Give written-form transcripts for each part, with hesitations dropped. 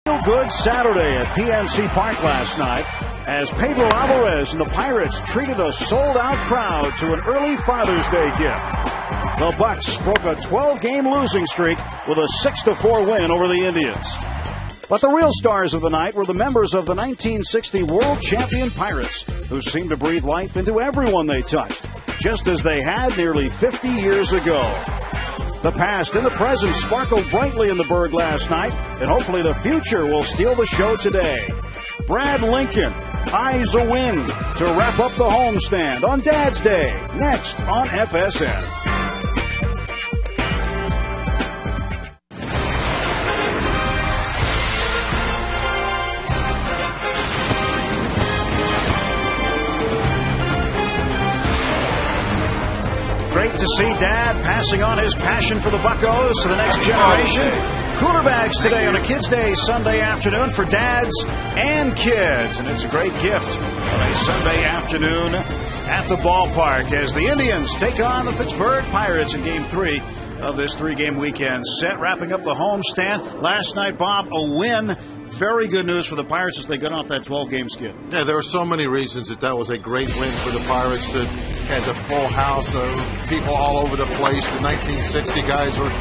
Good Saturday at PNC Park last night as Pedro Alvarez and the Pirates treated a sold-out crowd to an early Father's Day gift. The Bucks broke a 12-game losing streak with a 6-4 win over the Indians. But the real stars of the night were the members of the 1960 World Champion Pirates, who seemed to breathe life into everyone they touched, just as they had nearly 50 years ago. The past and the present sparkled brightly in the Berg last night, and hopefully the future will steal the show today. Brad Lincoln eyes a win to wrap up the homestand on Dad's Day, next on FSN. Great to see Dad passing on his passion for the Buccos to the next generation. Cooler bags today on a Kids' Day Sunday afternoon for dads and kids. And it's a great gift on a Sunday afternoon at the ballpark as the Indians take on the Pittsburgh Pirates in Game 3 of this 3-game weekend set. Wrapping up the homestand. Last night, Bob, a win. Very good news for the Pirates as they got off that 12-game skid. Yeah, there were so many reasons that was a great win for the Pirates. That had the full house of people all over the place. The 1960 guys were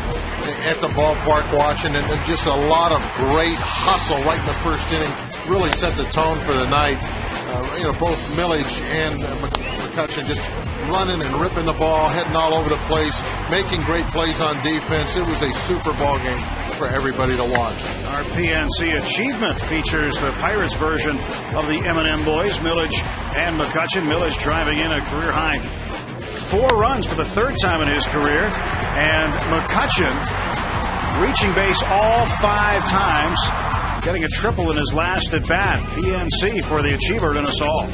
at the ballpark watching, and just a lot of great hustle right in the first inning. Really set the tone for the night. Both Millage and McCutcheon just running and ripping the ball, heading all over the place, making great plays on defense. It was a super ball game for everybody to watch. Our PNC Achievement features the Pirates version of the M&M boys, Millage and McCutcheon. Millage driving in a career-high 4 runs for the 3rd time in his career, and McCutcheon reaching base all 5 times, getting a triple in his last at-bat. PNC for the Achiever in us all.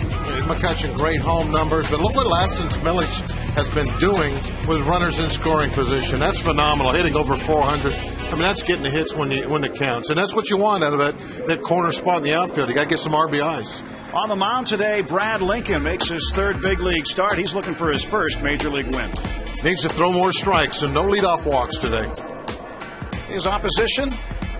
McCutcheon, great home numbers, but look what Laston's Millage has been doing with runners in scoring position. That's phenomenal, hitting over 400. I mean, that's getting the hits when it counts, and that's what you want out of that corner spot in the outfield. You got to get some RBIs. On the mound today, Brad Lincoln makes his 3rd big league start. He's looking for his 1st major league win. Needs to throw more strikes and no leadoff walks today. His opposition,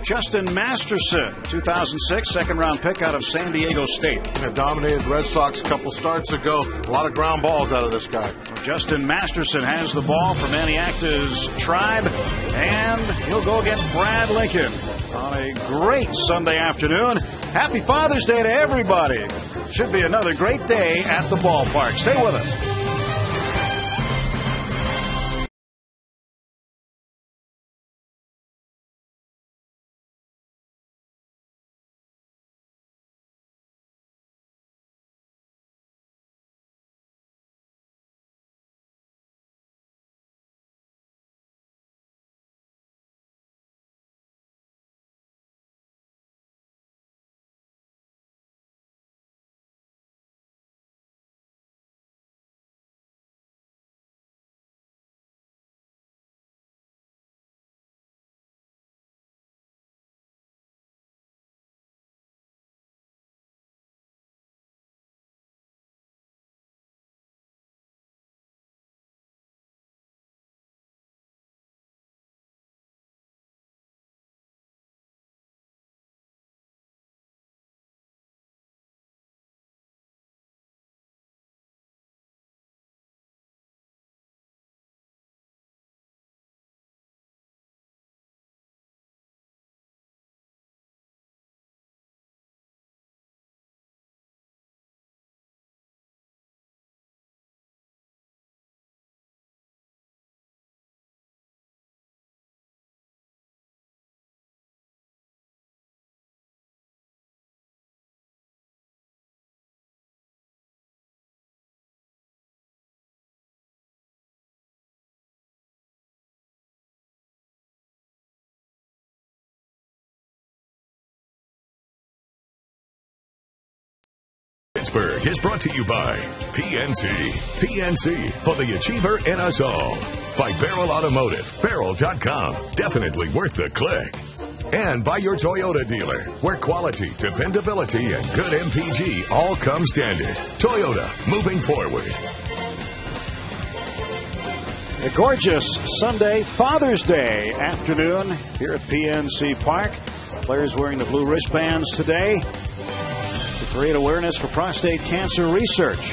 Justin Masterson, 2006 second-round pick out of San Diego State. Have dominated Red Sox a couple starts ago. A lot of ground balls out of this guy. Justin Masterson has the ball for Maniacta's Tribe, and he'll go against Brad Lincoln on a great Sunday afternoon. Happy Father's Day to everybody. Should be another great day at the ballpark. Stay with us. Pittsburgh is brought to you by PNC. PNC for the Achiever in us all. By Barrel Automotive. Barrel.com. Definitely worth the click. And by your Toyota dealer, where quality, dependability, and good MPG all come standard. Toyota, moving forward. A gorgeous Sunday Father's Day afternoon here at PNC Park. Players wearing the blue wristbands today to create awareness for prostate cancer research.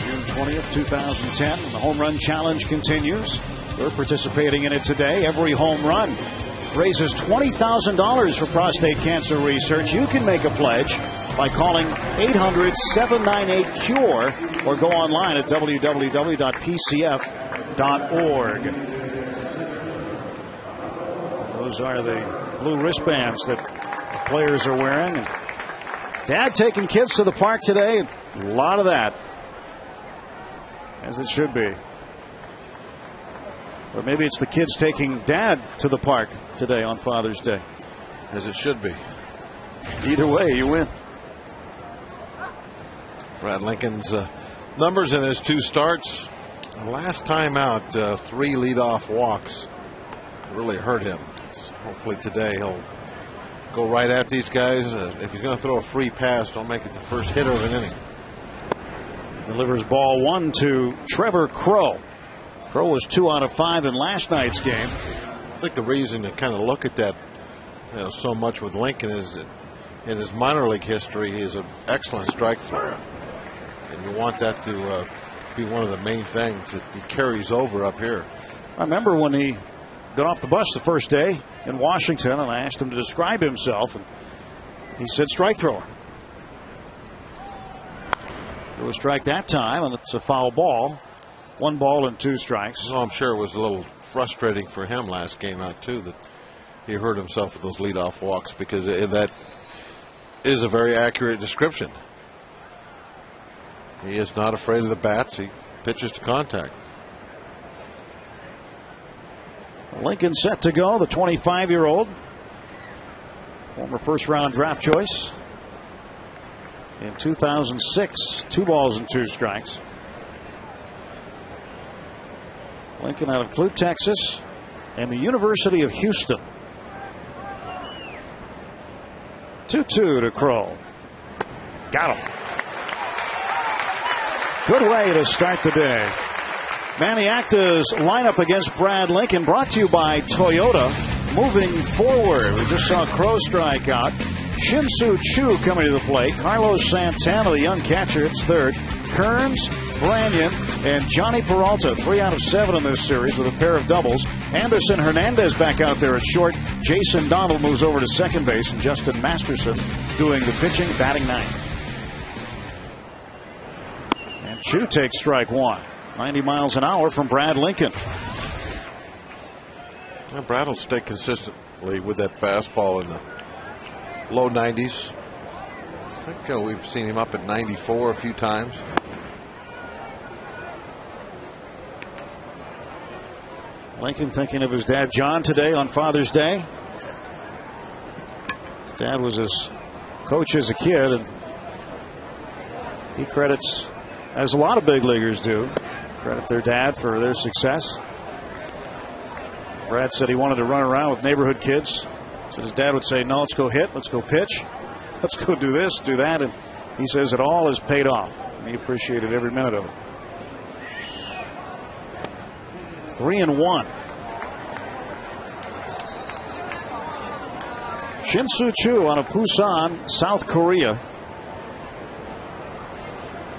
June 20th, 2010, the Home Run Challenge continues. We're participating in it today. Every home run raises $20,000 for prostate cancer research. You can make a pledge by calling 800-798-CURE or go online at www.pcf.org. Those are the blue wristbands that the players are wearing. And Dad taking kids to the park today. A lot of that, as it should be. Or maybe it's the kids taking Dad to the park today on Father's Day. As it should be. Either way, you win. Brad Lincoln's numbers in his 2 starts. Last time out, 3 leadoff walks really hurt him. So hopefully today he'll go right at these guys. If he's going to throw a free pass, don't make it the first hitter of an inning. Delivers ball 1 to Trevor Crow. Crow was 2 out of 5 in last night's game. I think the reason to kind of look at that so much with Lincoln is that in his minor league history, he is an excellent strike thrower. And you want that to be one of the main things that he carries over up here. I remember when he got off the bus the first day in Washington, and I asked him to describe himself, and he said strike thrower. It was strike that time, and it's a foul ball. 1 ball and 2 strikes. So I'm sure it was a little frustrating for him last game out, too, that he hurt himself with those leadoff walks, because that is a very accurate description. He is not afraid of the bats. He pitches to contact. Lincoln set to go, the 25-year-old. Former first-round draft choice. In 2006, 2 balls and 2 strikes. Lincoln out of Clute, Texas, and the University of Houston. 2-2 to Crow. Got him. Good way to start the day. Manny Acta's lineup against Brad Lincoln brought to you by Toyota. Moving forward, we just saw Crow strike out. Shin-Soo Choo coming to the plate. Carlos Santana, the young catcher, hits third. Kearns, Branyan, and Johnny Peralta, 3 out of 7 in this series with a pair of doubles. Anderson Hernandez back out there at short. Jason Donald moves over to second base, and Justin Masterson doing the pitching, batting 9th. And Choo takes strike 1. 90 miles an hour from Brad Lincoln. Well, Brad will stay consistently with that fastball in the low 90s. I think we've seen him up at 94 a few times. Lincoln thinking of his dad John today on Father's Day. His dad was his coach as a kid, and he credits, as a lot of big leaguers do, credit their dad for their success. Brad said he wanted to run around with neighborhood kids. So his dad would say, no, let's go hit, let's go pitch, let's go do this, do that. And he says it all has paid off. And he appreciated every minute of it. 3-1. Shin-Soo Choo out of Busan, South Korea.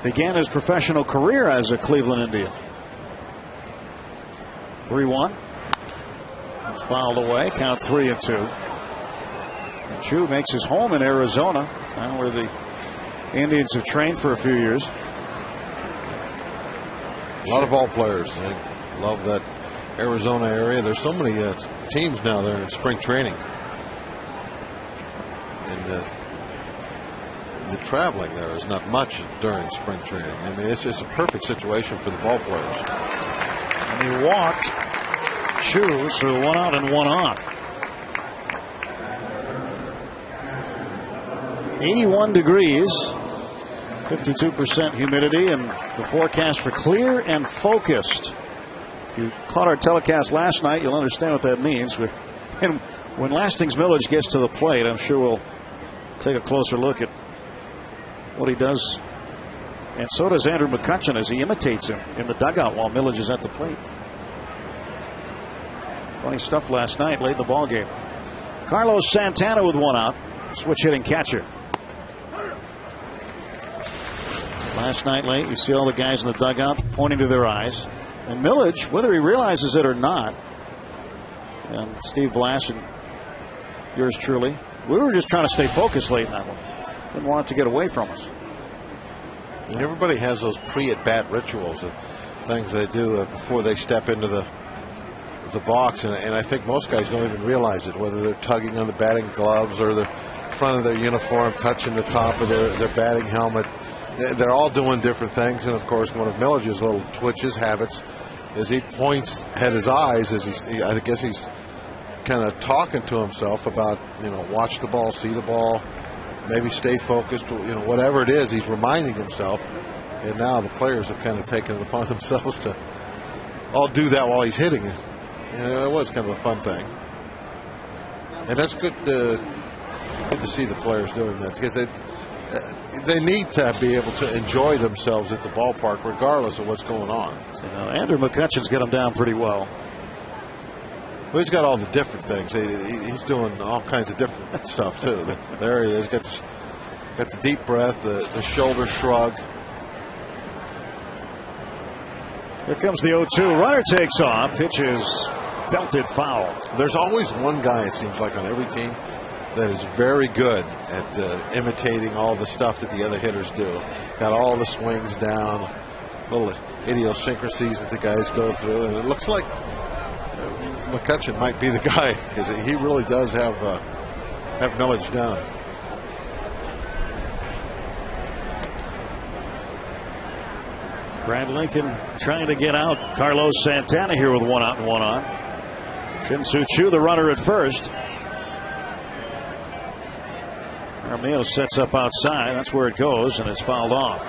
Began his professional career as a Cleveland Indian. 3-1. It's fouled away. Count 3-2. And Choo makes his home in Arizona, where the Indians have trained for a few years. A lot of ball players. They love that Arizona area. There's so many teams now there in spring training. And the traveling there is not much during spring training. I mean, it's just a perfect situation for the ball players. And he walked Choo, so 1 out and 1 on. 81 degrees, 52% humidity, and the forecast for clear and focused. If you caught our telecast last night, you'll understand what that means. And when Lastings Millage gets to the plate, I'm sure we'll take a closer look at what he does. And so does Andrew McCutchen as he imitates him in the dugout while Millage is at the plate. Funny stuff last night, late in the ball game. Carlos Santana with one out. Switch hitting catcher. Last night late, you see all the guys in the dugout pointing to their eyes. And Millage, whether he realizes it or not, and Steve Blass and yours truly, we were just trying to stay focused late in that one. Didn't want it to get away from us. And everybody has those pre-at-bat rituals, things they do before they step into the box, and I think most guys don't even realize it, whether they're tugging on the batting gloves or the front of their uniform, touching the top of their batting helmet. They're all doing different things, and of course one of Millage's little twitches, habits, is he points at his eyes as I guess he's kind of talking to himself about, watch the ball, see the ball, maybe stay focused, whatever it is, he's reminding himself. And now the players have kind of taken it upon themselves to all do that while he's hitting it. It was kind of a fun thing. And that's good to see the players doing that, because they need to be able to enjoy themselves at the ballpark regardless of what's going on. So now Andrew McCutcheon's got him down pretty well. Well, he's got all the different things. He's doing all kinds of different stuff too. There he is. Got the deep breath, the shoulder shrug. Here comes the 0-2. Runner takes off. Pitch is belted foul. There's always one guy, it seems like, on every team that is very good at imitating all the stuff that the other hitters do. Got all the swings down, little idiosyncrasies that the guys go through, and it looks like McCutcheon might be the guy, because he really does have Millage down. Brad Lincoln trying to get out Carlos Santana here with one out and one on. Shin-Soo Choo, the runner at first. Armeo sets up outside. That's where it goes, and it's fouled off.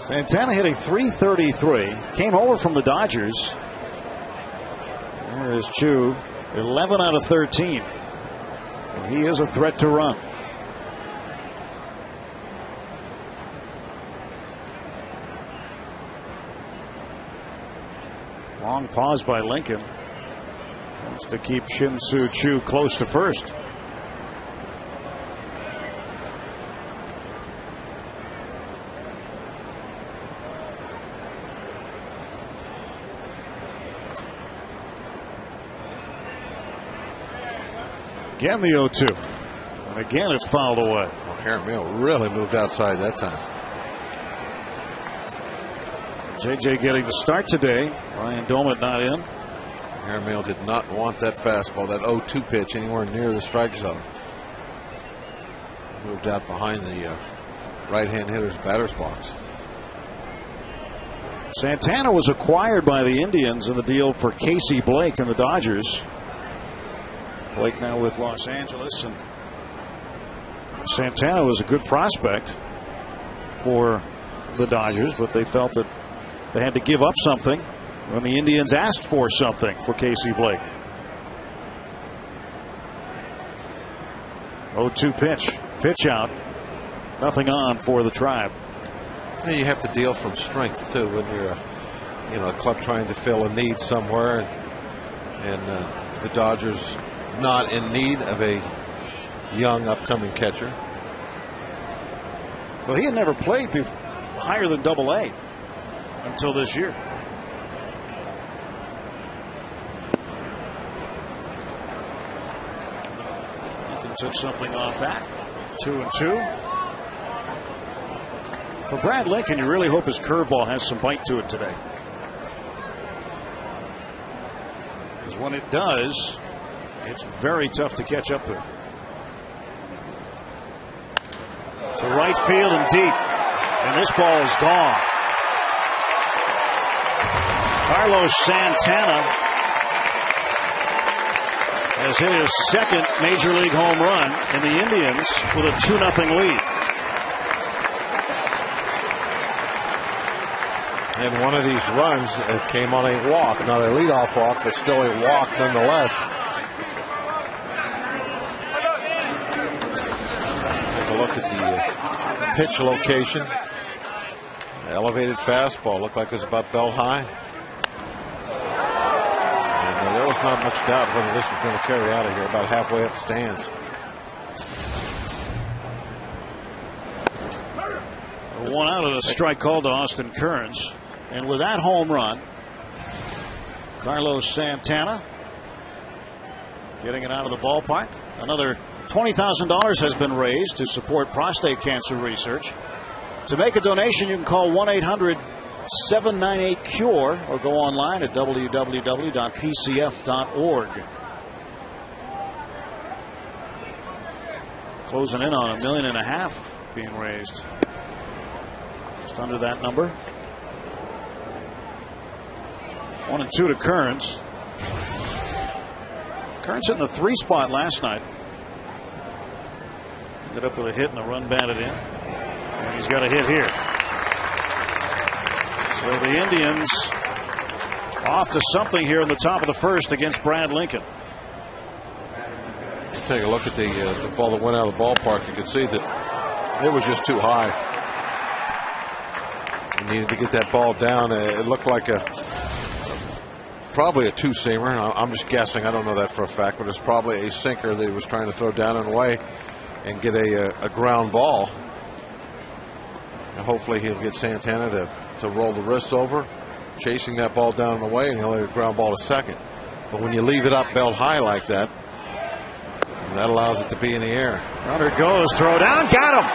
Santana hitting .333. Came over from the Dodgers. There is Choo. 11 out of 13. And he is a threat to run. Long pause by Lincoln. Wants to keep Shin-Soo Choo close to first. Again the 0-2. And again it's fouled away. Well, Jaramillo really moved outside that time. JJ getting the start today. Ryan Doumit not in. Jaramillo did not want that fastball, that 0-2 pitch, anywhere near the strike zone. Moved out behind the right-hand hitter's batter's box. Santana was acquired by the Indians in the deal for Casey Blake and the Dodgers. Blake now with Los Angeles, and Santana was a good prospect for the Dodgers, but they felt that they had to give up something when the Indians asked for something for Casey Blake. 0-2 pitch out, nothing on for the Tribe. Yeah, you have to deal from strength too when you're a club trying to fill a need somewhere, and the Dodgers not in need of a young upcoming catcher. Well, he had never played higher than Double-A until this year. Lincoln took something off that. 2-2. For Brad Lincoln, you really hope his curveball has some bite to it today. Because when it does, it's very tough to catch up to. To right field and deep. And this ball is gone. Carlos Santana has hit his second major league home run in the Indians with a 2-0 lead. And one of these runs came on a walk, not a leadoff walk, but still a walk nonetheless. Take a look at pitch location. Elevated fastball. Looked like it was about belt high. And there was not much doubt whether this was going to carry out of here. About halfway up the stands. One out of a strike called to Austin Kearns. And with that home run, Carlos Santana getting it out of the ballpark. Another $20,000 has been raised to support prostate cancer research. To make a donation, you can call 1-800-798-CURE or go online at www.pcf.org. Closing in on $1.5 million being raised. Just under that number. 1-2 to Kearns. Kearns hit in the 3 spot last night. Ended up with a hit and a run batted in. And he's got a hit here. So the Indians off to something here in the top of the first against Brad Lincoln. Take a look at the ball that went out of the ballpark. You can see that it was just too high. He needed to get that ball down. It looked like probably a two-seamer. I'm just guessing. I don't know that for a fact, but it's probably a sinker that he was trying to throw down and away and get a ground ball. And hopefully he'll get Santana to roll the wrists over, chasing that ball down and away, and he'll have a ground ball to second. But when you leave it up belt high like that, that allows it to be in the air. Runner goes, throw down, got him.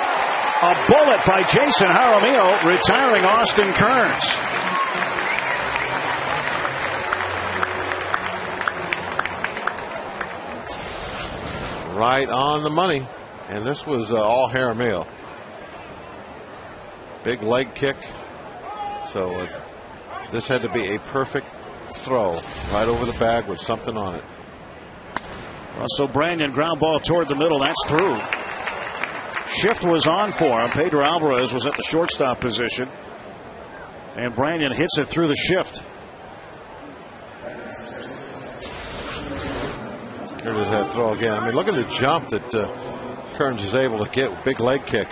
A bullet by Jason Jaramillo, retiring Austin Kearns. Right on the money. And this was all Jaramillo. Big leg kick. So this had to be a perfect throw right over the bag with something on it. Russell Branyan, ground ball toward the middle. That's through. Shift was on for him. Pedro Alvarez was at the shortstop position. And Branyan hits it through the shift. Here's that throw again. I mean, look at the jump that Kearns is able to get. Big leg kick.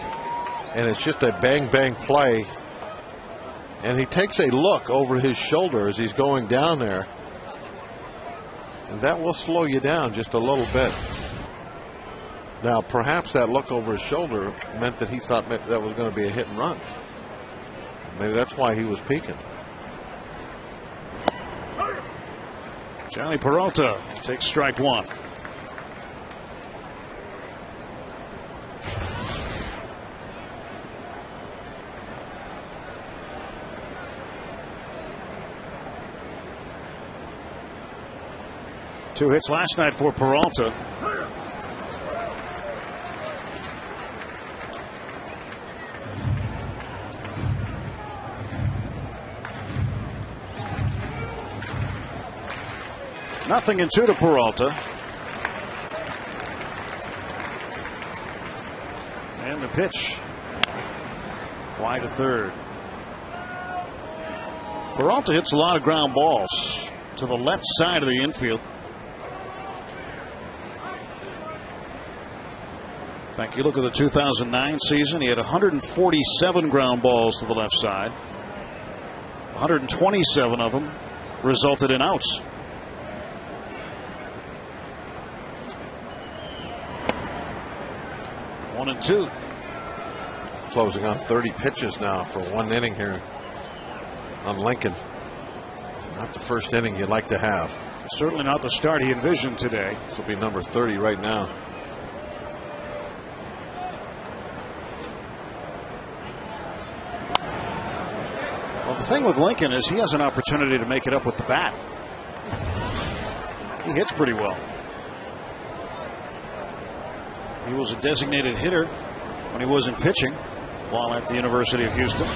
And it's just a bang-bang play. And he takes a look over his shoulder as he's going down there. And that will slow you down just a little bit. Now, perhaps that look over his shoulder meant that he thought that was going to be a hit and run. Maybe that's why he was peeking. Johnny Peralta takes strike one. Two hits last night for Peralta. Nothing in two to Peralta. And the pitch. Wide to third. Peralta hits a lot of ground balls to the left side of the infield. In fact, you look at the 2009 season, he had 147 ground balls to the left side. 127 of them resulted in outs. One and two. Closing on 30 pitches now for one inning here on Lincoln. Not the first inning you'd like to have. Certainly not the start he envisioned today. This will be number 30 right now. Well, the thing with Lincoln is he has an opportunity to make it up with the bat. He hits pretty well. He was a designated hitter when he wasn't pitching while at the University of Houston.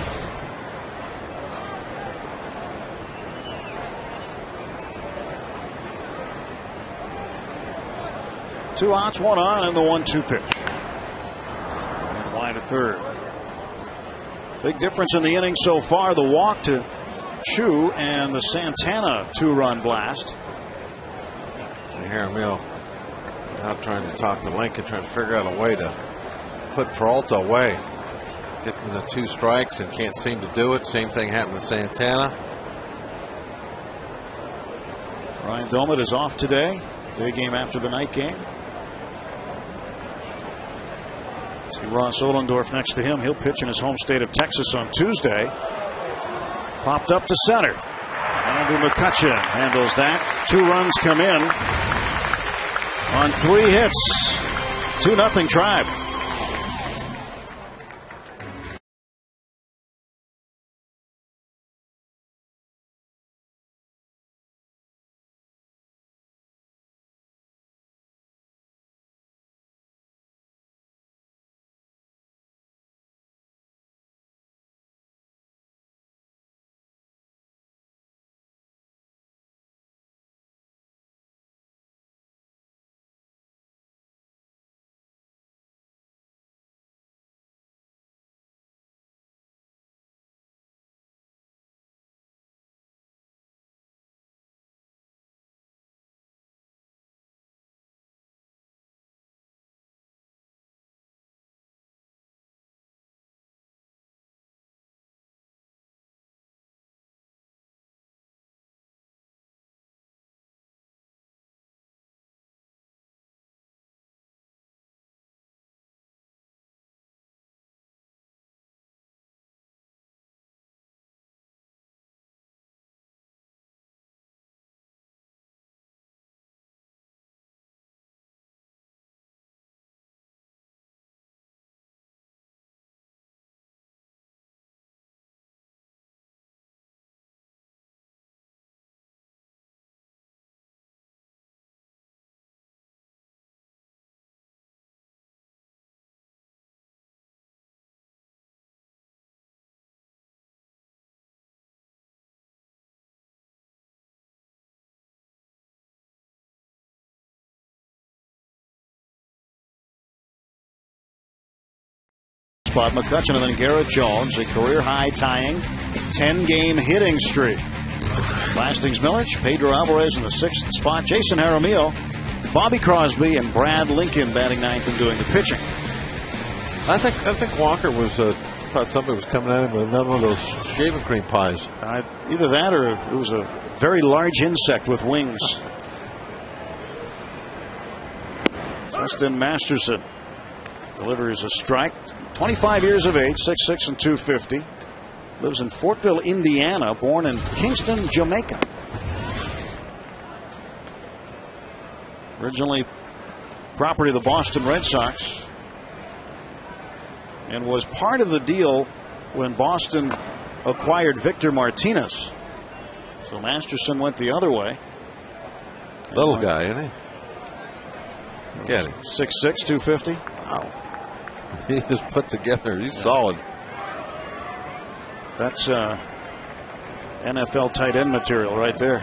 Two outs, one on, and the 1-2 pitch. And wide to third. Big difference in the inning so far. The walk to Chu and the Santana 2-run blast. Jaramillo out trying to talk to Lincoln, trying to figure out a way to put Peralta away. getting the 2 strikes and can't seem to do it. Same thing happened to Santana. Ryan Doumit is off today. Day game after the night game. See Ross Ohlendorf next to him. He'll pitch in his home state of Texas on Tuesday. Popped up to center. Andrew McCutchen handles that. 2 runs come in on 3 hits. 2-0 Tribe. Spot McCutchen and then Garrett Jones, a career-high tying 10-game hitting streak. Lastings Millich, Pedro Alvarez in the 6th spot, Jason Jaramillo, Bobby Crosby, and Brad Lincoln batting 9th and doing the pitching. I think Walker was thought somebody was coming at him with another one of those shaving cream pies. Either that or it was a very large insect with wings. Justin Masterson delivers a strike. 25 years of age, 6'6" and 250. Lives in Fortville, Indiana. Born in Kingston, Jamaica. Originally property of the Boston Red Sox. And was part of the deal when Boston acquired Victor Martinez. So Masterson went the other way. Little guy, isn't he? Get him. 6'6", 250. Wow. He is put together. He's solid. That's NFL tight end material right there.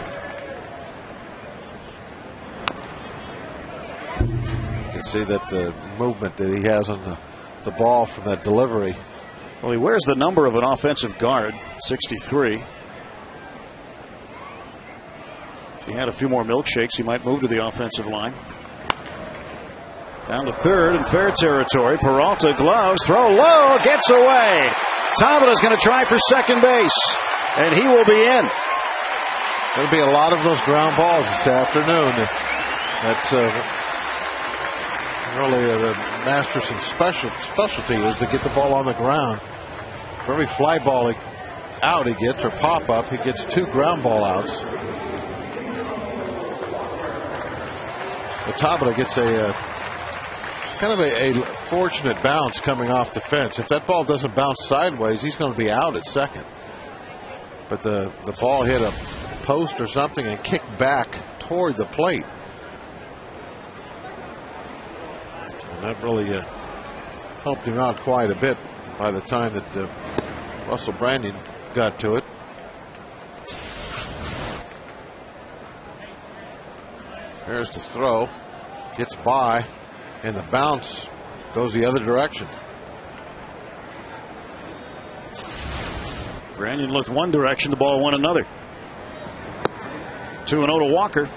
You can see that the movement that he has on the ball from that delivery. Well, he wears the number of an offensive guard, 63. If he had a few more milkshakes, he might move to the offensive line. Down to third in fair territory. Peralta gloves, throw low, gets away. Tavola's going to try for second base, and he will be in. There'll be a lot of those ground balls this afternoon. That's really the Masterson's specialty is to get the ball on the ground. For every fly ball out he gets, or pop up, he gets 2 ground ball outs. But Tavola gets a kind of a fortunate bounce coming off the fence. If that ball doesn't bounce sideways, he's going to be out at second. But the ball hit a post or something and kicked back toward the plate. And that really helped him out quite a bit by the time that Russell Brandon got to it. There's the throw. Gets by. And the bounce goes the other direction. Brandon looked one direction, the ball went another. 2-0 to Walker.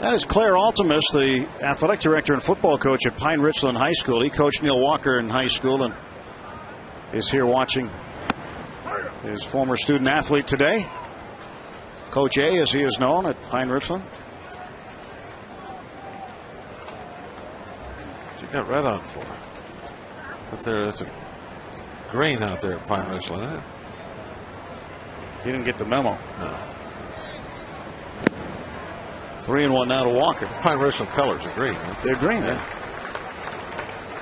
That is Claire Altimus, the athletic director and football coach at Pine Richland High School. He coached Neil Walker in high school and is here watching his former student athlete today. Coach A, as he is known at Pine Richland. What you got red on for? But there's a green out there at Pine Richland, isn't it? He didn't get the memo. No. 3-1 now to Walker. Pine Richland colors are green. Right? They're green. Yeah.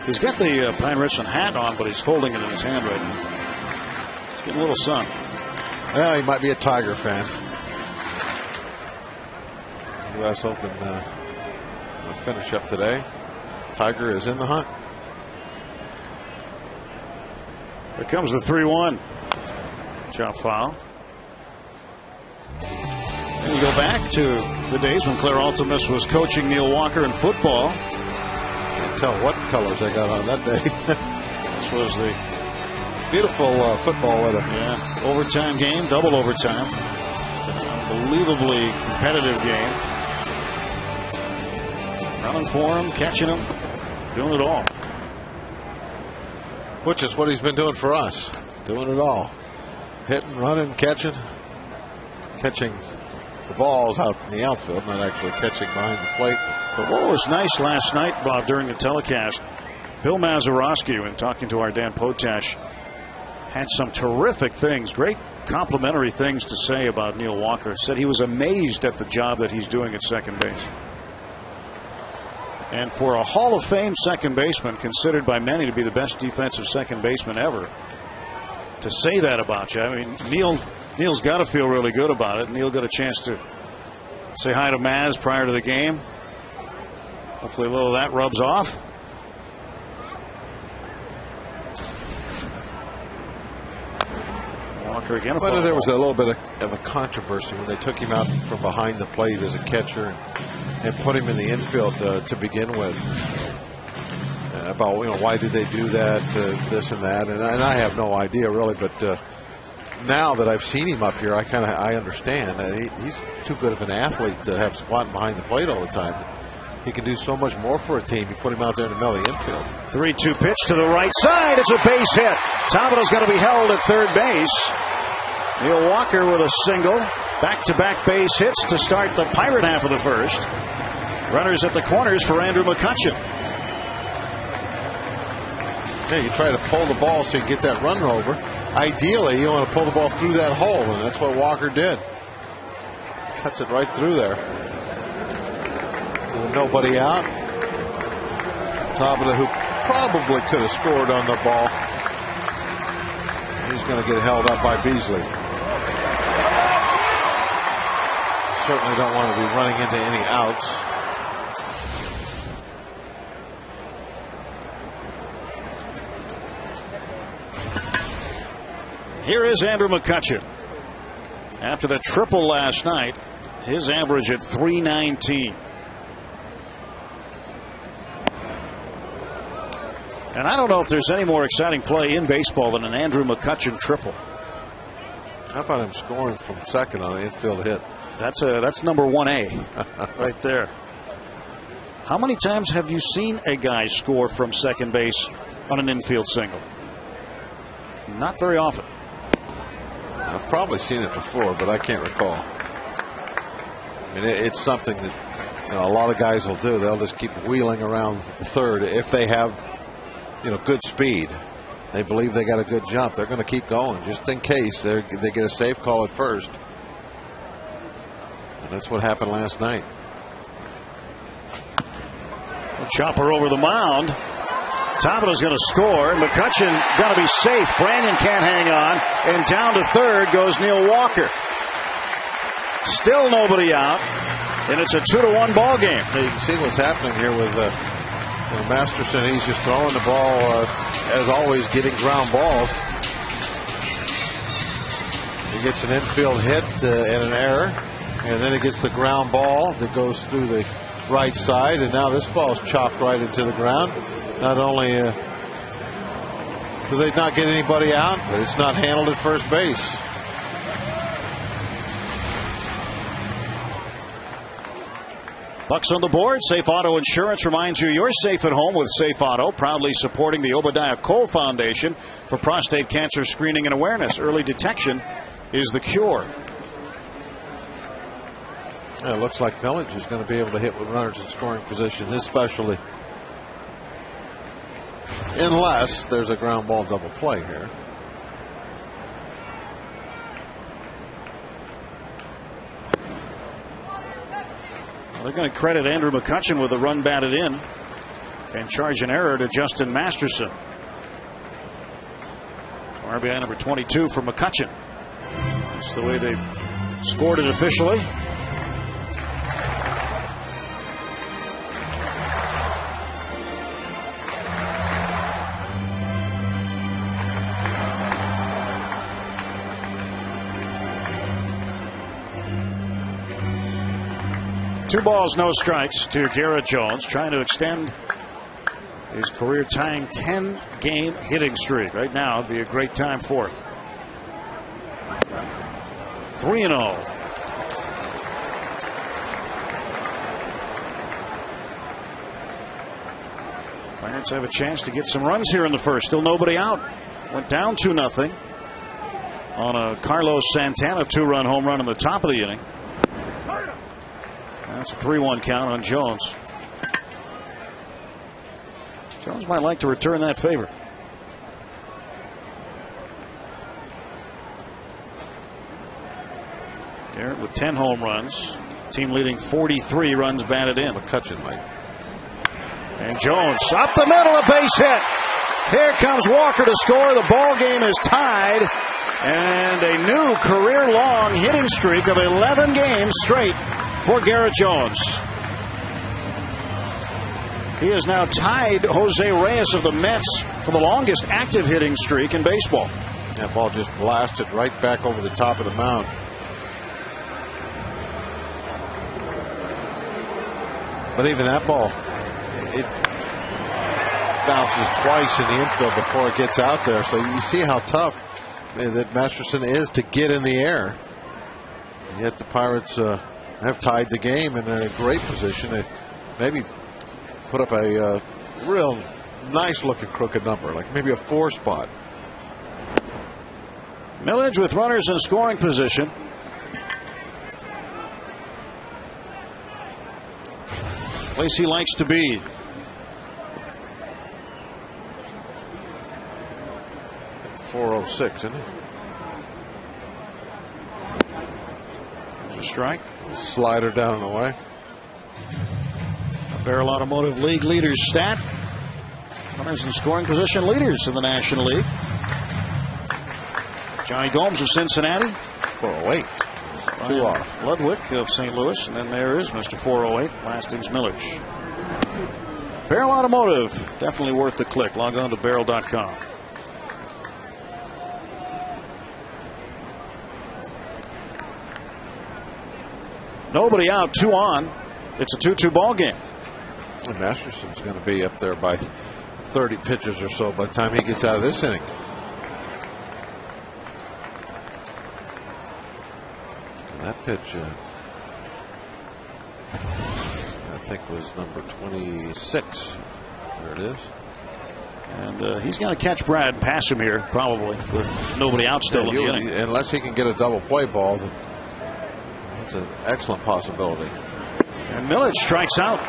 He's got the Pine Richland hat on, but he's holding it in his hand right now. He's getting a little sun. Yeah, he might be a Tiger fan. U.S. Open will finish up today. Tiger is in the hunt. Here comes the 3-1. Chop foul. And we go back to the days when Claire Altimus was coaching Neil Walker in football. Can't tell what colors they got on that day. This was the beautiful football weather. Yeah, overtime game, double overtime. An unbelievably competitive game. Running for him, catching him, doing it all. Which is what he's been doing for us. Doing it all. Hitting, running, catching the balls out in the outfield, not actually catching behind the plate. But what was nice last night, Bob, during the telecast, Bill Mazeroski, when talking to our Dan Potash, had some terrific things, great complimentary things to say about Neil Walker. Said he was amazed at the job that he's doing at second base. And for a Hall of Fame second baseman, considered by many to be the best defensive second baseman ever, to say that about you, I mean, Neil's got to feel really good about it. Neil got a chance to say hi to Maz prior to the game. Hopefully a little of that rubs off. Walker again. But there was a little bit of a controversy when they took him out from behind the plate as a catcher and put him in the infield to begin with. About why did they do that, this and that, and I have no idea really. But now that I've seen him up here, I understand. He's too good of an athlete to have squatting behind the plate all the time. He can do so much more for a team. You put him out there in the middle of the infield. 3-2 pitch to the right side. It's a base hit. Tabado's going to be held at third base. Neil Walker with a single. Back-to-back base hits to start the Pirate half of the first. Runners at the corners for Andrew McCutcheon. Yeah, you try to pull the ball so you get that run over. Ideally, you want to pull the ball through that hole, and that's what Walker did. Cuts it right through there. With nobody out. Tabata, who probably could have scored on the ball. He's going to get held up by Beasley. Certainly don't want to be running into any outs. Here is Andrew McCutcheon. After the triple last night, his average at .319. And I don't know if there's any more exciting play in baseball than an Andrew McCutcheon triple. How about him scoring from second on an infield hit? That's number 1A right there. How many times have you seen a guy score from second base on an infield single? Not very often. I've probably seen it before, but I can't recall. I mean, it's something that a lot of guys will do. They'll just keep wheeling around the third if they have good speed. They believe they got a good jump. They're going to keep going just in case they get a safe call at first. And that's what happened last night. Chopper over the mound. Tabata's going to score, and McCutcheon going to be safe. Brandon can't hang on, and down to third goes Neil Walker. Still nobody out, and it's a 2-1 ball game. You can see what's happening here with Masterson. He's just throwing the ball, as always, getting ground balls. He gets an infield hit and an error, and then he gets the ground ball that goes through the right side, and now this ball's chopped right into the ground. Not only do they not get anybody out, but it's not handled at first base. Bucks on the board. Safe Auto Insurance reminds you you're safe at home with Safe Auto. Proudly supporting the Obadiah Cole Foundation for prostate cancer screening and awareness. Early detection is the cure. Yeah, it looks like Millage is going to be able to hit with runners in scoring position, his specialty. Unless there's a ground ball double play here. They're going to credit Andrew McCutchen with a run batted in and charge an error to Justin Masterson. RBI number 22 for McCutchen. That's the way they scored it officially. Two balls, no strikes to Garrett Jones, trying to extend his career tying 10-game hitting streak. Right now would be a great time for it. 3-0. Pirates have a chance to get some runs here in the first. Still nobody out. Went down 2-0 on a Carlos Santana 2-run home run in the top of the inning. That's a 3-1 count on Jones. Jones might like to return that favor. Garrett with 10 home runs. Team leading 43 runs batted in. McCutchen might. And Jones up the middle, a base hit. Here comes Walker to score. The ball game is tied. And a new career-long hitting streak of 11 games straight for Garrett Jones. He has now tied Jose Reyes of the Mets for the longest active hitting streak in baseball. That ball just blasted right back over the top of the mound. But even that ball, it bounces twice in the infield before it gets out there. So you see how tough that Masterson is to get in the air. Yet the Pirates have tied the game and they're in a great position to maybe put up a real nice looking crooked number, like maybe a 4 spot. Millage with runners in scoring position. Place he likes to be. .406, isn't it? There's a strike. Slider down and away. Barrel Automotive League leaders stat. Runners in scoring position leaders in the National League. Johnny Gomes of Cincinnati. 408. 2 off. Ludwig of St. Louis. And then there is Mr. 408, Lastings Millage. Barrel Automotive, definitely worth the click. Log on to barrel.com. Nobody out, 2 on. It's a 2-2 ball game. And Masterson's going to be up there by 30 pitches or so by the time he gets out of this inning. And that pitch, I think, was number 26. There it is. And he's going to catch Brad and pass him here, probably, with nobody out still in the inning. Unless he can get a double play ball, that's an excellent possibility. And Millage strikes out.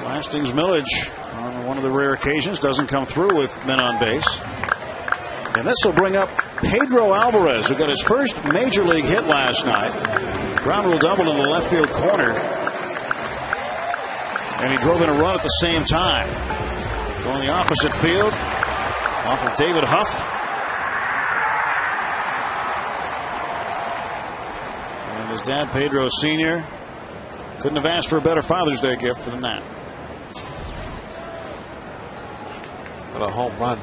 Lastings Millage, on one of the rare occasions, doesn't come through with men on base. And this will bring up Pedro Alvarez, who got his first major league hit last night. Ground rule double in the left field corner. And he drove in a run at the same time. Going the opposite field off of David Huff. And his dad, Pedro Sr., couldn't have asked for a better Father's Day gift than that. What a home run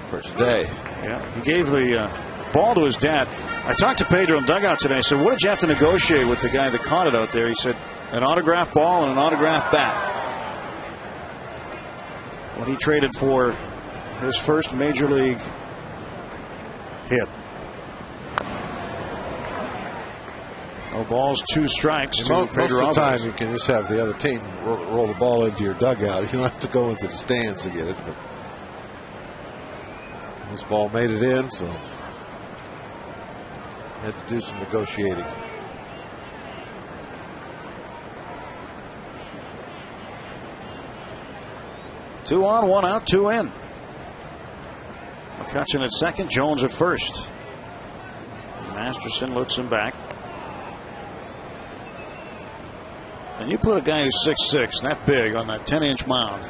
for today. Yeah, he gave the ball to his dad. I talked to Pedro in dugout today. I said, what did you have to negotiate with the guy that caught it out there? He said, an autographed ball and an autographed bat. What he traded for his first major league hit. No balls, 2 strikes. Most of the time, you can just have the other team roll the ball into your dugout. You don't have to go into the stands to get it. But this ball made it in, so had to do some negotiating. Two on, 1 out, 2 in. McCutchen at second, Jones at first. Masterson looks him back. And you put a guy who's 6'6", that big, on that 10-inch mound,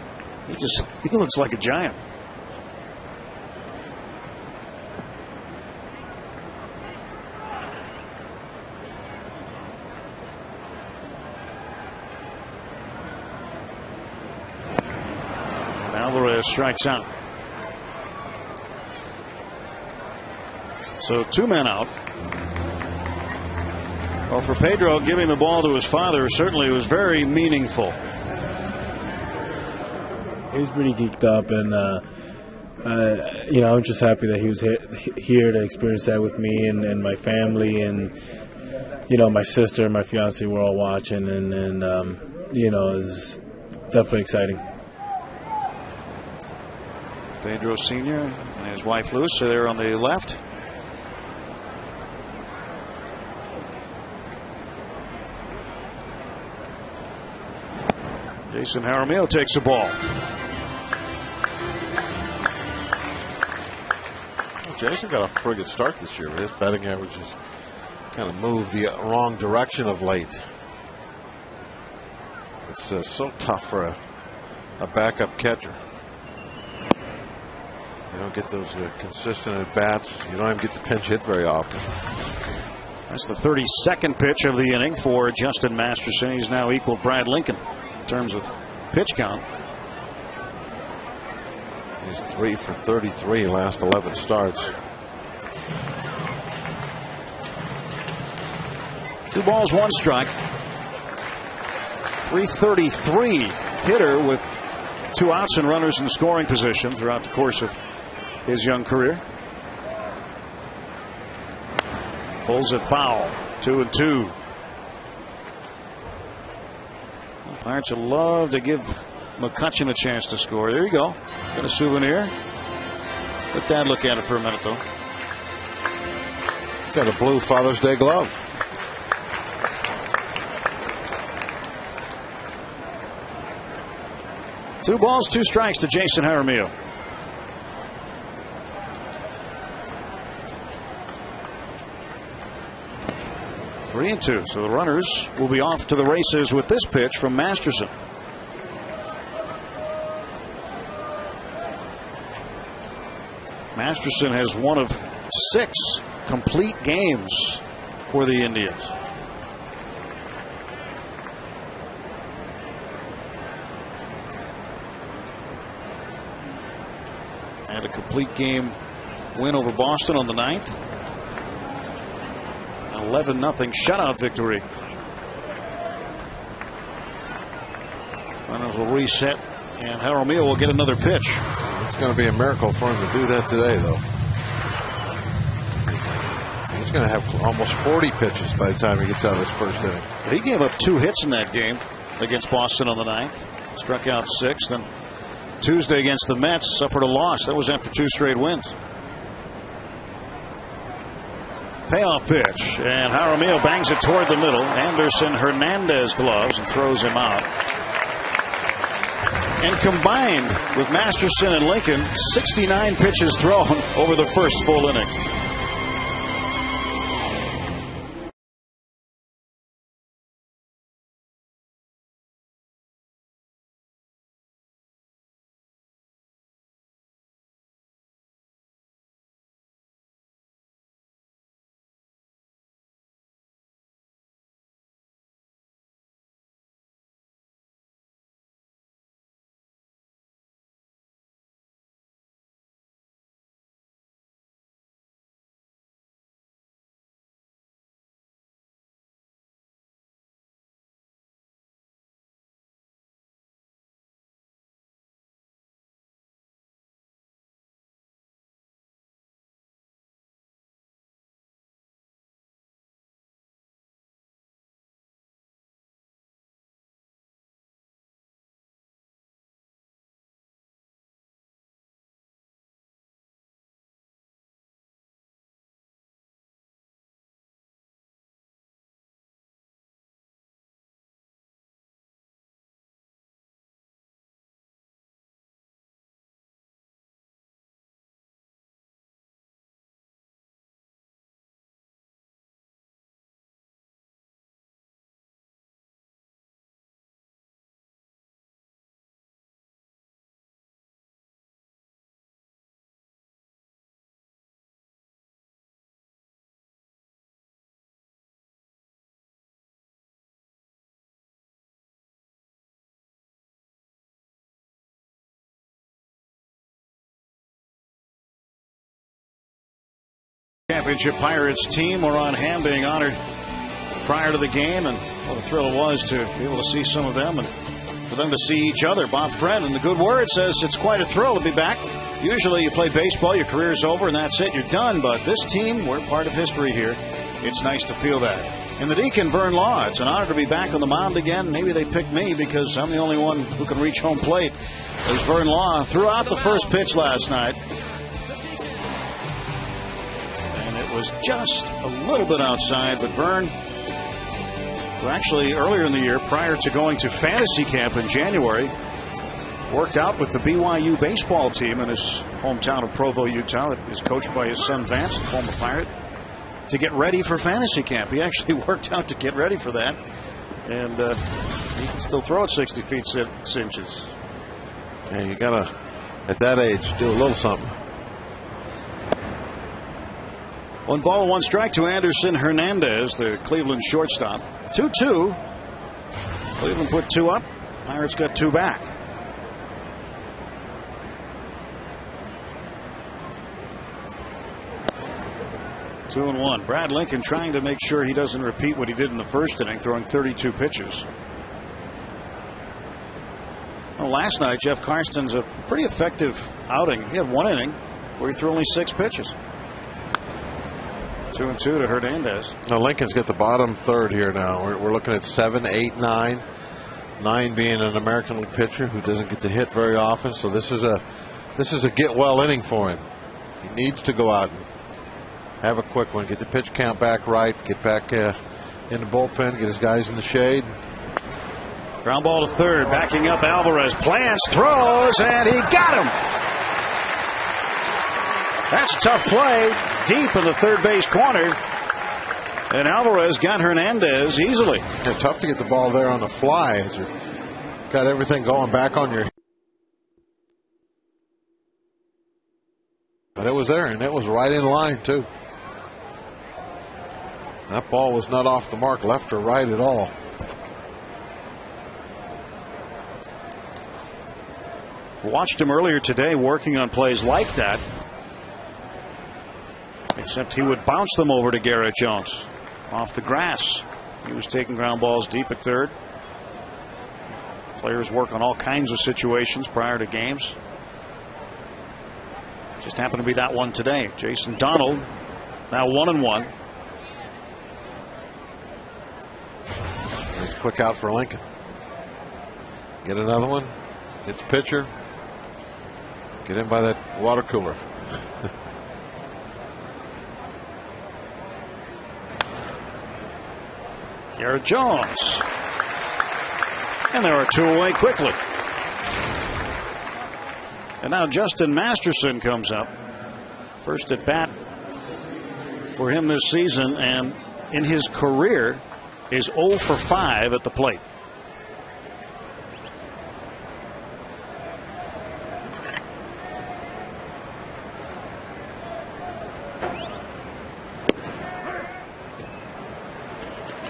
he looks like a giant. And Alvarez strikes out. So 2 men out. Well, for Pedro, giving the ball to his father certainly was very meaningful. He was pretty geeked up, and I'm just happy that he was here to experience that with me and my family, and my sister and my fiance were all watching, and it was definitely exciting. Pedro Sr. and his wife Luz are there on the left. Jason Jaramillo takes the ball. Well, Jason got off a pretty good start this year, but his batting average has kind of moved the wrong direction of late. It's so tough for a backup catcher. You don't get those consistent at bats. You don't even get the pinch hit very often. That's the 32nd pitch of the inning for Justin Masterson. He's now equaled Brad Lincoln in terms of pitch count. He's 3 for 33 last 11 starts. 2 balls, 1 strike. 333 hitter with 2 outs and runners in scoring position throughout the course of his young career. Pulls it foul. 2-2. Pirates would love to give McCutchen a chance to score. There you go. Got a souvenir. Let Dad look at it for a minute, though. He's got a blue Father's Day glove. Two balls, 2 strikes to Jason Jaramillo. Three and 2. So the runners will be off to the races with this pitch from Masterson. Masterson has one of 6 complete games for the Indians. And a complete game win over Boston on the 9th. 11-0 shutout victory. Runners will reset, and Jaramillo will get another pitch. It's going to be a miracle for him to do that today, though. He's going to have almost 40 pitches by the time he gets out of this first inning. He gave up 2 hits in that game against Boston on the 9th. Struck out 6. Then Tuesday against the Mets suffered a loss. That was after 2 straight wins. Payoff pitch, and Jaramillo bangs it toward the middle. Anderson Hernandez gloves and throws him out. And combined with Masterson and Lincoln, 69 pitches thrown over the first full inning. Championship Pirates team were on hand being honored prior to the game, and what a thrill it was to be able to see some of them and for them to see each other. Bob Friend, in the good word, says it's quite a thrill to be back. Usually you play baseball, your career's over, and that's it, you're done. But this team, we're part of history here. It's nice to feel that. And the Deacon, Vern Law, it's an honor to be back on the mound again. Maybe they picked me because I'm the only one who can reach home plate. There's Vern Law, threw out the first pitch last night. And it was just a little bit outside, but Vern, who actually earlier in the year, prior to going to fantasy camp in January, worked out with the BYU baseball team in his hometown of Provo, Utah, that is coached by his son Vance, the former Pirate, to get ready for fantasy camp. He actually worked out to get ready for that, and he can still throw at 60 feet 6 inches. Yeah, you gotta, at that age, do a little something. 1 ball, 1 strike to Anderson Hernandez, the Cleveland shortstop. 2-2. Cleveland put 2 up. Pirates got 2 back. 2-1. Brad Lincoln trying to make sure he doesn't repeat what he did in the first inning, throwing 32 pitches. Well, last night, Jeff Karsten's a pretty effective outing. He had 1 inning where he threw only 6 pitches. 2-2 to Hernandez. Now Lincoln's got the bottom third here now. We're looking at 7, 8, 9. 9 being an American League pitcher who doesn't get to hit very often. So this is a get well inning for him. He needs to go out and have a quick one, get the pitch count back right, get back in the bullpen, get his guys in the shade. Ground ball to third, backing up Alvarez, plants, throws, and he got him. That's tough play deep in the third base corner, and Alvarez got Hernandez easily. Yeah, tough to get the ball there on the fly as you got everything going back on your. But it was there, and it was right in line too. That ball was not off the mark, left or right at all. Watched him earlier today working on plays like that. Except he would bounce them over to Garrett Jones off the grass. He was taking ground balls deep at third. Players work on all kinds of situations prior to games. Just happened to be that one today. Jason Donald now 1-1. Nice quick out for Lincoln. Get another one. It's pitcher. Get in by that water cooler. Garrett Jones. And there are 2 away quickly. And now Justin Masterson comes up. First at bat for him this season, and in his career is 0 for 5 at the plate.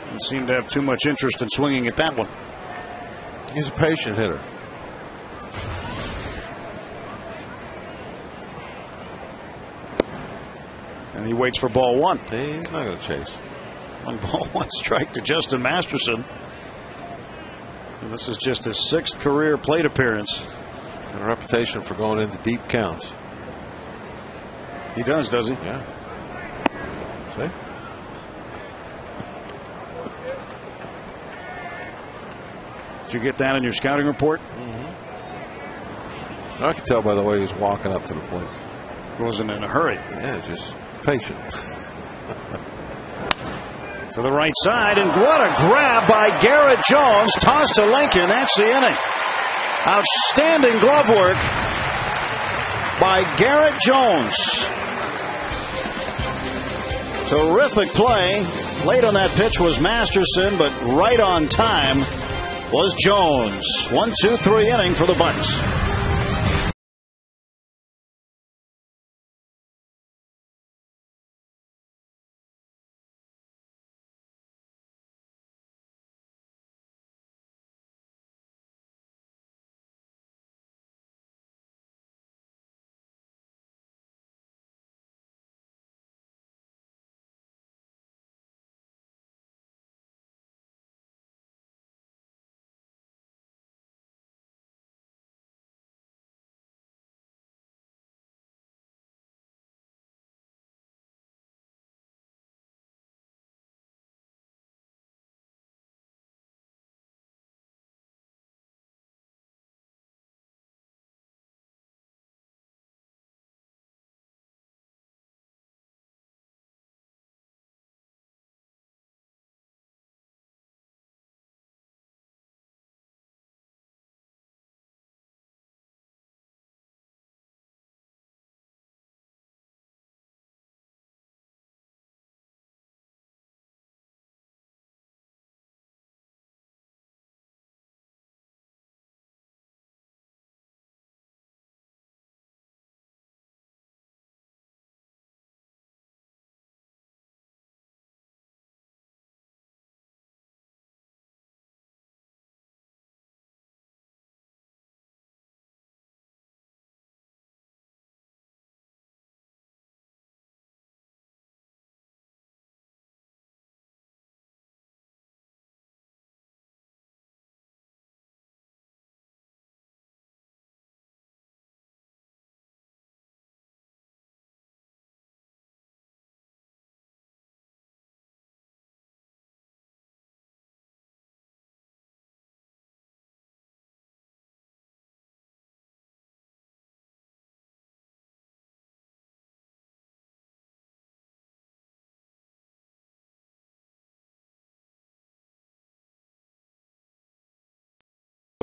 Didn't seem to have too much interest in swinging at that one. He's a patient hitter. And he waits for ball 1. He's not going to chase. 1 ball, 1 strike to Justin Masterson. And this is just his 6th career plate appearance. Got a reputation for going into deep counts. He does, he? Yeah. See? Did you get that in your scouting report? Mm-hmm. I could tell by the way he was walking up to the plate. He wasn't in a hurry. Yeah, just patient. To the right side, and what a grab by Garrett Jones. Toss to Lincoln. That's the inning. Outstanding glove work by Garrett Jones. Terrific play. Late on that pitch was Masterson, but right on time was Jones. 1-2-3 inning for the Bucks.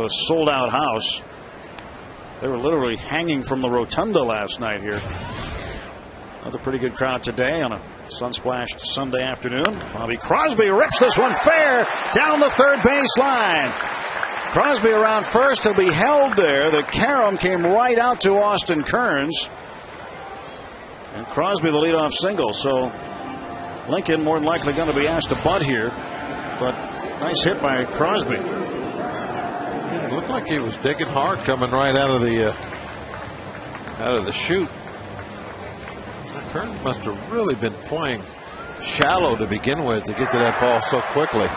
a sold-out house. They were literally hanging from the rotunda last night here. Another pretty good crowd today on a sun-splashed Sunday afternoon. Bobby Crosby rips this one fair down the third base line. Crosby around first. He'll be held there. The carom came right out to Austin Kearns. And Crosby the leadoff single. So Lincoln more than likely going to be asked to bunt here. But nice hit by Crosby. Yeah, it looked like he was digging hard coming right out of the chute. Kearns must have really been playing shallow to begin with to get to that ball so quickly.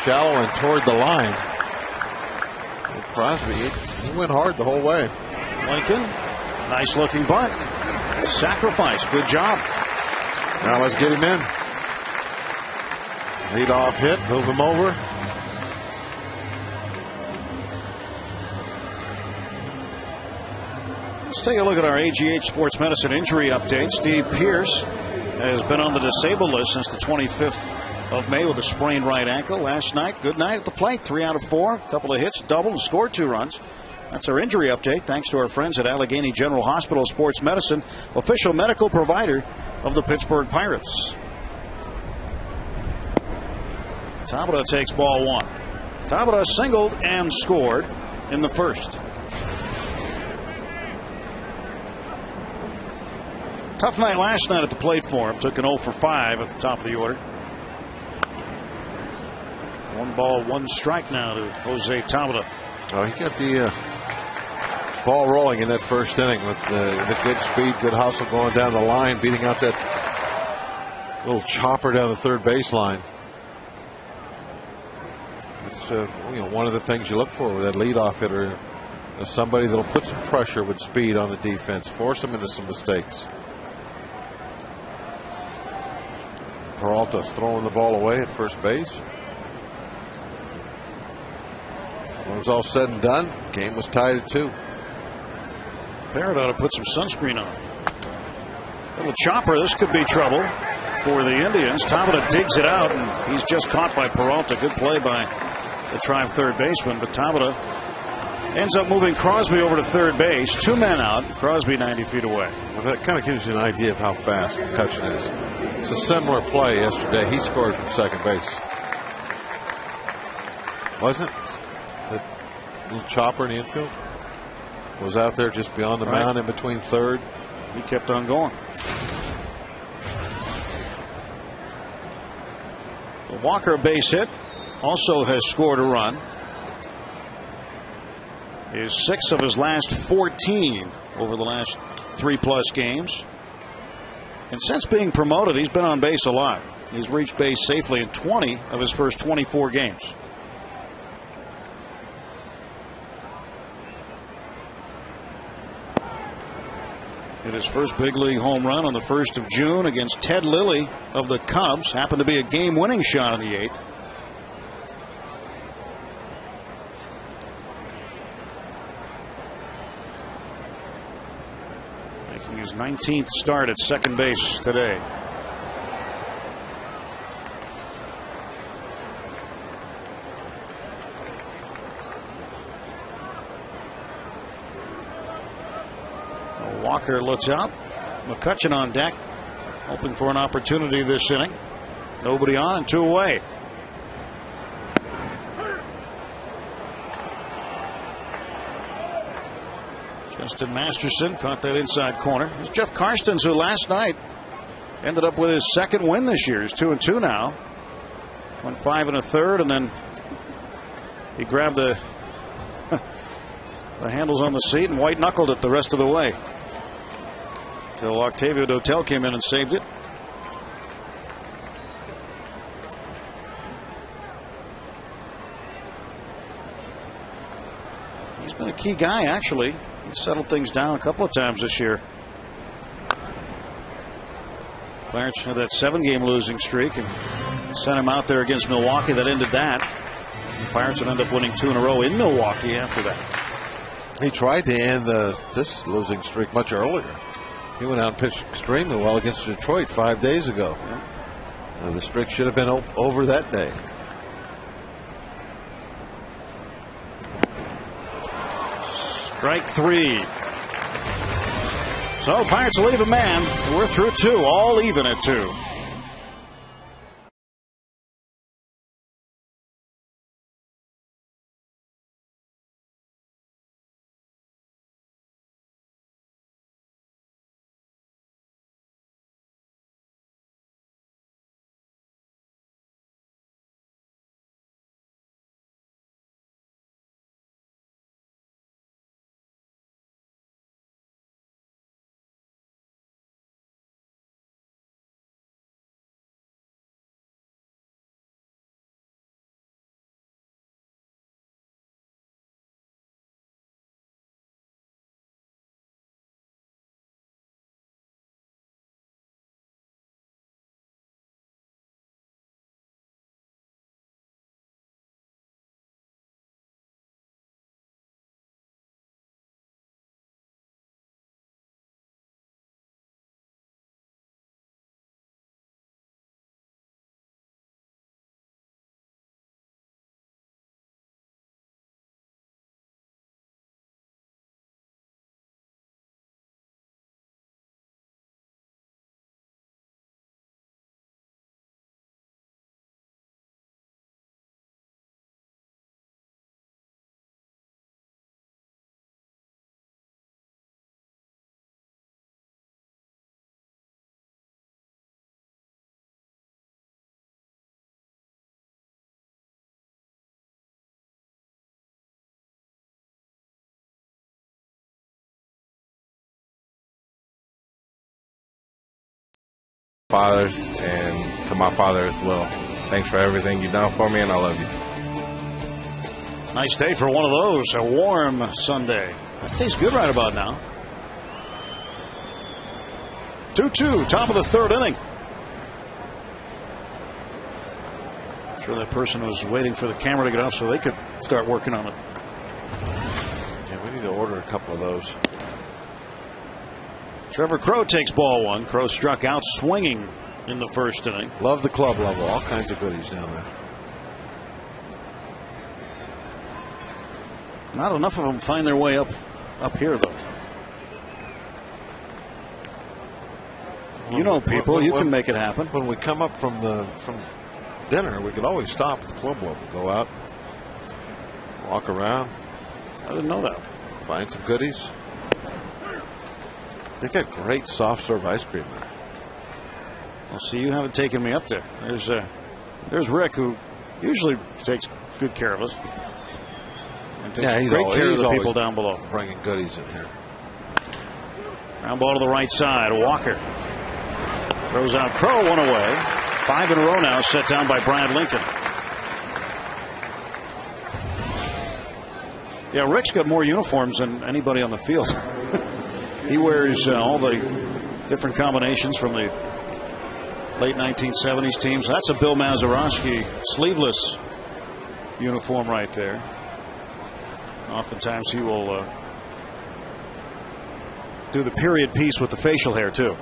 Shallow and toward the line. And Crosby, he went hard the whole way. Lincoln, nice looking bunt. Sacrifice, good job. Now let's get him in. Lead off hit, move him over. Let's take a look at our AGH Sports Medicine injury update. Steve Pearce has been on the disabled list since the 25th of May with a sprained right ankle. Last night, good night at the plate. 3 out of 4. A couple of hits, double, and scored 2 runs. That's our injury update. Thanks to our friends at Allegheny General Hospital Sports Medicine, official medical provider of the Pittsburgh Pirates. Tabata takes ball 1. Tabata singled and scored in the first. Tough night last night at the plate for him. Took an 0 for 5 at the top of the order. 1 ball, 1 strike now to Jose Tabata. Oh, he got the ball rolling in that first inning with the good speed, good hustle going down the line, beating out that little chopper down the third baseline. It's one of the things you look for with that leadoff hitter is somebody that'll put some pressure with speed on the defense, force them into some mistakes. Peralta throwing the ball away at first base. When it was all said and done, game was tied at 2. Barrett ought to put some sunscreen on. Little chopper. This could be trouble for the Indians. Tabata digs it out, and he's just caught by Peralta. Good play by the Tribe third baseman, but Tabata ends up moving Crosby over to third base. 2 men out. Crosby 90 feet away. Well, that kind of gives you an idea of how fast McCutchen is. It's a similar play yesterday. He scored from second base. Wasn't it? That little chopper in the infield was out there just beyond the mound in between third. He kept on going. The Walker base hit also has scored a run. Is 6 of his last 14 over the last 3+ games. And since being promoted, he's been on base a lot. He's reached base safely in 20 of his first 24 games. Hit his first big league home run on the 1st of June against Ted Lilly of the Cubs. Happened to be a game-winning shot in the 8th. Making his 19th start at second base today. Walker looks out. McCutchen on deck, hoping for an opportunity this inning. Nobody on and 2 away. Justin Masterson caught that inside corner. It's Jeff Karstens, who last night ended up with his 2nd win this year. He's 2-2 now. Went 5 1/3, and then he grabbed the handles on the seat and white knuckled it the rest of the way. Till Octavio Dotel came in and saved it. He's been a key guy, actually. He's settled things down a couple of times this year. Pirates had that 7-game losing streak and sent him out there against Milwaukee. That ended that. The Pirates would end up winning 2 in a row in Milwaukee after that. He tried to end this losing streak much earlier. He went out and pitched extremely well against Detroit 5 days ago. Yeah. The streak should have been over that day. Strike 3. So Pirates will leave a man. We're through 2, all even at 2. Fathers, and to my father as well. Thanks for everything you've done for me, and I love you. Nice day for one of those, a warm Sunday. That tastes good right about now. 2-2, top of the 3rd inning. I'm sure that person was waiting for the camera to get off so they could start working on it. Yeah, we need to order a couple of those. Trevor Crowe takes ball 1. Crowe struck out swinging in the 1st inning. Love the club level. All kinds of goodies down there. Not enough of them find their way up here, though. You know, people, you can make it happen. When we come up from dinner, we could always stop at the club level, go out, walk around. I didn't know that. Find some goodies. They got great soft serve ice cream there. Well, see, you haven't taken me up there. There's Rick, who usually takes good care of us. And takes great care of the people down below. Bringing goodies in here. Ground ball to the right side. Walker throws out Crowe, 1 away. 5 in a row now, set down by Brad Lincoln. Yeah, Rick's got more uniforms than anybody on the field. He wears all the different combinations from the late 1970s teams. That's a Bill Mazeroski sleeveless uniform right there. Oftentimes he will do the period piece with the facial hair, too.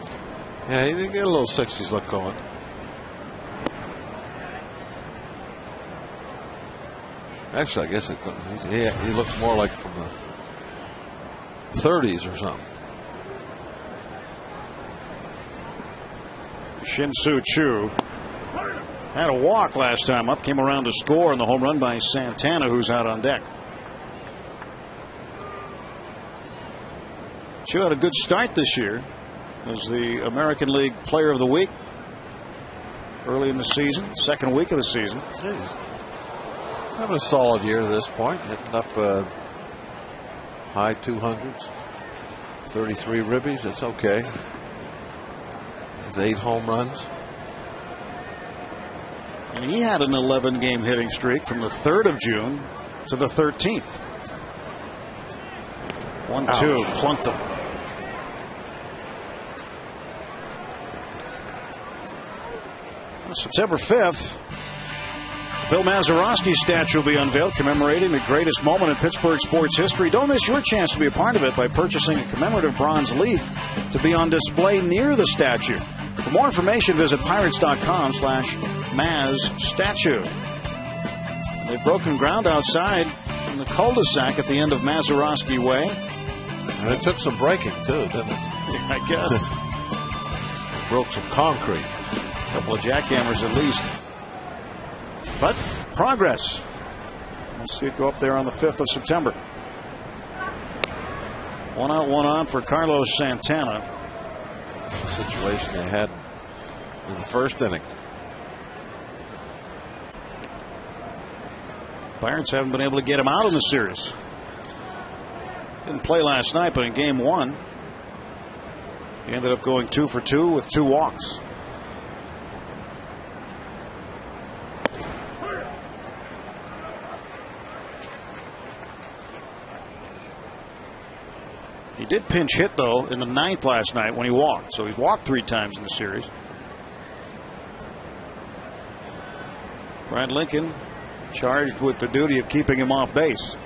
Yeah, he did get a little 60s look going. Actually, I guess he looks more like from the 30s or something. Shin-Soo Choo had a walk last time up, came around to score, and the home run by Santana, who's out on deck. Choo had a good start this year as the American League Player of the Week early in the season, 2nd week of the season. Yeah, he's having a solid year to this point, hitting up high 200s, 33 ribbies. It's okay. 8 home runs. And he had an 11-game hitting streak from the 3rd of June to the 13th. 1-2, plunked him. On September 5th, Bill Mazeroski statue will be unveiled commemorating the greatest moment in Pittsburgh sports history. Don't miss your chance to be a part of it by purchasing a commemorative bronze leaf to be on display near the statue. For more information, visit pirates.com/MazStatue. They've broken ground outside in the cul-de-sac at the end of Mazeroski Way. And it took some breaking, too, didn't it? I guess. Broke some concrete. A couple of jackhammers at least. But progress. We'll see it go up there on the 5th of September. 1 out, 1 on for Carlos Santana. Situation they had in the first inning. Pirates haven't been able to get him out in the series. Didn't play last night, but in game 1, he ended up going 2 for 2 with 2 walks. He did pinch hit, though, in the 9th last night when he walked. So he's walked 3 times in the series. Brad Lincoln charged with the duty of keeping him off base.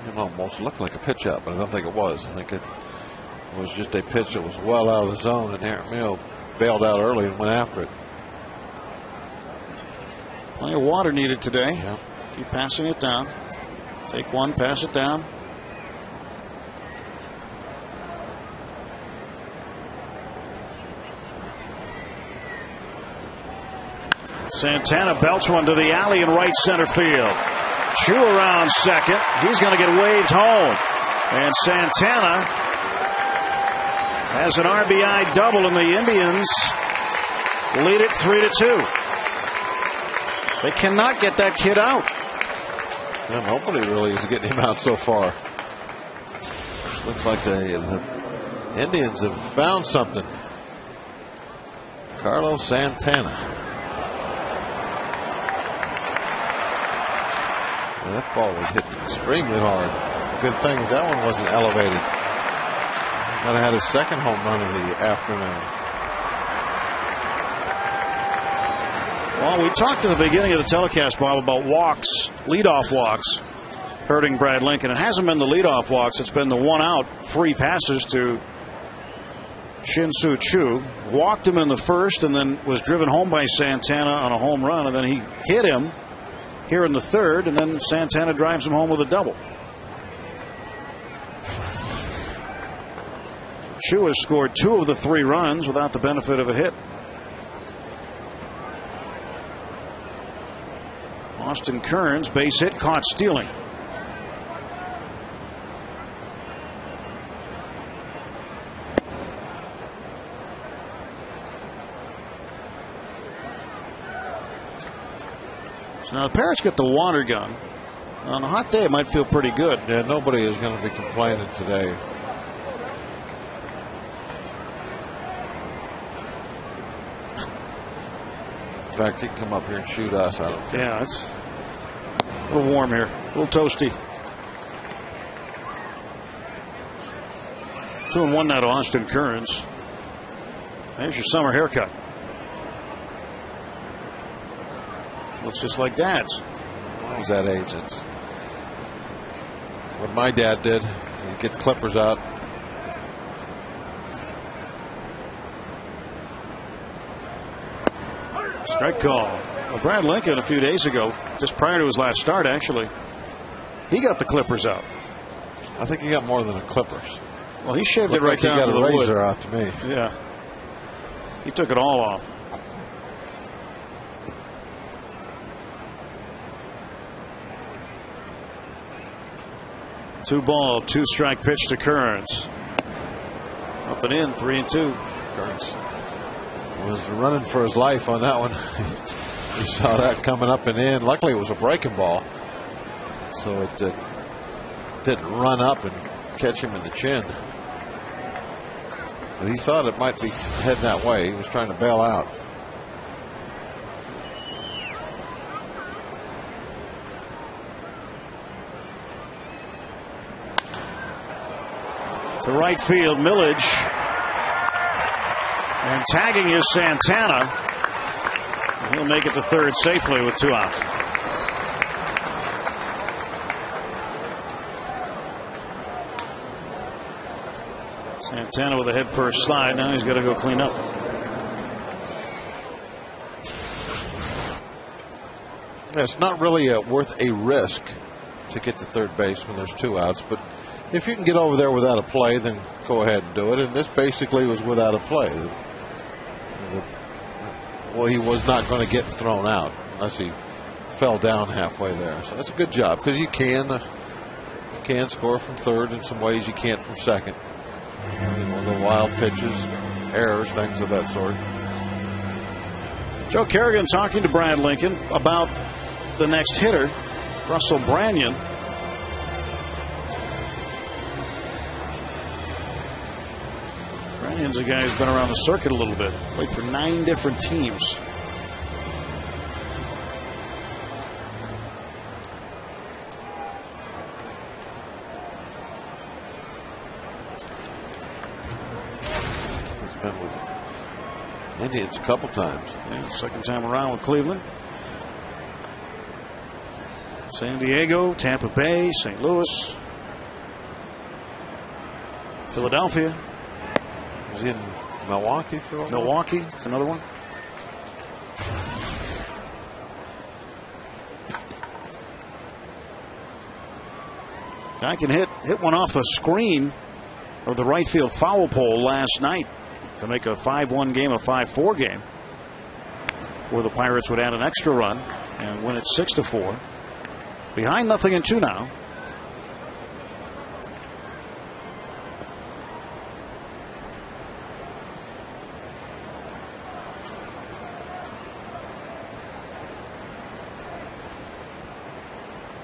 It almost looked like a pitch out, but I don't think it was. I think it was just a pitch that was well out of the zone, and Aaron Mill bailed out early and went after it. Plenty of water needed today. Yeah. Keep passing it down. Take one, pass it down. Santana belts one to the alley in right center field. Chu around second. He's going to get waved home. And Santana has an RBI double, and the Indians lead it 3-2. They cannot get that kid out. Yeah, nobody really is getting him out so far. Looks like the Indians have found something. Carlos Santana. Well, that ball was hit extremely hard. Good thing that one wasn't elevated. Might have had his second home run of the afternoon. Well, we talked at the beginning of the telecast, Bob, about walks, leadoff walks, hurting Brad Lincoln. It hasn't been the leadoff walks. It's been the 1 out free passes to Shin-Soo Choo. Walked him in the first and then was driven home by Santana on a home run. And then he hit him here in the 3rd. And then Santana drives him home with a double. Choo has scored 2 of the 3 runs without the benefit of a hit. Austin Kearns, base hit, caught stealing. So now the Pirates get the water gun. On a hot day, it might feel pretty good. Yeah, nobody is going to be complaining today. In fact, he can come up here and shoot us. I don't care. Yeah, it's a little warm here, a little toasty. 2-1 now to Austin Kearns. There's your summer haircut. Looks just like Dad's. I was that age. It's what my dad did. He'd get the clippers out. Strike call. Well, Brad Lincoln a few days ago, just prior to his last start, actually, he got the clippers out. I think he got more than the clippers. Well, he shaved it Looked right like down he got to the a razor wood. out to me. Yeah, he took it all off. Two ball, 2-strike pitch to Kearns. Up and in, 3-2. Kearns was running for his life on that one. He saw that coming up and in. Luckily, it was a breaking ball, so it didn't run up and catch him in the chin. But he thought it might be heading that way. He was trying to bail out. To right field, Millage. And tagging is Santana. And he'll make it to third safely with 2 outs. Santana with a head first slide. Now he's got to go clean up. It's not really worth a risk to get to third base when there's 2 outs, but if you can get over there without a play, then go ahead and do it. And this basically was without a play. Well, he was not going to get thrown out unless he fell down halfway there. So that's a good job, because you can score from third in some ways you can't from second. The wild pitches, errors, things of that sort. Joe Kerrigan talking to Brad Lincoln about the next hitter, Russell Branyan. Branyan's a guy who's been around the circuit a little bit. Played for 9 different teams. He's been with Indians a couple times. Yeah, second time around with Cleveland. San Diego, Tampa Bay, St. Louis, Philadelphia. Was he in Milwaukee for a while? Milwaukee, it's another one. Guy can hit one off the screen of the right field foul pole last night to make a 5-1 game a 5-4 game, where the Pirates would add an extra run and win it 6-4. Behind 0-2 now.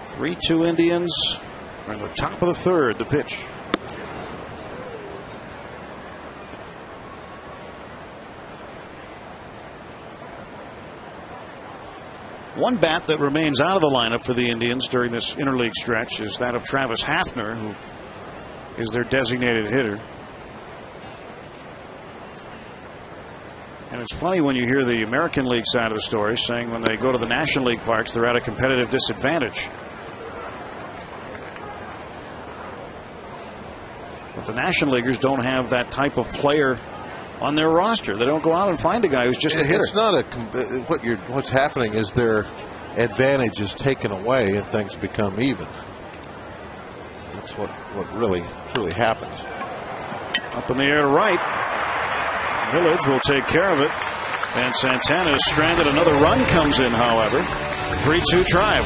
Three-2 Indians. We're in the top of the third. The pitch. One bat that remains out of the lineup for the Indians during this interleague stretch is that of Travis Hafner, who is their designated hitter. And it's funny when you hear the American League side of the story saying when they go to the National League parks, they're at a competitive disadvantage. But the National Leaguers don't have that type of player on their roster. They don't go out and find a guy who's just a hitter. It's not what's happening is their advantage is taken away and things become even. That's what really truly happens. Up in the air to right. Village will take care of it. And Santana is stranded. Another run comes in, however. 3-2 Tribe.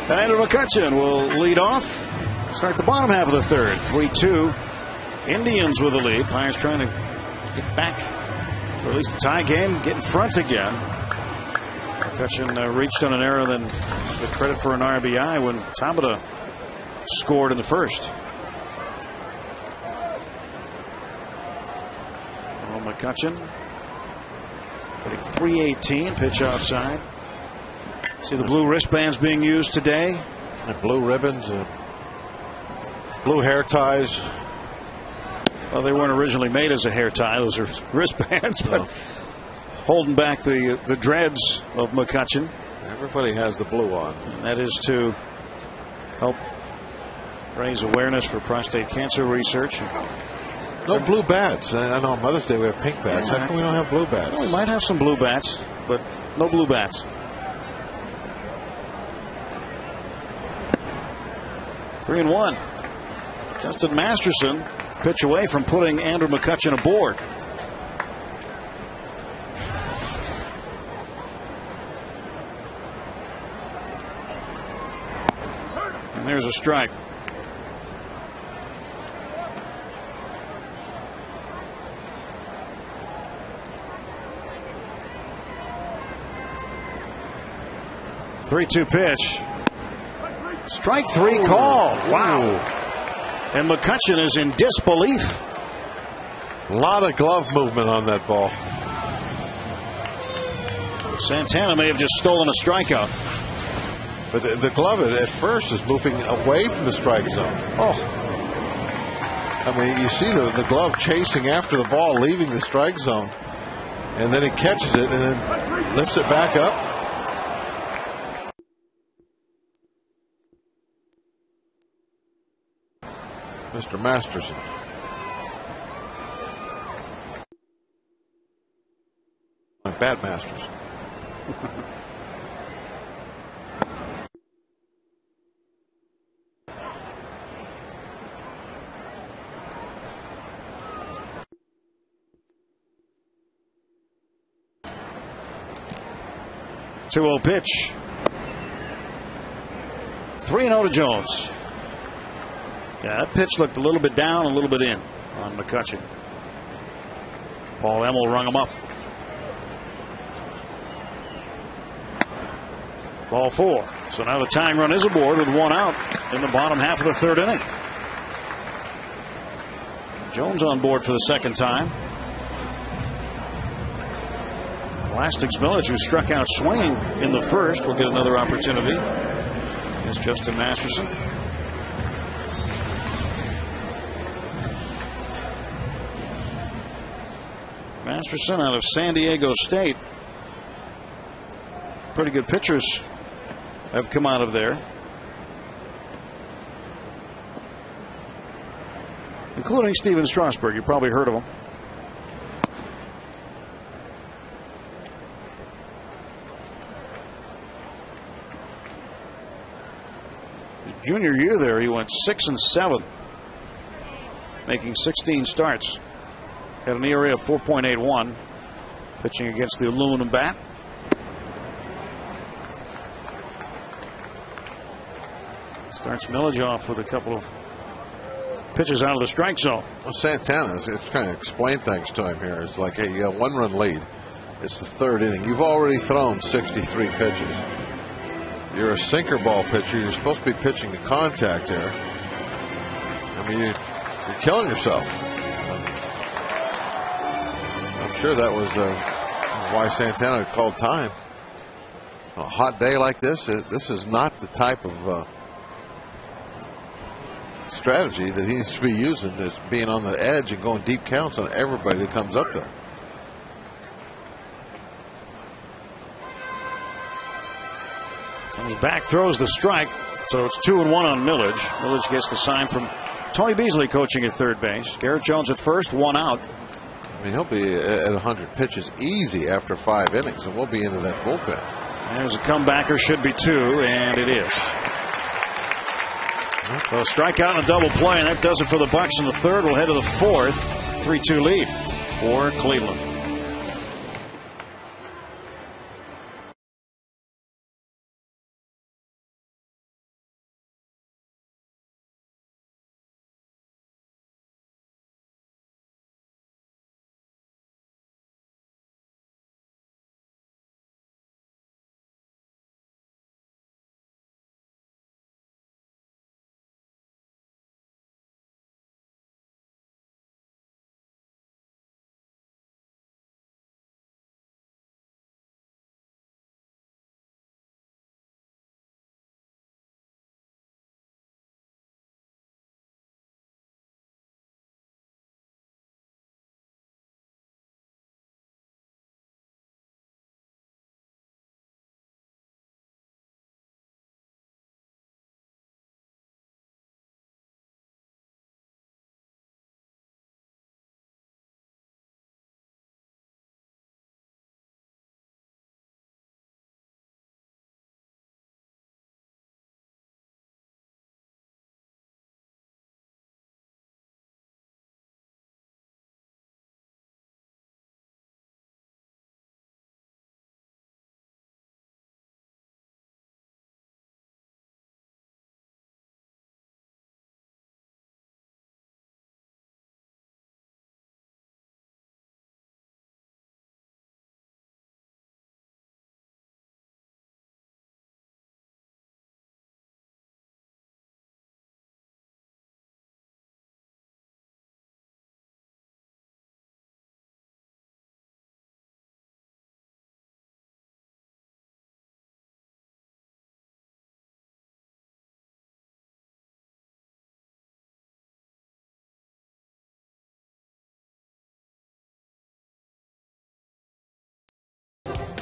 And McCutcheon will lead off. Start the bottom half of the third. 3-2. Indians with the lead. Pirates trying to get back to at least a tie game. Get in front again. McCutchen reached on an error, then with credit for an RBI when Tabata scored in the first. Well, McCutchen hitting .318, pitch outside. See the blue wristbands being used today. And blue ribbons, blue hair ties. Well, they weren't originally made as a hair tie; those are wristbands, but holding back the dreads of McCutchen. Everybody has the blue on. And that is to help raise awareness for prostate cancer research. No blue bats. I know on Mother's Day we have pink bats. How come we don't have blue bats? Well, we might have some blue bats, but no blue bats. 3-1. Justin Masterson, pitch away from putting Andrew McCutchen aboard. And there's a strike. Three-two pitch. Strike three call. Wow. And McCutchen is in disbelief. A lot of glove movement on that ball. Santana may have just stolen a strikeout. But the glove at first is moving away from the strike zone. Oh. I mean, you see the glove chasing after the ball, leaving the strike zone. And then he catches it and then lifts it back up. Mr. Masterson. Bad Masterson. Two-zero pitch. 3-0 to Jones. Yeah, that pitch looked a little bit down, a little bit in on McCutchen. Paul Emmel rung him up. Ball four. So now the tying run is aboard with one out in the bottom half of the third inning. Jones on board for the second time. Elastics Millage, who struck out swinging in the first, will get another opportunity. Here's Justin Masterson. Masterson out of San Diego State. Pretty good pitchers have come out of there, including Steven Strasburg. You probably heard of him. His junior year there, he went 6-7, making 16 starts. Had an ERA of 4.81, pitching against the aluminum bat. Starts Millage off with a couple of pitches out of the strike zone. Well, Santana is trying to explain things to him here. It's like, hey, you got a 1-run lead. It's the third inning. You've already thrown 63 pitches. You're a sinker ball pitcher. You're supposed to be pitching to contact here. I mean, you're killing yourself. I'm sure that was why Santana called time. On a hot day like this, this is not the type of strategy that he needs to be using, is being on the edge and going deep counts on everybody that comes up there. Comes back, throws the strike, so it's 2-1 on Millage. Millage gets the sign from Tony Beasley coaching at third base. Garrett Jones at first, one out. I mean, he'll be at 100 pitches easy after 5 innings, and we'll be into that bullpen. There's a comebacker, should be 2, and it is. So strikeout and a double play, and that does it for the Bucks in the third. We'll head to the fourth. 3-2 lead for Cleveland.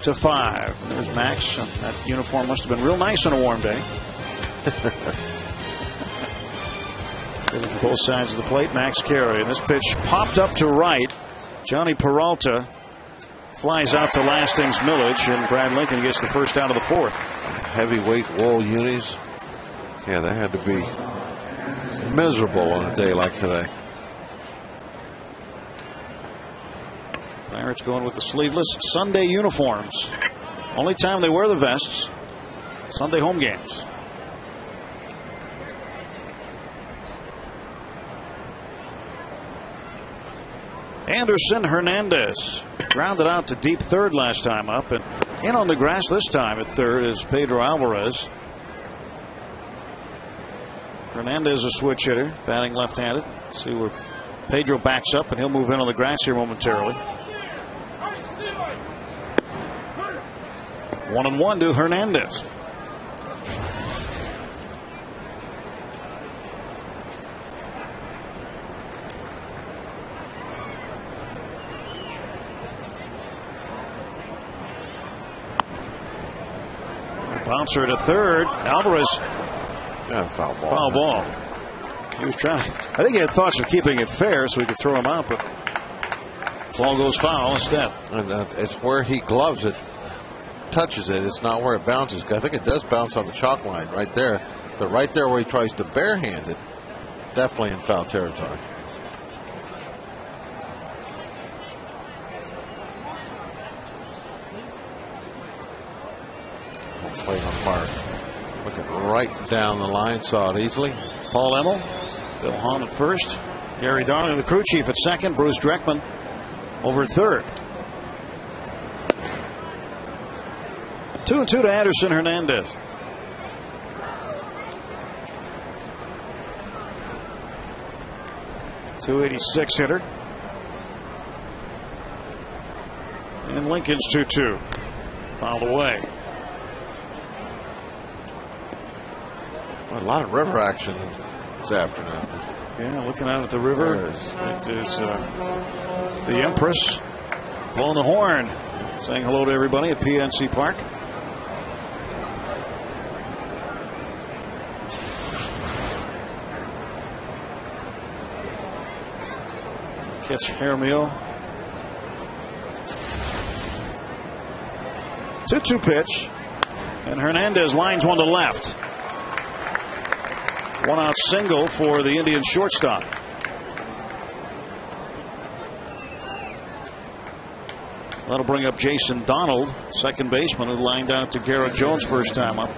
5. There's Max. That uniform must have been real nice on a warm day. Both sides of the plate, Max Carey. And this pitch popped up to right. Johnny Peralta flies out to Lastings Millage, and Brad Lincoln gets the first out of the 4th. Heavyweight wool unis. Yeah, they had to be miserable on a day like today. Pirates going with the sleeveless Sunday uniforms. Only time they wear the vests, Sunday home games. Anderson Hernandez grounded out to deep third last time up, and in on the grass this time at third is Pedro Alvarez. Hernandez a switch hitter, batting left-handed. See where Pedro backs up, and he'll move in on the grass here momentarily. 1-1 to Hernandez. Bouncer to third. Alvarez. Yeah, foul ball. Foul ball. He was trying. I think he had thoughts of keeping it fair so he could throw him out, but ball goes foul instead. And it's where he gloves it, touches it. It's not where it bounces. I think it does bounce on the chalk line right there. But right there where he tries to barehand it, definitely in foul territory. Play on Park. Looking right down the line, saw it easily. Paul Emmel, Bill Hahn at first, Gary Darling, the crew chief, at second, Bruce Dreckman over at third. 2-2 to Anderson Hernandez. .286 hitter. And Lincoln's 2-2. Fouled away. A lot of river action this afternoon. Yeah, looking out at the river. It is the Empress blowing the horn, saying hello to everybody at PNC Park. Catch Jaramillo. 2-2 pitch. And Hernandez lines one to left. One out single for the Indians shortstop. That'll bring up Jason Donald, second baseman, who lined out to Garrett Jones first time up.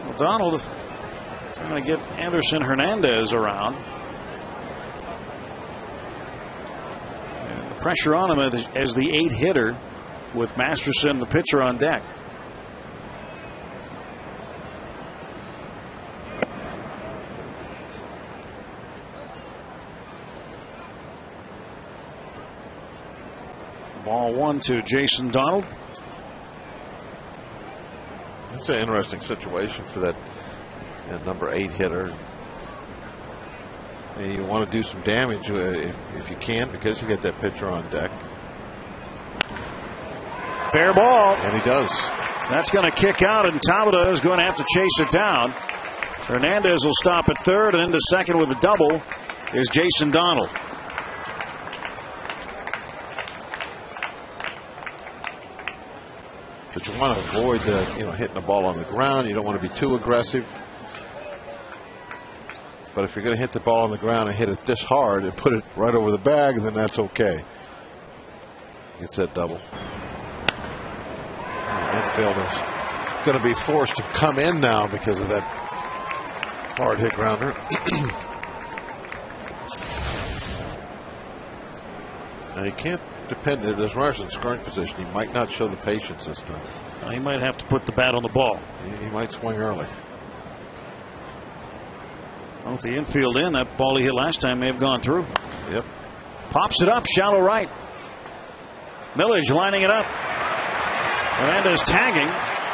Well, Donald trying to get Anderson Hernandez around. Pressure on him as the 8 hitter with Masterson, the pitcher, on deck. Ball 1 to Jason Donald. That's an interesting situation for that number 8 hitter. And you want to do some damage if you can, because you get that pitcher on deck. Fair ball. And he does. That's going to kick out, and Tabata is going to have to chase it down. Hernandez will stop at third, and into second with a double is Jason Donald. But you want to avoid hitting the ball on the ground. You don't want to be too aggressive. But if you're going to hit the ball on the ground and hit it this hard and put it right over the bag, then that's okay. It's that double. The infield is going to be forced to come in now because of that hard hit grounder. Now you can't depend on this Larson's scoring position. He might not show the patience this time. He might have to put the bat on the ball. He might swing early. Well, with the infield in, that ball he hit last time may have gone through. Yep. Pops it up, shallow right. Millage lining it up. Hernandez tagging.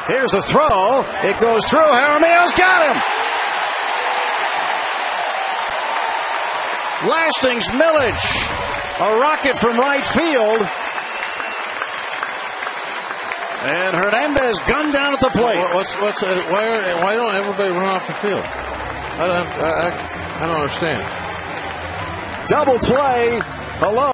Here's the throw. It goes through. Jaramillo's got him. Lastings, Milledge. A rocket from right field. And Hernandez gunned down at the plate. Why don't everybody run off the field? I don't understand. Double play. Hello.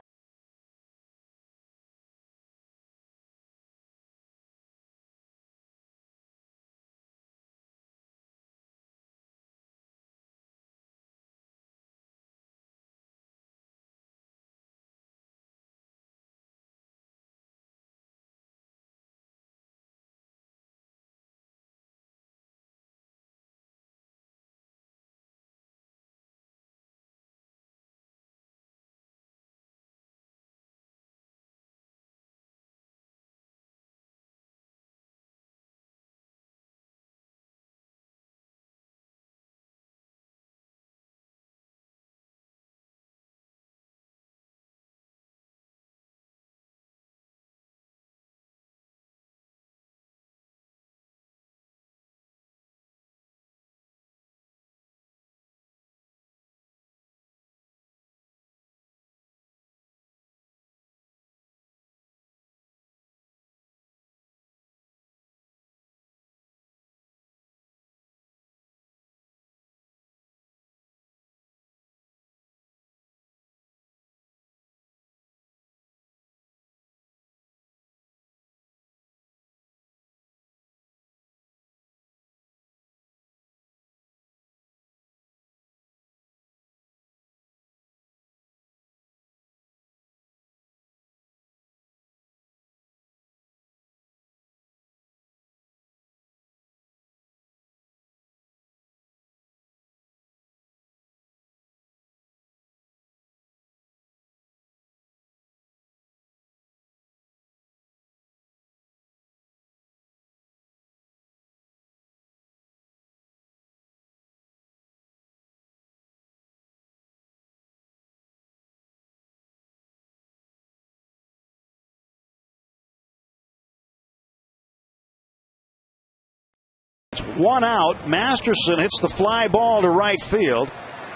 One out. Masterson hits the fly ball to right field.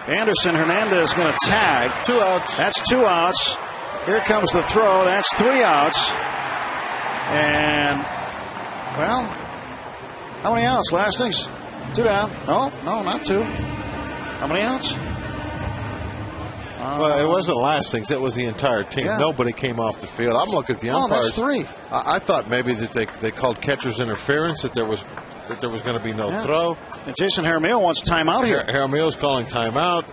Anderson Hernandez going to tag. 2 outs. That's 2 outs. Here comes the throw. That's 3 outs. And, well, how many outs, Lastings? 2 down. No, not 2. How many outs? Well, it wasn't Lastings. It was the entire team. Yeah. Nobody came off the field. I'm looking at the umpires. Oh, that's 3. I thought maybe that they called catcher's interference, that there was going to be no throw. And Jason Jaramillo wants timeout here. Jaramillo's calling timeout.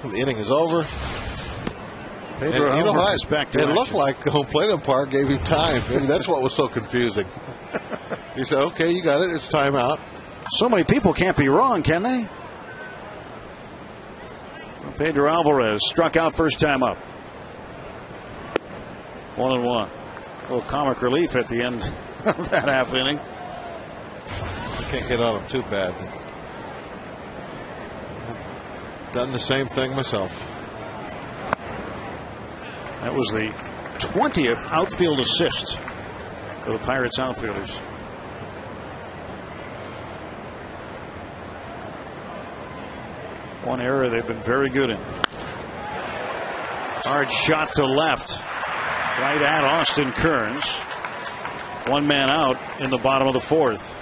The inning is over. Pedro, you know what? It looked like the home plate umpire gave him time. Maybe that's what was so confusing. He said, "Okay, you got it. It's timeout." So many people can't be wrong, can they? Pedro Alvarez struck out first time up. 1-1. A little comic relief at the end of that half inning. Can't get on him too bad. I've done the same thing myself. That was the 20th outfield assist for the Pirates outfielders. One area they've been very good in. Hard shot to left. Right at Austin Kearns. 1 man out in the bottom of the 4th.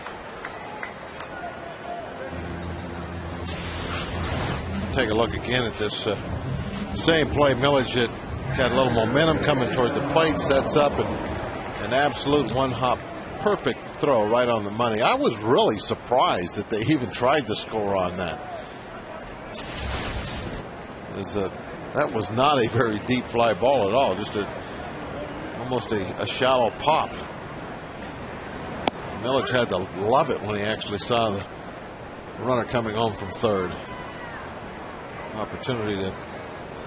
Take a look again at this same play. Milledge got a little momentum coming toward the plate, sets up an absolute one-hop perfect throw right on the money. I was really surprised that they even tried to score on that. That was not a very deep fly ball at all, just almost a shallow pop. Milledge had to love it when he actually saw the runner coming home from third. Opportunity to,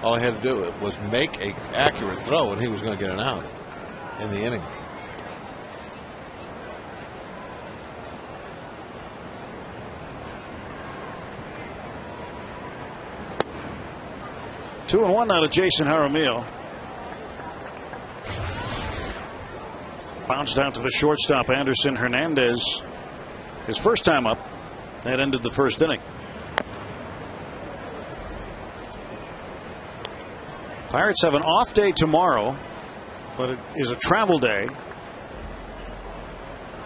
all he had to do was make an accurate throw and he was going to get an out in the inning. Two and 1 now to Jason Jaramillo. Bounced out to the shortstop, Anderson Hernandez. His first time up. That ended the first inning. Pirates have an off day tomorrow, but it is a travel day.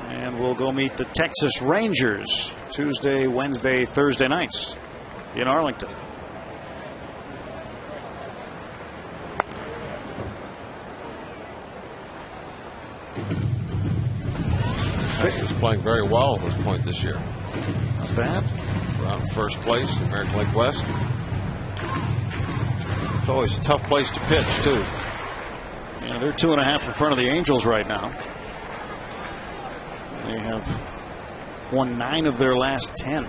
And we'll go meet the Texas Rangers Tuesday, Wednesday, Thursday nights in Arlington. Texas playing very well at this point this year. Not bad. For out in first place, American League West. It's always a tough place to pitch, too. Yeah, they're 2.5 in front of the Angels right now. They have won 9 of their last 10.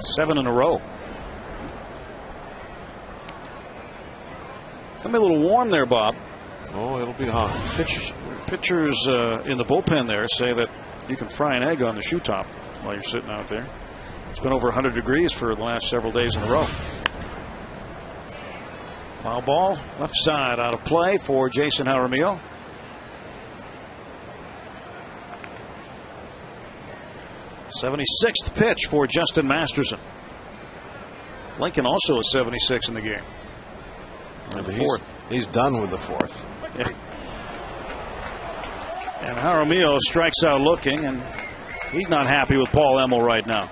7 in a row. Gonna be a little warm there, Bob. Oh, it'll be hot. Pitchers in the bullpen there say that you can fry an egg on the shoe top while you're sitting out there. It's been over 100 degrees for the last several days in a row. Foul ball, left side, out of play for Jason Jaramillo. '76th pitch for Justin Masterson. Lincoln also at 76 in the game. And the fourth. He's done with the fourth. Yeah. And Jaramillo strikes out looking, and he's not happy with Paul Emmel right now.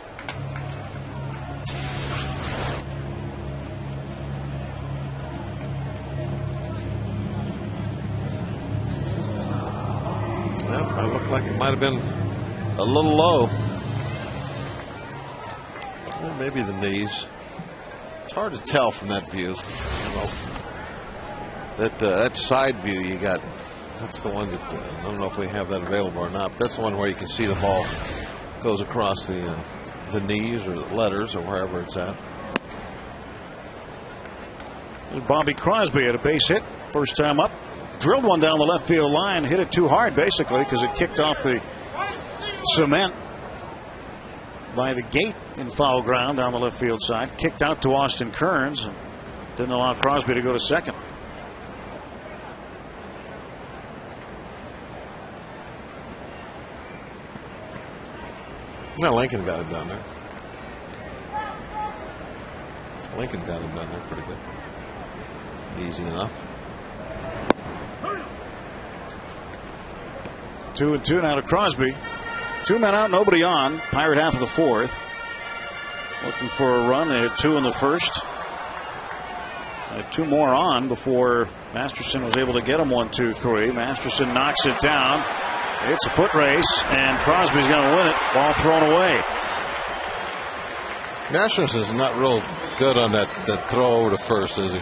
Well, it looked like it might have been a little low. Or maybe the knees. It's hard to tell from that view. You know, that side view you got. That's the one that I don't know if we have that available or not. But that's the one where you can see the ball goes across the knees or the letters or wherever it's at. There's Bobby Crosby at a base hit, first time up. Drilled one down the left field line, hit it too hard basically because it kicked off the cement by the gate in foul ground down the left field side. Kicked out to Austin Kearns and didn't allow Crosby to go to second. Well, Lincoln got it down there. Lincoln got him down there pretty good. Easy enough. 2-2 now to Crosby. 2 men out, nobody on. Pirate half of the fourth. Looking for a run. They had 2 in the first. They had 2 more on before Masterson was able to get him 1-2-3. Masterson knocks it down. It's a foot race, and Crosby's going to win it. Ball thrown away. Masterson's not real good on that throw over to first, is he?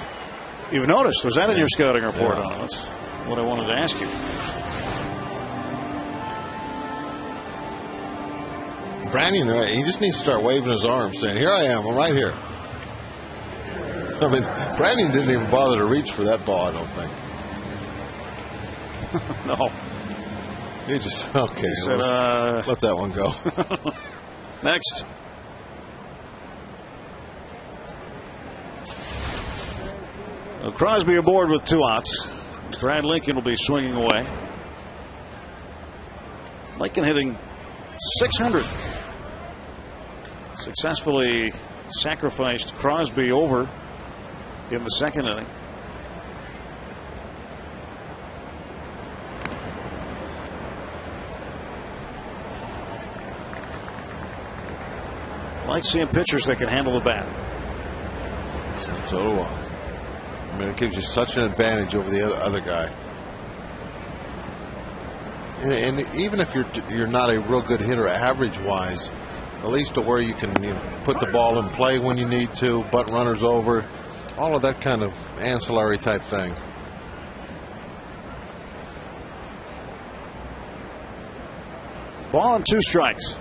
You've noticed. Was that in your scouting report? Yeah. On it? That's what I wanted to ask you. Brannigan, he just needs to start waving his arms, saying, "Here I am. I'm right here." I mean, Brannigan didn't even bother to reach for that ball, I don't think. No. He just, okay, He said, let that one go. Next. Well, Crosby aboard with 2 outs. Brad Lincoln will be swinging away. Lincoln hitting 600th. Successfully sacrificed Crosby over in the second inning. I like seeing pitchers that can handle the bat. So do I. I mean, it gives you such an advantage over the other guy. And even if you're not a real good hitter average-wise, at least to where you can put the ball in play when you need to, bunt runners over, all of that kind of ancillary type thing. Ball and 2 strikes.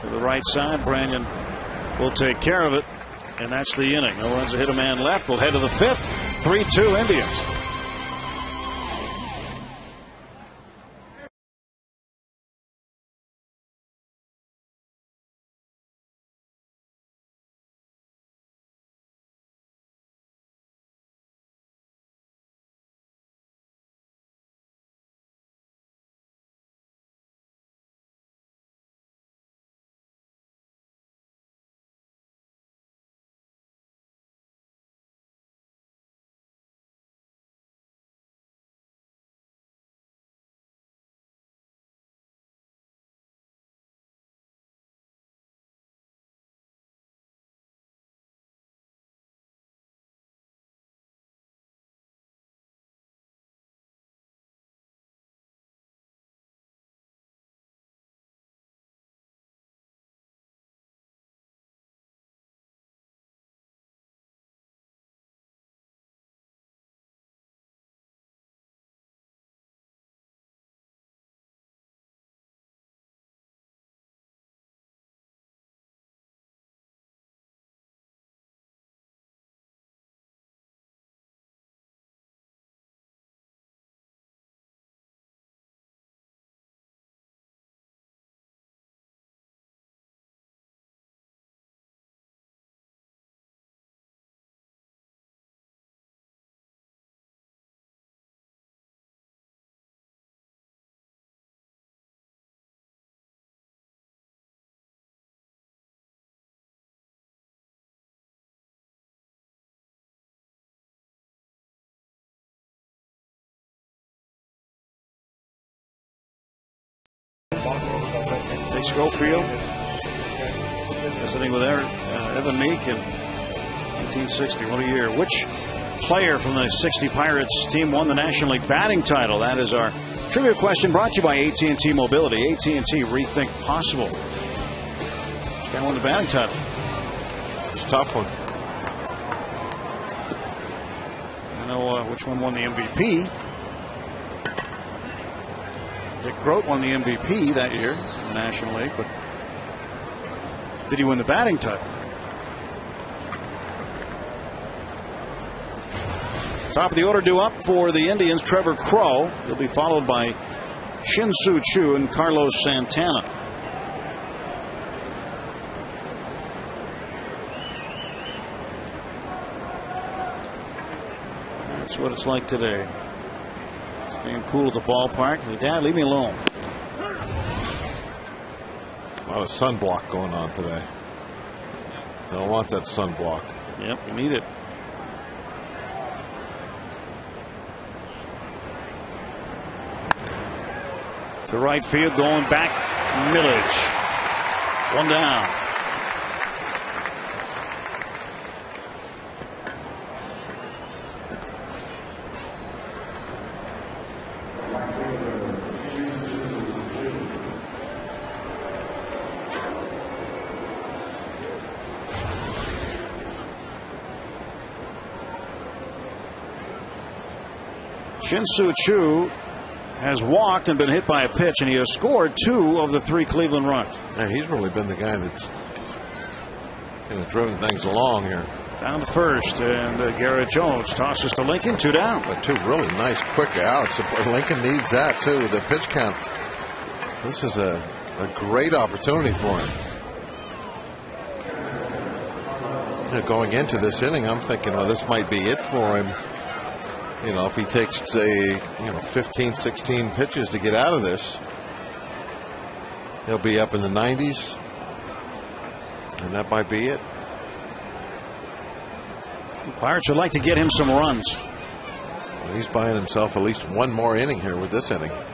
To the right side, Brannigan will take care of it, and that's the inning. No runs, a hit, a man left. We'll head to the 5th. 3-2 Indians. Mike Schofield visiting with Evan Meek in 1960. What a year. Which player from the 60 Pirates team won the National League batting title? That is our trivia question, brought to you by AT&T Mobility. AT&T, rethink possible. Which guy won the batting title? It's a tough one. I know which one won the MVP. Dick Groat won the MVP that year in the National League, but did he win the batting title? Top of the order due up for the Indians, Trevor Crowe. He'll be followed by Shin-Soo Choo and Carlos Santana. That's what it's like today. Staying cool at the ballpark. Hey, Dad, leave me alone. A lot of sunblock going on today. Don't want that sunblock. Yep, you need it. To right field, going back, Millage. One down. Shin-Soo Choo has walked and been hit by a pitch, and he has scored 2 of the 3 Cleveland runs. Yeah, he's really been the guy that's kind of driven things along here. Down to first, and Garrett Jones tosses to Lincoln, 2 down. But 2 really nice quick outs. Lincoln needs that too with the pitch count. This is a great opportunity for him. Going into this inning, I'm thinking, well, this might be it for him. You know, if he takes, say, 15, 16 pitches to get out of this, he'll be up in the 90s, and that might be it. The Pirates would like to get him some runs. Well, he's buying himself at least 1 more inning here with this inning. Well,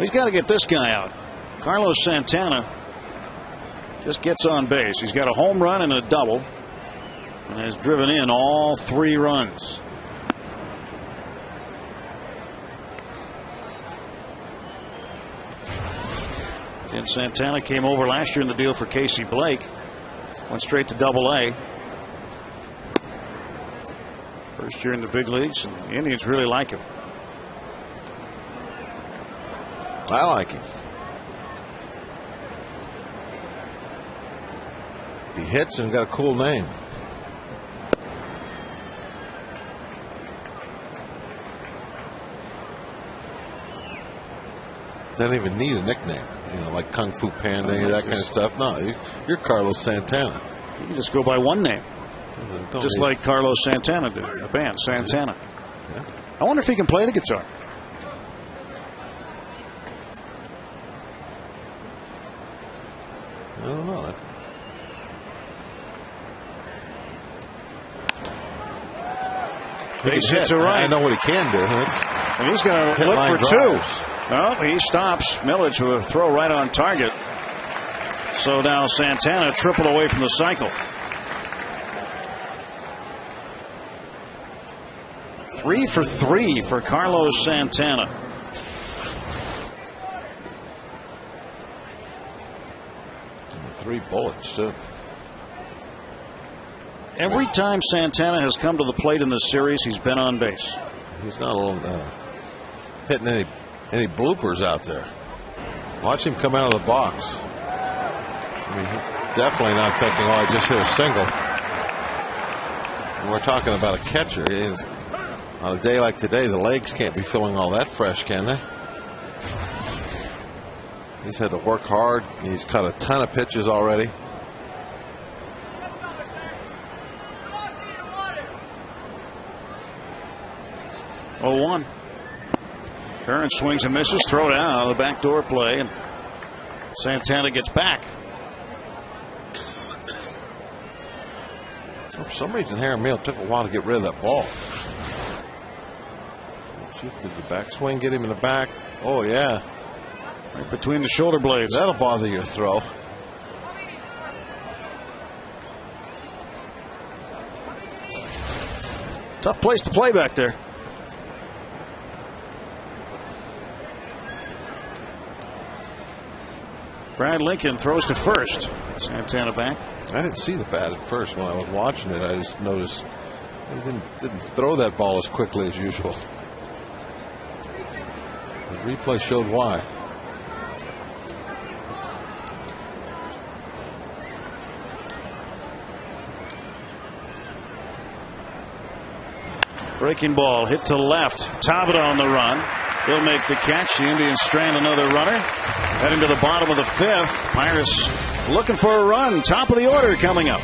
he's got to get this guy out. Carlos Santana just gets on base. He's got a home run and a double, and has driven in all 3 runs. And Santana came over last year in the deal for Casey Blake. Went straight to Double-A. First year in the big leagues, and the Indians really like him. I like him. He hits and got a cool name. Doesn't even need a nickname, like Kung Fu Panda, that kind of stuff. No, you're Carlos Santana. You can just go by one name, just like Carlos Santana did, the band Santana. Yeah. I wonder if he can play the guitar. I don't know. Base hit to right. I know what he can do. And he's going to look for 2. No, he stops Millage with a throw right on target. So now Santana tripled away from the cycle. 3 for 3 for Carlos Santana. And 3 bullets, too. Every time Santana has come to the plate in this series, he's been on base. He's not hitting any bloopers out there. Watch him come out of the box. I mean, he's definitely not thinking, oh, I just hit a single. And we're talking about a catcher. On a day like today, the legs can't be feeling all that fresh, can they? He's had to work hard. He's cut a ton of pitches already. Oh, 1. Curran swings and misses, throw down on the backdoor play, and Santana gets back. For some reason, Jaramillo took a while to get rid of that ball. Let's see, did the backswing get him in the back? Oh, yeah. Right between the shoulder blades. That'll bother your throw. Tough place to play back there. Brad Lincoln throws to first. Santana back. I didn't see the bat at first when I was watching it. I just noticed he didn't throw that ball as quickly as usual. The replay showed why. Breaking ball hit to left. Tabata on the run. He'll make the catch. The Indians strand another runner. Heading to the bottom of the fifth. Pirates looking for a run. Top of the order coming up.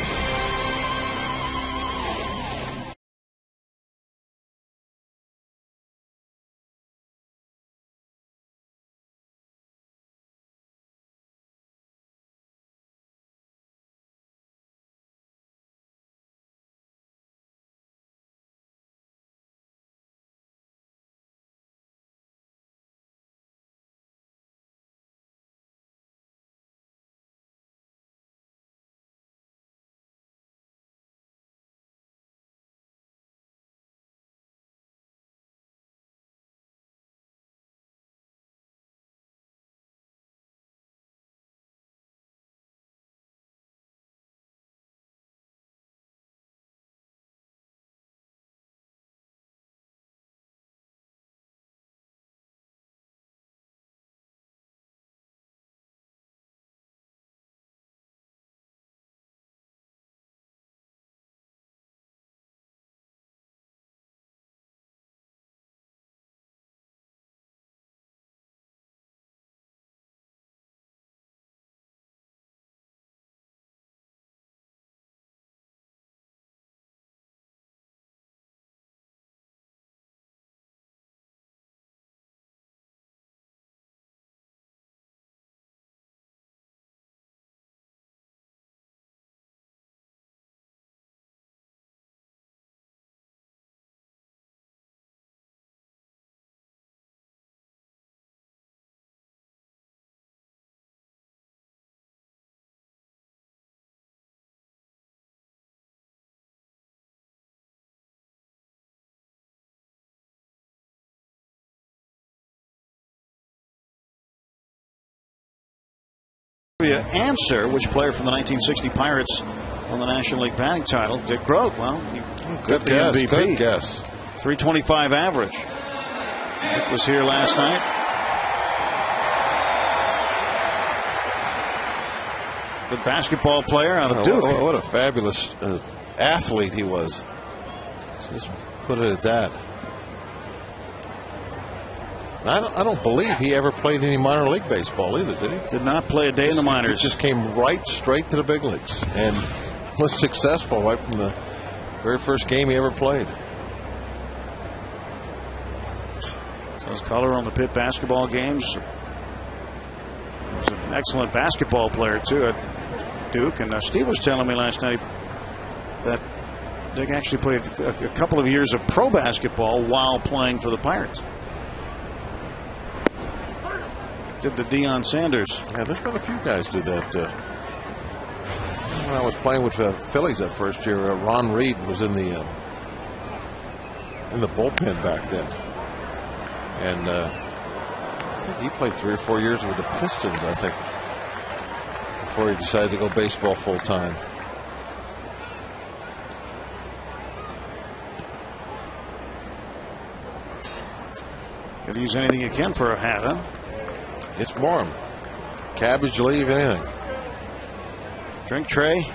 Answer which player from the 1960 Pirates won the National League batting title. Dick Groat. Well, he got the MVP. Good guess. 325 average. Dick was here last night. Good basketball player out of Duke. What a fabulous athlete he was. Just put it at that. I don't believe he ever played any minor league baseball either, did he? Did not play a day in the minors. He just came right straight to the big leagues and was successful right from the very first game he ever played. His color on the Pitt basketball games. He was an excellent basketball player too at Duke. And Steve was telling me last night that Dick actually played a couple of years of pro basketball while playing for the Pirates. Did the Deion Sanders. Yeah, there's been a few guys do that. When I was playing with Phillies that first year, Ron Reed was in the bullpen back then, and I think he played 3 or 4 years with the Pistons, I think, before he decided to go baseball full time. Could use anything you can for a hat, huh? It's warm. Cabbage leaf, anything. Drink tray,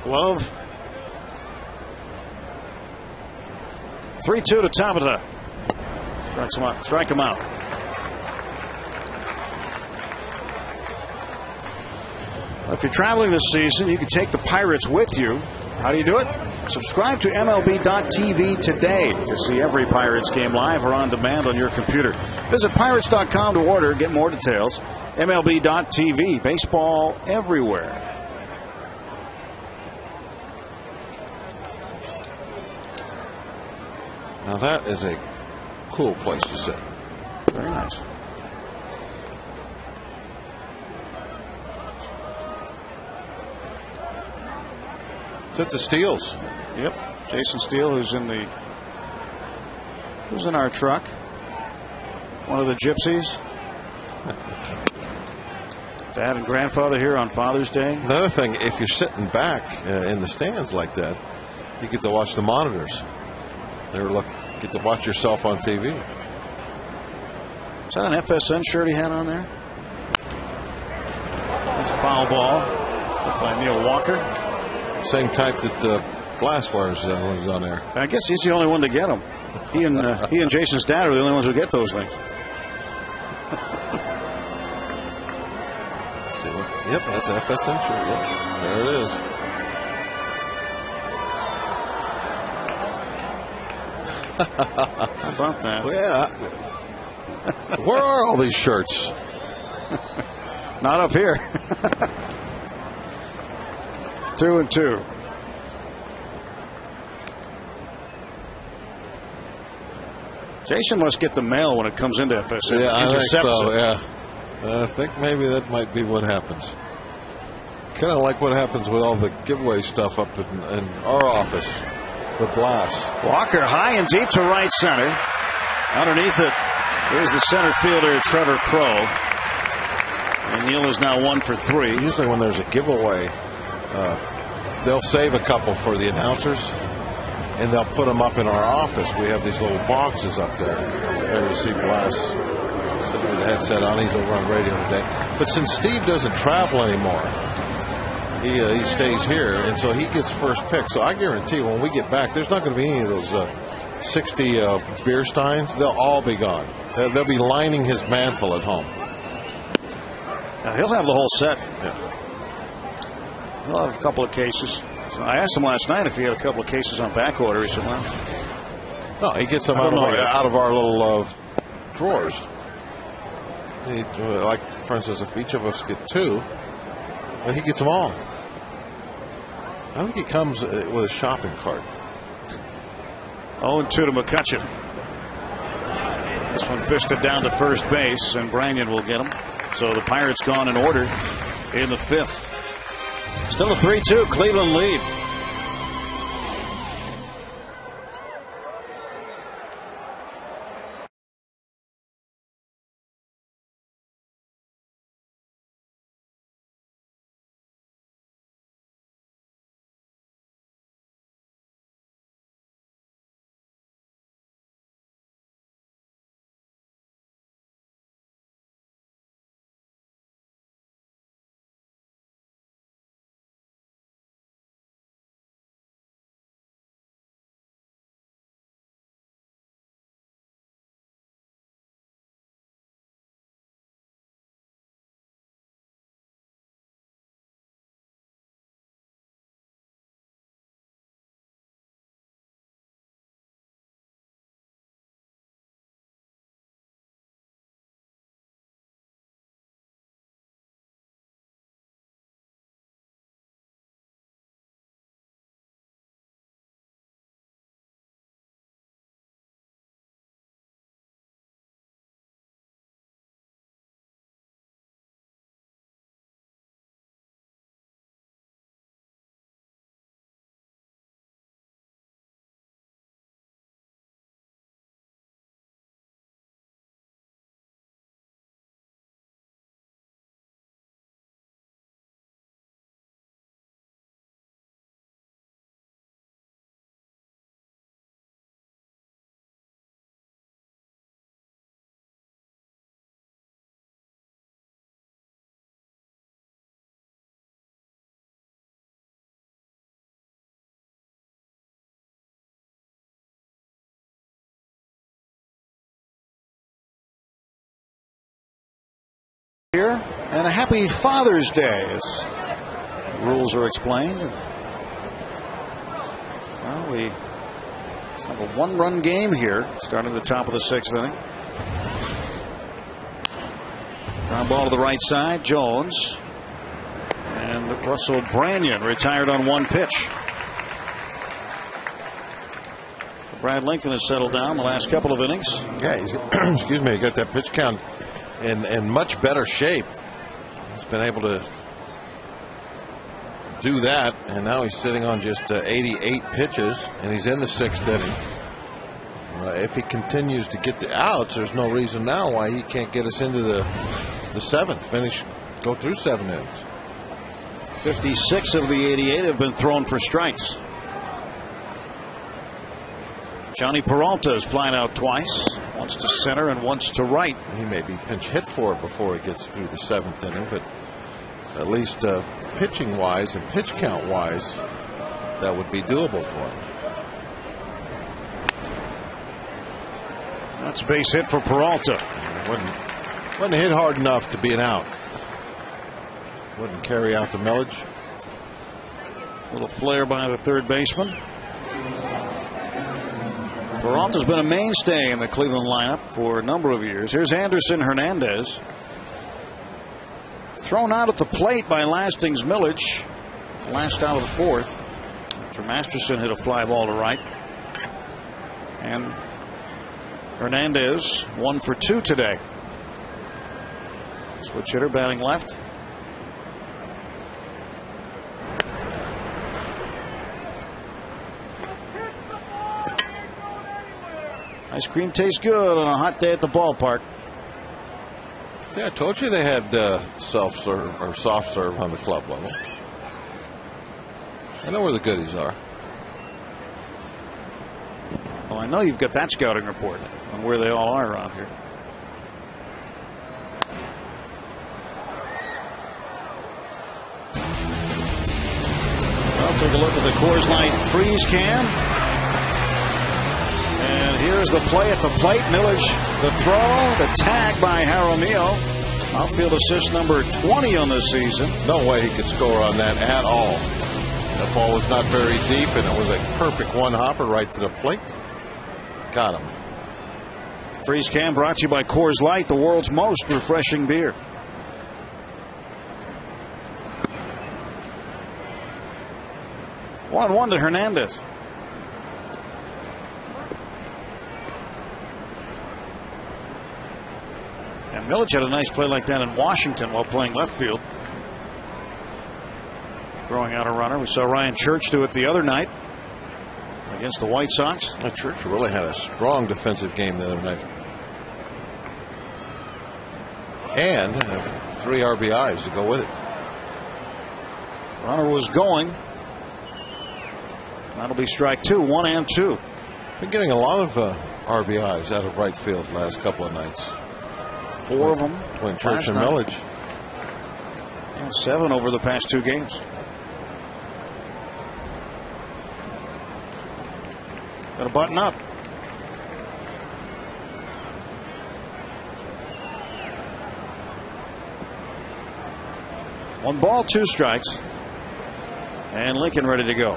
glove. 3-2 to Tabata. Strike him out. If you're traveling this season, you can take the Pirates with you. How do you do it? Subscribe to MLB.tv today to see every Pirates game live or on demand on your computer. Visit Pirates.com to order. Get more details. MLB.tv. Baseball everywhere. Now that is a cool place to sit. Very nice. It's at the Steels. Yep. Jason Steele, who's in our truck. One of the gypsies. Dad and grandfather here on Father's Day. Another thing, if you're sitting back in the stands like that, you get to watch the monitors. Get to watch yourself on TV. Is that an FSN shirt he had on there? That's a foul ball by Neil Walker. Same type that Glass wears when he's on there. I guess he's the only one to get them. He and Jason's dad are the only ones who get those things. See what? Yep, that's an FSN shirt. Yep, there it is. How about that? Well, yeah. Where are all these shirts? Not up here. 2-2. Jason must get the mail when it comes into FSN. Yeah, I think so. Yeah, I think maybe that might be what happens. Kind of like what happens with all the giveaway stuff up in our office with Glass. Walker high and deep to right center. Underneath it is the center fielder Trevor Crow. And Neal is now 1 for 3. Usually when there's a giveaway, they'll save a couple for the announcers, and they'll put them up in our office. We have these little boxes up there. There you see Glass sitting with the headset on. He's over on radio today. But since Steve doesn't travel anymore, he stays here, and so he gets first pick. So I guarantee when we get back, there's not going to be any of those 60 beer steins. They'll all be gone. They'll be lining his mantle at home. Now he'll have the whole set. Yeah. He'll have a couple of cases. So I asked him last night if he had a couple of cases on back order. He said, well, no, he gets them out of our little drawers. Like, for instance, if each of us get 2, well, he gets them all. I think he comes with a shopping cart. 0-2 to McCutcheon. This one fisted down to first base, and Branyan will get him. So the Pirates gone in order in the 5th. Still a 3-2 Cleveland lead. Here, and a happy Father's Day as rules are explained. Well, we have a 1-run game here, starting at the top of the 6th inning. Ground ball to the right side, Jones. And Russell Branyan retired on 1 pitch. Brad Lincoln has settled down the last couple of innings. Yeah, he's excuse me, he got that pitch count in much better shape. He's been able to do that, and now he's sitting on just 88 pitches, and he's in the 6th inning. If he continues to get the outs, there's no reason now why he can't get us into the 7th, go through 7 innings. 56 of the 88 have been thrown for strikes. Johnny Peralta is flying out twice, once to center and once to right. He may be pinch hit for it before he gets through the 7th inning, but at least pitching wise and pitch count wise, that would be doable for him. That's a base hit for Peralta. Wasn't hit hard enough to be an out. Wouldn't carry out the millage. Little flare by the third baseman. Peralta's been a mainstay in the Cleveland lineup for a number of years. Here's Anderson Hernandez. Thrown out at the plate by Lasting's Millage. Last out of the 4th. After Masterson hit a fly ball to right. And Hernandez 1 for 2 today. Switch hitter batting left. Ice cream tastes good on a hot day at the ballpark. Yeah, I told you they had self-serve or soft serve on the club level. I know where the goodies are. Well, I know you've got that scouting report on where they all are around here. Well, take a look at the Coors Light freeze can. And here's the play at the plate. Millage, the throw, the tag by Jaramillo. Outfield assist number 20 on the season. No way he could score on that at all. That ball was not very deep, and it was a perfect one-hopper right to the plate. Got him. Freeze can brought to you by Coors Light, the world's most refreshing beer. One to Hernandez. And Millage had a nice play like that in Washington while playing left field. Throwing out a runner. We saw Ryan Church do it the other night against the White Sox. Church really had a strong defensive game the other night. And 3 RBIs to go with it. Runner was going. That'll be strike 2, 1 and 2. Been getting a lot of RBIs out of right field last couple of nights. 4 of them. Between Church and Millage. And 7 over the past 2 games. Got to button up. One ball, 2 strikes. And Lincoln ready to go.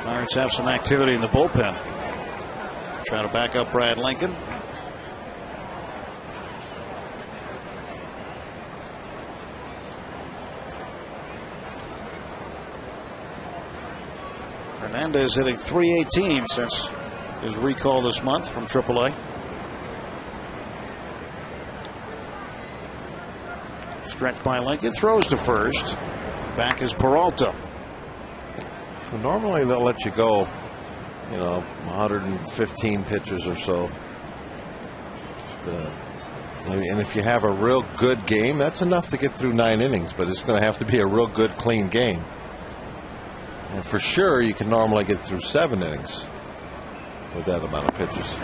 Pirates have some activity in the bullpen. Trying to back up Brad Lincoln. Hernandez hitting .318 since his recall this month from AAA. Stretched by Lincoln, throws to first. Back is Peralta. Well, normally they'll let you go, 115 pitches or so. And if you have a real good game, that's enough to get through 9 innings, but it's going to have to be a real good, clean game. And for sure, you can normally get through 7 innings with that amount of pitches.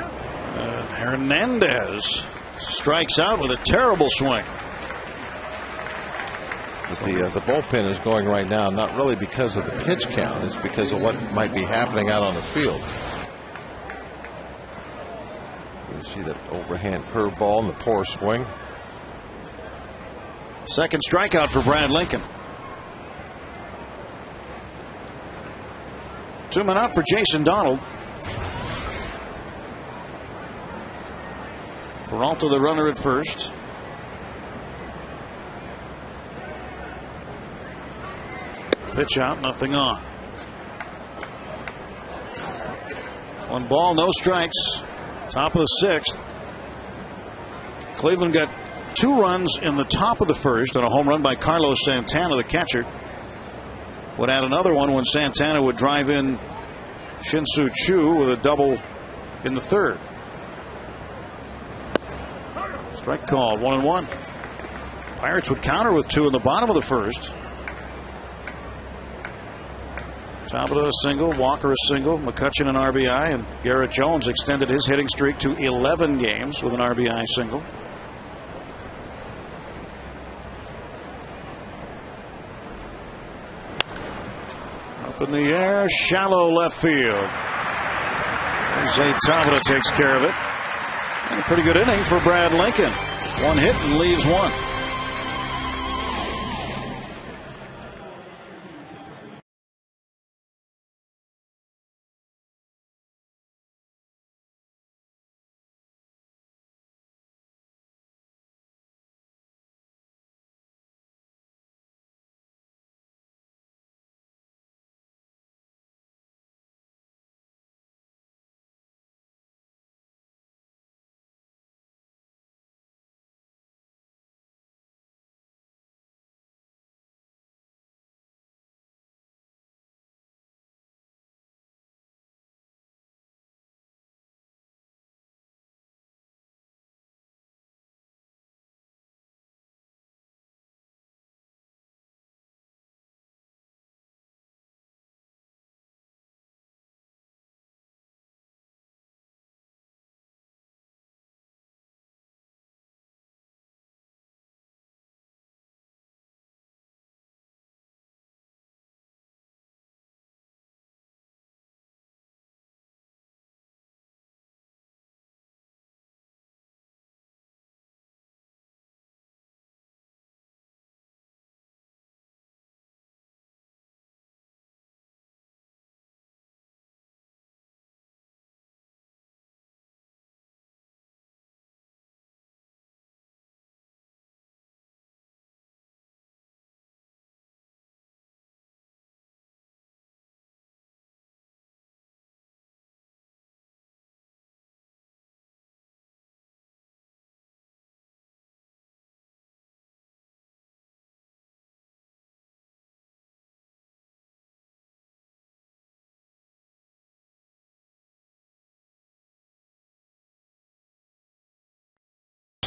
Hernandez strikes out with a terrible swing. But the bullpen is going right now, not really because of the pitch count. It's because of what might be happening out on the field. You see that overhand curveball and the poor swing. Second strikeout for Brad Lincoln. 2 men out for Jason Donald. Peralta the runner at first. Pitch out, nothing on. 1 ball, no strikes. Top of the 6th. Cleveland got 2 runs in the top of the first on a home run by Carlos Santana, the catcher. Would add another one when Santana would drive in Shin-Soo Choo with a double in the third. Strike called, 1-1. Pirates would counter with 2 in the bottom of the first. Tabata a single, Walker a single, McCutchen an RBI, and Garrett Jones extended his hitting streak to 11 games with an RBI single. Up in the air, shallow left field. Jose Tabata takes care of it. And a pretty good inning for Brad Lincoln. 1 hit and leaves 1.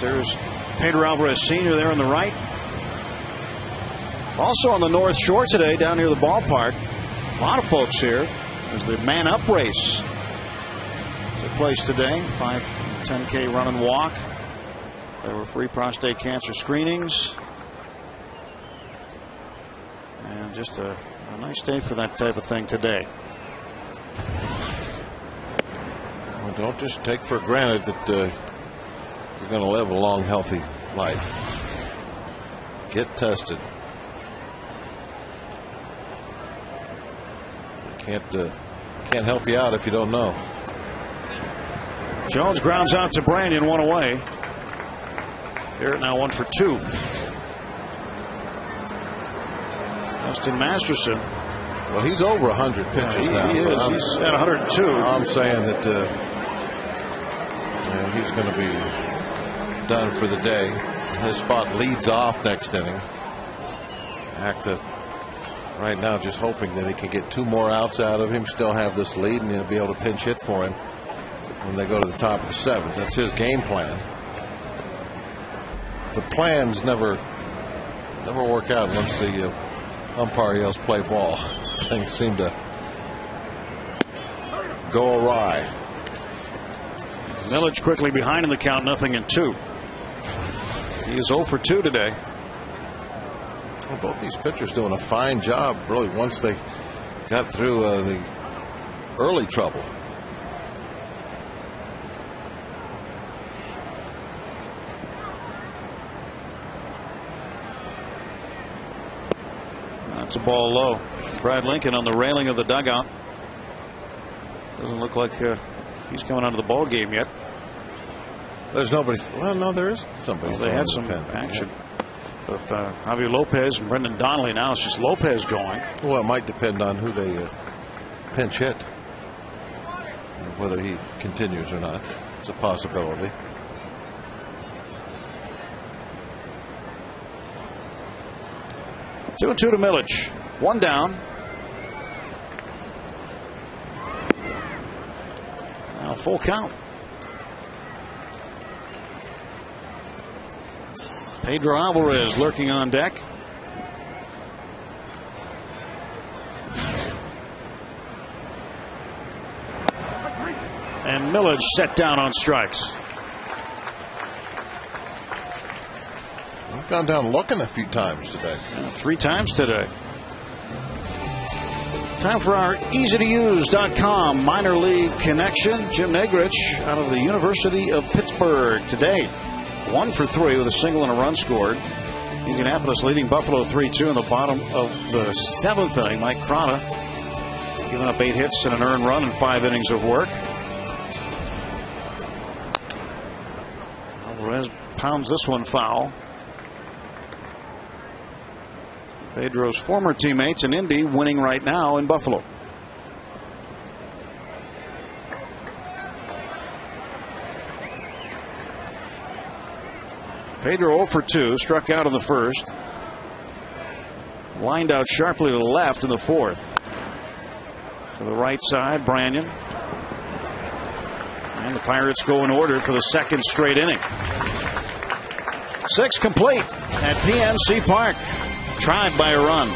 There's Pedro Alvarez Sr. there on the right. Also on the North Shore today, down near the ballpark, a lot of folks here as the Man Up race took place today. 5 and 10K run and walk. There were free prostate cancer screenings. And just a nice day for that type of thing today. Well, don't just take for granted that you're going to live a long, healthy life. Get tested. Can't help you out if you don't know. Jones grounds out to Brandon, 1 away. Garrett now 1 for 2. Justin Masterson. Well, he's over 100 pitches now. He is. He's at 102. I'm saying that he's going to be done for the day. His spot leads off next inning. Acta right now just hoping that he can get 2 more outs out of him, still have this lead, and he'll be able to pinch hit for him when they go to the top of the 7th. That's his game plan. But plans never work out once the umpire yells play ball. Things seem to go awry. Millage quickly behind in the count, 0-2. He is 0 for 2 today. Well, both these pitchers doing a fine job, really, once they got through the early trouble. That's a ball low. Brad Lincoln on the railing of the dugout. Doesn't look like he's coming out of the ball game yet. There's nobody. Well, no, there is somebody. Well, they had some action. With Javier Lopez and Brendan Donnelly. Now it's just Lopez going. Well, it might depend on who they pinch hit. Whether he continues or not. It's a possibility. 2-2 to Milledge. One down. Now full count. Pedro Alvarez lurking on deck. And Milledge set down on strikes. I've gone down looking a few times today. 3 times today. Time for our easy-to-use.com minor league connection. Jim Negrich out of the University of Pittsburgh today. 1 for 3 with a single and a run scored. Indianapolis leading Buffalo 3-2 in the bottom of the 7th inning. Mike Crota giving up 8 hits and an earned run in 5 innings of work. Alvarez pounds this one foul. Pedro's former teammates in Indy winning right now in Buffalo. Pedro 0 for 2, struck out in the first. Lined out sharply to the left in the 4th. To the right side, Branyan. And the Pirates go in order for the 2nd straight inning. 6 complete at PNC Park. Tried by a run.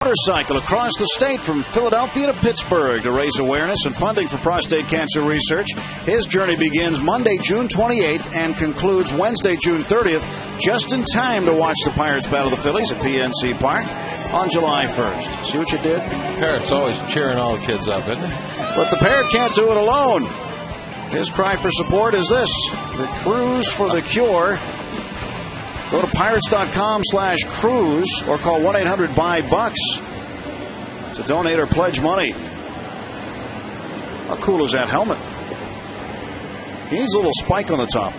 Motorcycle across the state from Philadelphia to Pittsburgh to raise awareness and funding for prostate cancer research. His journey begins Monday, June 28th and concludes Wednesday, June 30th, just in time to watch the Pirates battle the Phillies at PNC Park on July 1st. See what you did? Parrot's always cheering all the kids up, isn't he? But the Parrot can't do it alone. His cry for support is this: the Cruise for the Cure. Go to pirates.com/cruise or call 1-800-BUY-BUCKS to donate or pledge money. How cool is that helmet? He needs a little spike on the top.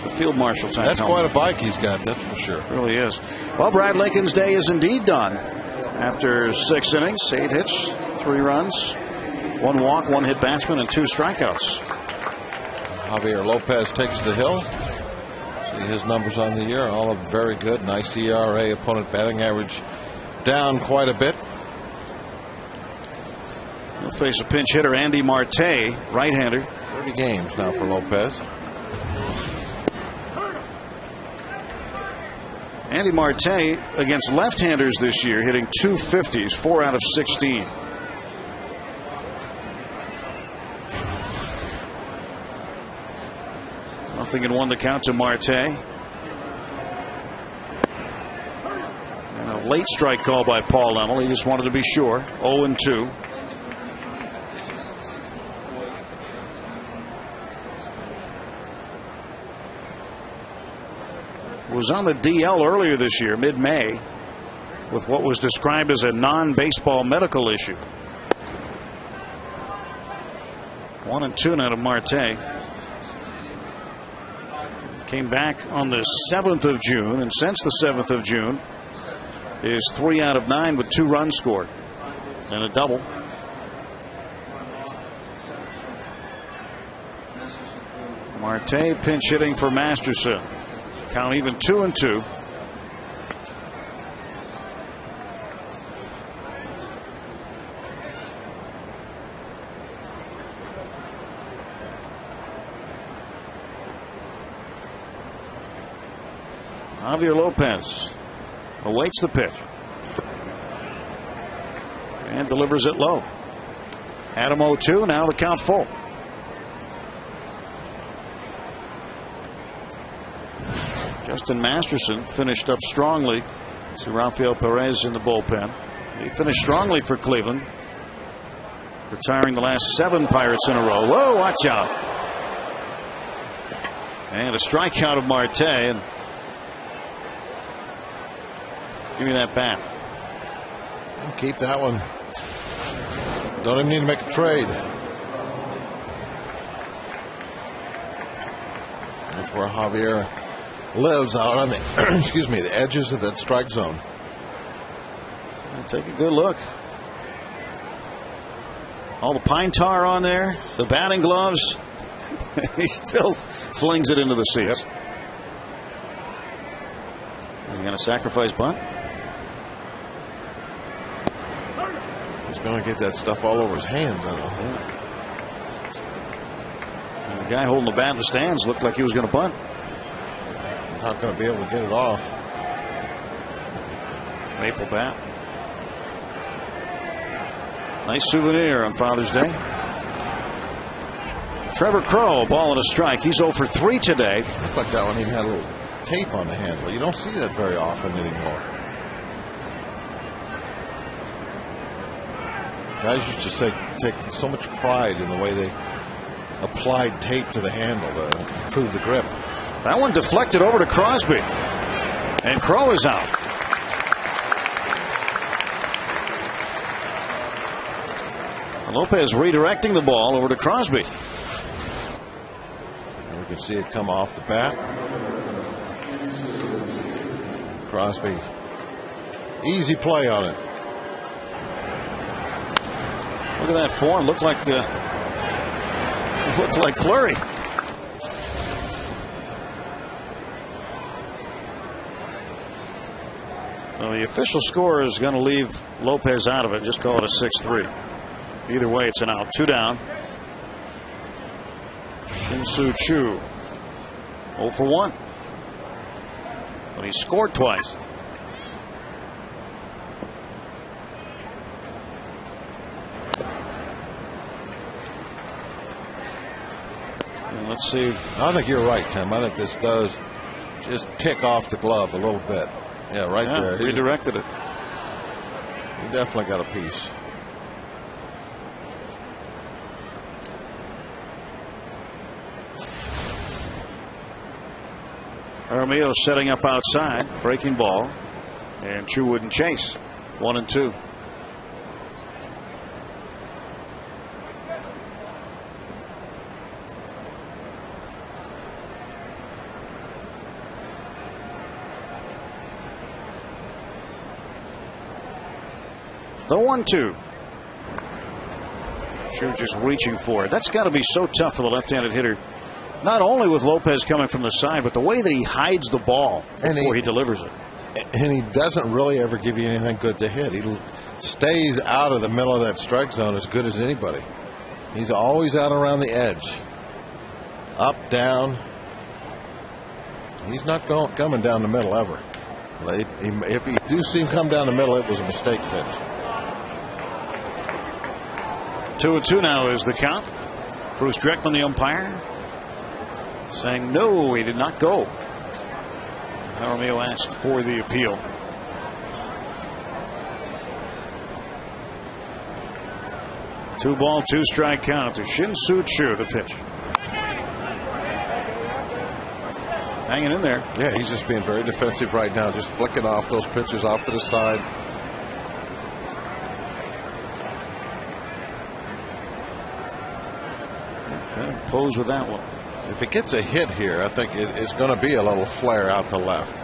The Field Marshal type That's helmet. quite a bike he's got, that's for sure. It really is. Well, Brad Lincoln's day is indeed done. After 6 innings, 8 hits, 3 runs, 1 walk, 1 hit batsman, and 2 strikeouts. Javier Lopez takes the hill. His numbers on the year, all of them very good. Nice ERA, opponent batting average down quite a bit. He'll face a pinch hitter, Andy Marte, right-hander. 30 games now for Lopez. Andy Marte against left-handers this year, hitting 250s, 4 out of 16. Nothing in 1 to count to Marte. And a late strike call by Paul Lemmel. He just wanted to be sure. 0-2. was on the DL earlier this year, mid-May, with what was described as a non-baseball medical issue. 1-2 now to Marte. Came back on the 7th of June, and since the 7th of June is 3 out of 9 with 2 runs scored and a double. Marte pinch hitting for Masterson. Count even 2-2. Javier Lopez awaits the pitch and delivers it low. Adam 0-2. Now the count full. Justin Masterson finished up strongly. See Rafael Perez in the bullpen. He finished strongly for Cleveland, retiring the last 7 Pirates in a row. Whoa, watch out. And a strikeout of Marte. And give me that bat. Keep that one. Don't even need to make a trade. That's where Javier lives, out on the excuse me, the edges of that strike zone. Take a good look. All the pine tar on there, the batting gloves. He still flings it into the seats. Yep. Is he going to sacrifice bunt? He's going to get that stuff all over his hands. And the guy holding the bat in the stands looked like he was going to bunt. Not going to be able to get it off. Maple bat. Nice souvenir on Father's Day. Trevor Crowe, a ball and a strike. He's 0 for 3 today. Looked like that one even had a little tape on the handle. You don't see that very often anymore. Guys used to take so much pride in the way they applied tape to the handle to improve the grip. That one deflected over to Crosby. And Crowe is out. Lopez redirecting the ball over to Crosby. And we can see it come off the bat. Crosby, easy play on it. Look at that form. Looked like Fleury. Well, the official score is going to leave Lopez out of it. Just call it a 6-3. Either way, it's an out. 2 down. Shin-Soo Choo 0 for 1. But he scored twice. And let's see. I think you're right, Tim. I think this does just tick off the glove a little bit. Yeah, right there. Redirected it. He definitely got a piece. Armillo setting up outside, breaking ball, and Choo wouldn't chase. 1-2. The 1-2. Choo just reaching for it. That's got to be so tough for the left-handed hitter. Not only with Lopez coming from the side, but the way that he hides the ball before he delivers it. And he doesn't really ever give you anything good to hit. He stays out of the middle of that strike zone as good as anybody. He's always out around the edge. Up, down. He's not coming down the middle ever. If you do see him come down the middle, it was a mistake pitch. 2-2 now is the count. Bruce Dreckman, the umpire, saying no, he did not go. Jaramillo asked for the appeal. Two ball, 2 strike count to Shin-Soo Choo, the pitch. hanging in there. Yeah, he's just being very defensive right now, just flicking off those pitches off to the side. Pose with that one. If it gets a hit here, I think it's going to be a little flare out to left.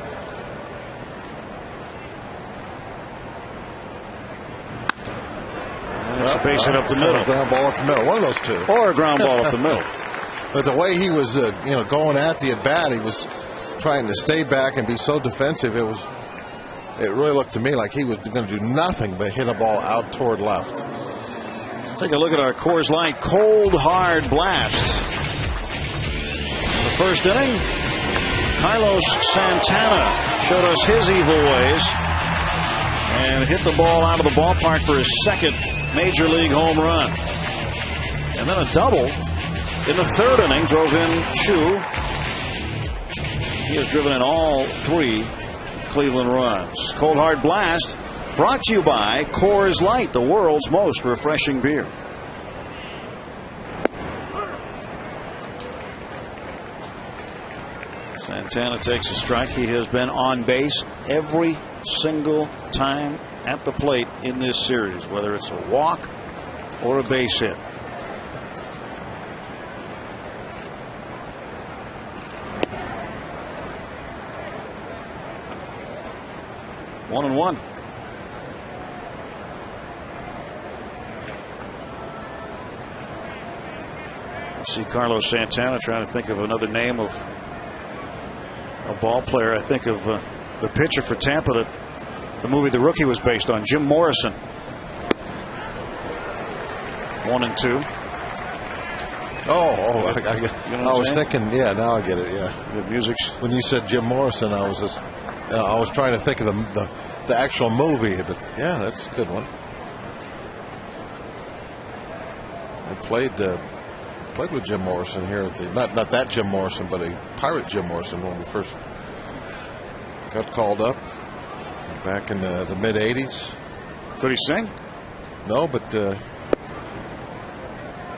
That's a base hit up the middle. A ground ball up the middle. One of those two. Or a ground ball up the middle. But the way he was, going at the at bat, he was trying to stay back and be so defensive. It really looked to me like he was going to do nothing but hit a ball out toward left. Let's take a look at our Coors Light cold hard blast. In the first inning, Carlos Santana showed us his evil ways and hit the ball out of the ballpark for his second major league home run. And then a double in the third inning drove in Chu. He has driven in all 3 Cleveland runs. Cold hard blast brought to you by Coors Light, the world's most refreshing beer. Santana takes a strike. He has been on base every single time at the plate in this series, whether it's a walk or a base hit. One and one. I see Carlos Santana trying to think of another name of a ball player. I think of the pitcher for Tampa that the movie The Rookie was based on, Jim Morrison. 1 and 2. I was thinking, yeah, now I get it, yeah. The music's. When you said Jim Morrison, I was trying to think of the actual movie, but yeah, that's a good one. I played with Jim Morrison here at the not that Jim Morrison, but a Pirate Jim Morrison when we first got called up back in the mid '80s. Could he sing? No, but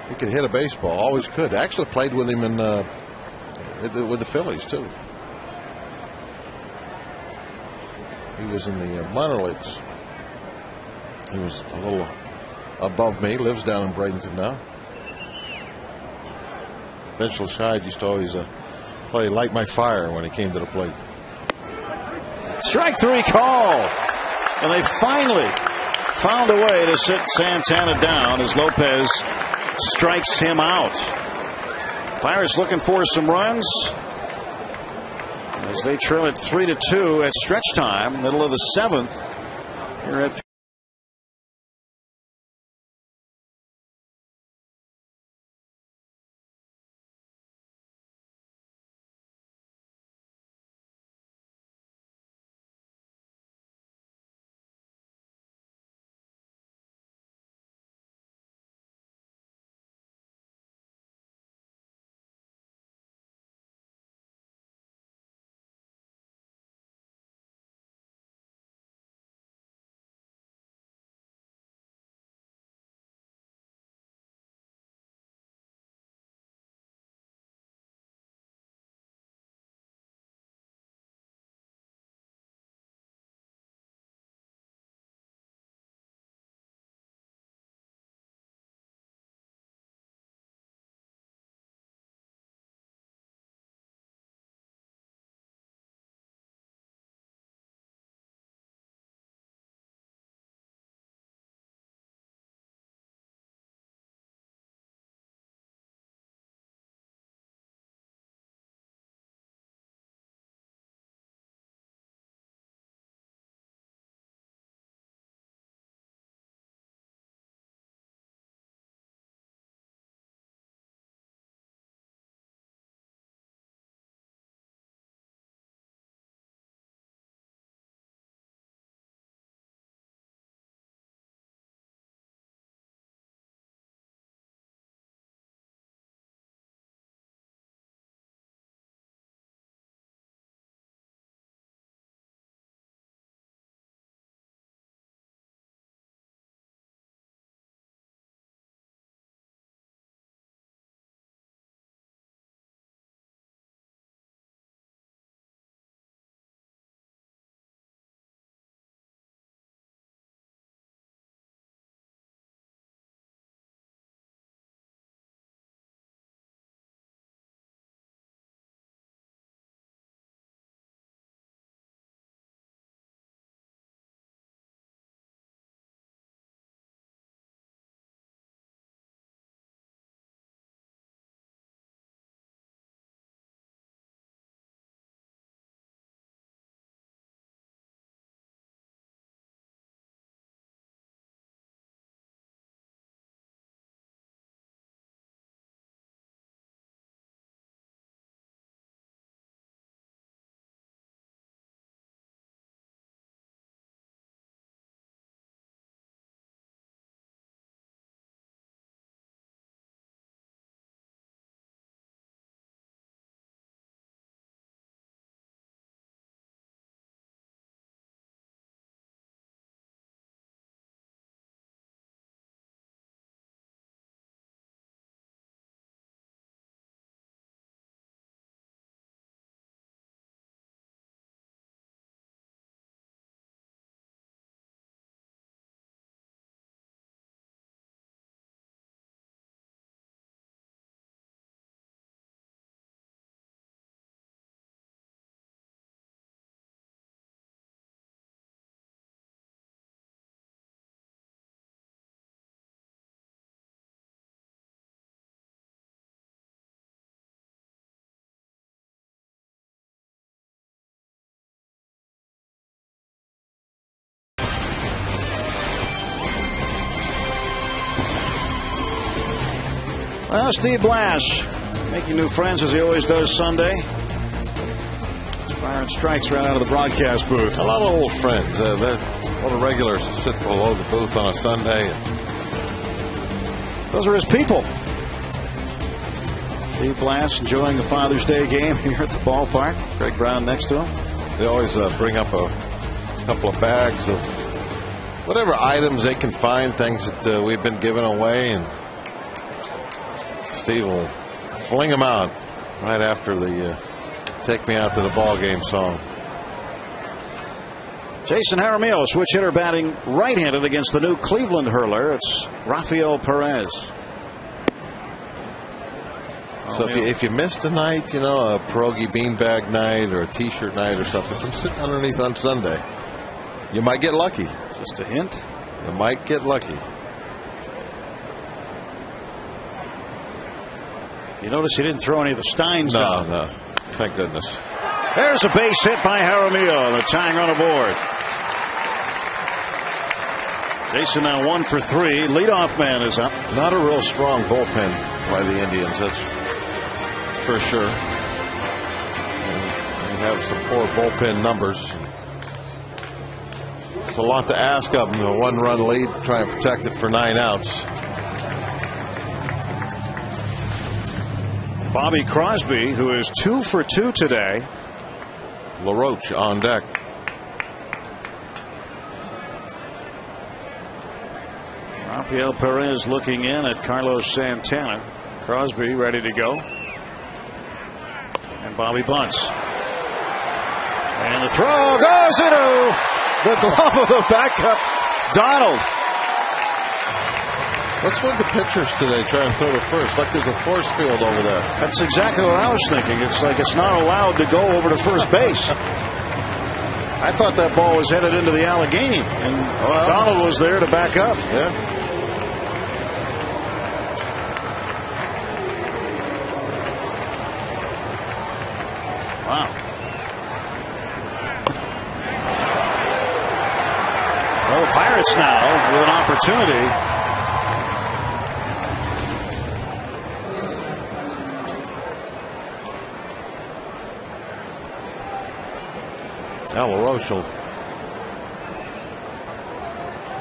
he could hit a baseball. Always could. Actually played with him with the Phillies too. He was in the minor leagues. He was a little above me. Lives down in Bradenton now. Vince Scheid used to always play Light My Fire when he came to the plate. Strike 3 call. And they finally found a way to sit Santana down as Lopez strikes him out. Pirates looking for some runs as they trail it 3-2 at stretch time, middle of the 7th here at Well, Steve Blass making new friends as he always does Sunday. Firing strikes right out of the broadcast booth. A lot of old friends. All the regulars sit below the booth on a Sunday. Those are his people. Steve Blass enjoying the Father's Day game here at the ballpark. Greg Brown next to him. They always bring up a couple of bags of whatever items they can find, things that we've been giving away, and Steve will fling them out right after the Take Me Out to the Ball Game song. Jason Jaramillo, switch hitter, batting right-handed against the new Cleveland hurler. It's Rafael Perez. So if you missed a night, you know, a pierogi beanbag night or a T-shirt night or something, from sitting underneath on Sunday, you might get lucky. Just a hint. You might get lucky. You notice he didn't throw any of the Steins down. No. Thank goodness. There's a base hit by Jaramillo. The tying run aboard. Jason now 1 for 3. Leadoff man is up. Not a real strong bullpen by the Indians, that's for sure. They have some poor bullpen numbers. It's a lot to ask of them. A 1-run lead, try and protect it for 9 outs. Bobby Crosby, who is 2 for 2 today. LaRoche on deck. Rafael Perez looking in at Carlos Santana. Crosby ready to go. And Bobby bunts. And the throw goes into the glove of the backup, Donald. What's with the pitchers today trying to throw to first? Like there's a force field over there. That's exactly what I was thinking. It's like it's not allowed to go over to first base. I thought that ball was headed into the Allegheny, and Donald was there to back up. Yeah. Wow. Well, the Pirates now with an opportunity. Now LaRoche will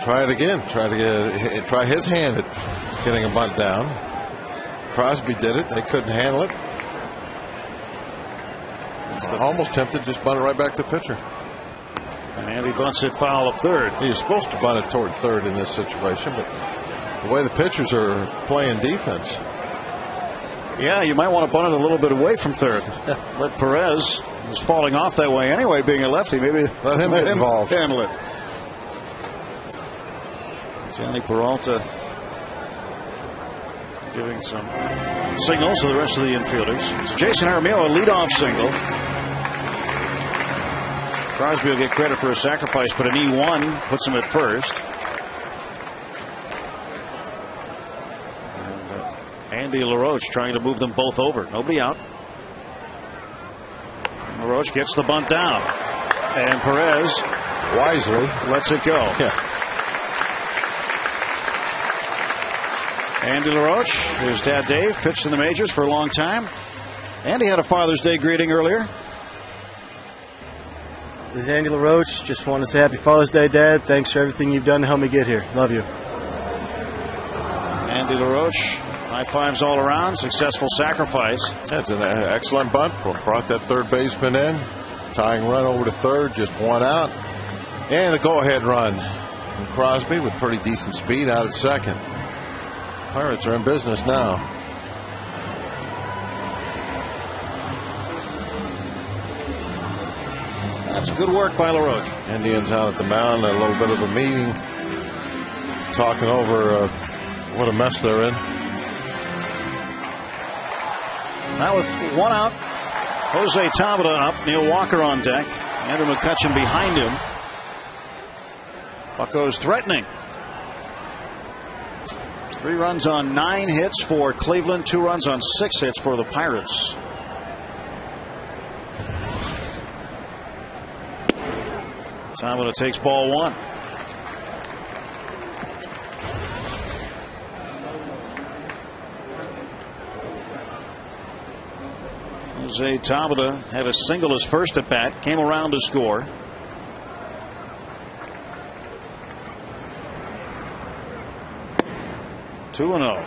try it again. Try his hand at getting a bunt down. Crosby did it. They couldn't handle it. Almost tempted, just bunt it right back to the pitcher. And Andy bunts it foul up third. You're supposed to bunt it toward third in this situation, but the way the pitchers are playing defense. Yeah, you might want to bunt it a little bit away from third. Let Perez, who's falling off that way anyway, being a lefty, maybe let him get involved. Handle it. Johnny Peralta giving some signals to the rest of the infielders. So Jason Jaramillo, a leadoff single. Crosby will get credit for a sacrifice, but an E1 puts him at first. And Andy LaRoche trying to move them both over. Nobody out. LaRoche gets the bunt down. And Perez wisely lets it go. Yeah. Andy LaRoche, his dad Dave, pitched in the majors for a long time. Andy had a Father's Day greeting earlier. This is Andy LaRoche. Just want to say happy Father's Day, Dad. Thanks for everything you've done to help me get here. Love you. Andy LaRoche, high fives all around. Successful sacrifice. That's an excellent bunt. Brought that third baseman in. Tying run over to third. Just 1 out. And the go-ahead run. And Crosby with pretty decent speed out at second. Pirates are in business now. That's good work by LaRoche. Indians out at the mound, a little bit of a meeting, talking over what a mess they're in. Now with 1 out, Jose Tabata up, Neil Walker on deck, Andrew McCutchen behind him. Buccos threatening. 3 runs on 9 hits for Cleveland, 2 runs on 6 hits for the Pirates. Tabata takes ball 1. Jose Tabata had a single his first at bat, came around to score. Two and 0.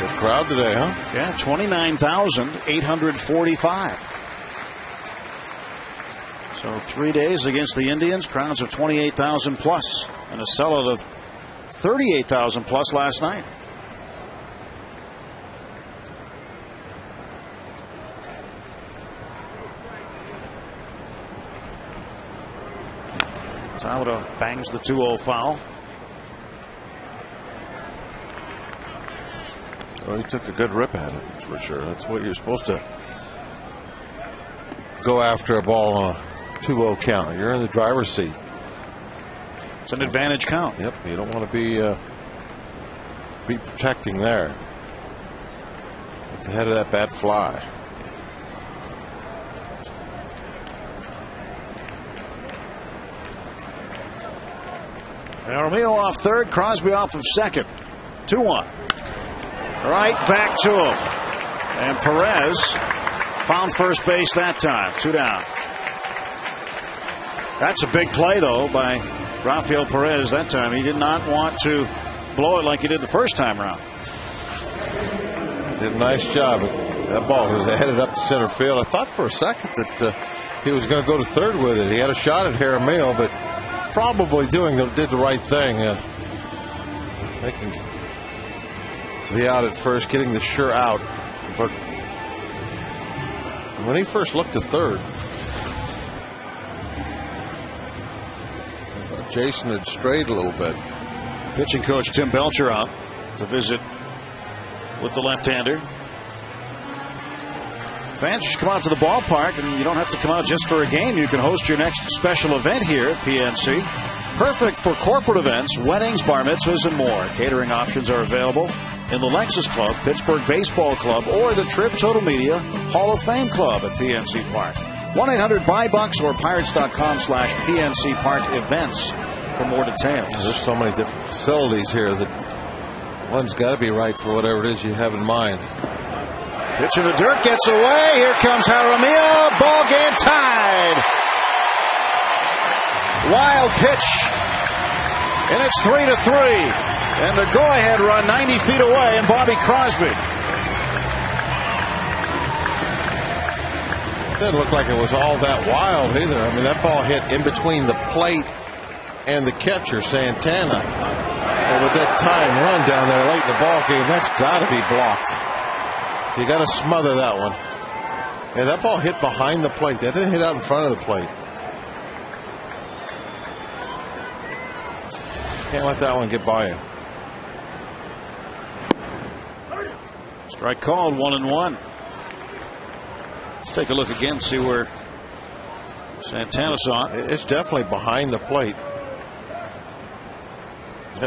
Good crowd today, huh? Yeah, 29,845. So 3 days against the Indians, crowds of 28,000 plus, and a sellout of 38,000 plus last night. Tabata bangs the 2-0 foul. Well, he took a good rip at it, that's for sure. That's what you're supposed to go after a ball on a 2-0 count. You're in the driver's seat. It's an advantage count. Yep, you don't want to be protecting there. At the head of that bad fly. Romeo off third, Crosby off of second. 2-1. Right back to him. And Perez found first base that time. 2 down. That's a big play, though, by Rafael Perez that time. He did not want to blow it like he did the first time around. Did a nice job. That ball was headed up to center field. I thought for a second that he was going to go to third with it. He had a shot at Jaramillo, but probably did the right thing. Making the out at first, getting the sure out. But when he first looked to third, I thought Jason had strayed a little bit. Pitching coach Tim Belcher out to visit with the left-hander. Fans just come out to the ballpark, and you don't have to come out just for a game. You can host your next special event here at PNC. Perfect for corporate events, weddings, bar mitzvahs, and more. Catering options are available in the Lexus Club, Pittsburgh Baseball Club, or the Trib Total Media Hall of Fame Club at PNC Park. 1-800-BUY-BUCKS or pirates.com/PNC Park events for more details. There's so many different facilities here that one's got to be right for whatever it is you have in mind. Pitch in the dirt, gets away. Here comes Jaramillo. Ball game tied. Wild pitch. And it's 3-3. And the go-ahead run 90 feet away, and Bobby Crosby. It didn't look like it was all that wild either. I mean, that ball hit in between the plate and the catcher, Santana. But with that tying run down there late in the ball game, that's got to be blocked. You got to smother that one. Yeah, that ball hit behind the plate. That didn't hit out in front of the plate. Can't let that one get by you. Strike called, 1-1. Let's take a look again, see where Santana saw it. It's definitely behind the plate.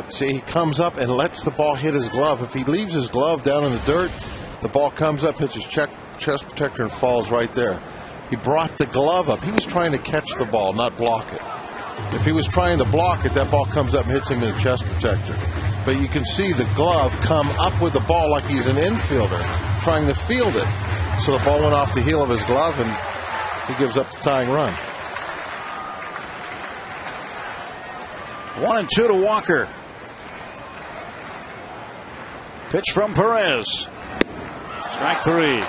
See, he comes up and lets the ball hit his glove. If he leaves his glove down in the dirt, the ball comes up, hits his chest protector, and falls right there. He brought the glove up. He was trying to catch the ball, not block it. If he was trying to block it, that ball comes up and hits him in the chest protector. But you can see the glove come up with the ball like he's an infielder trying to field it. So the ball went off the heel of his glove, and he gives up the tying run. 1-2 to Walker. Pitch from Perez. Strike 3.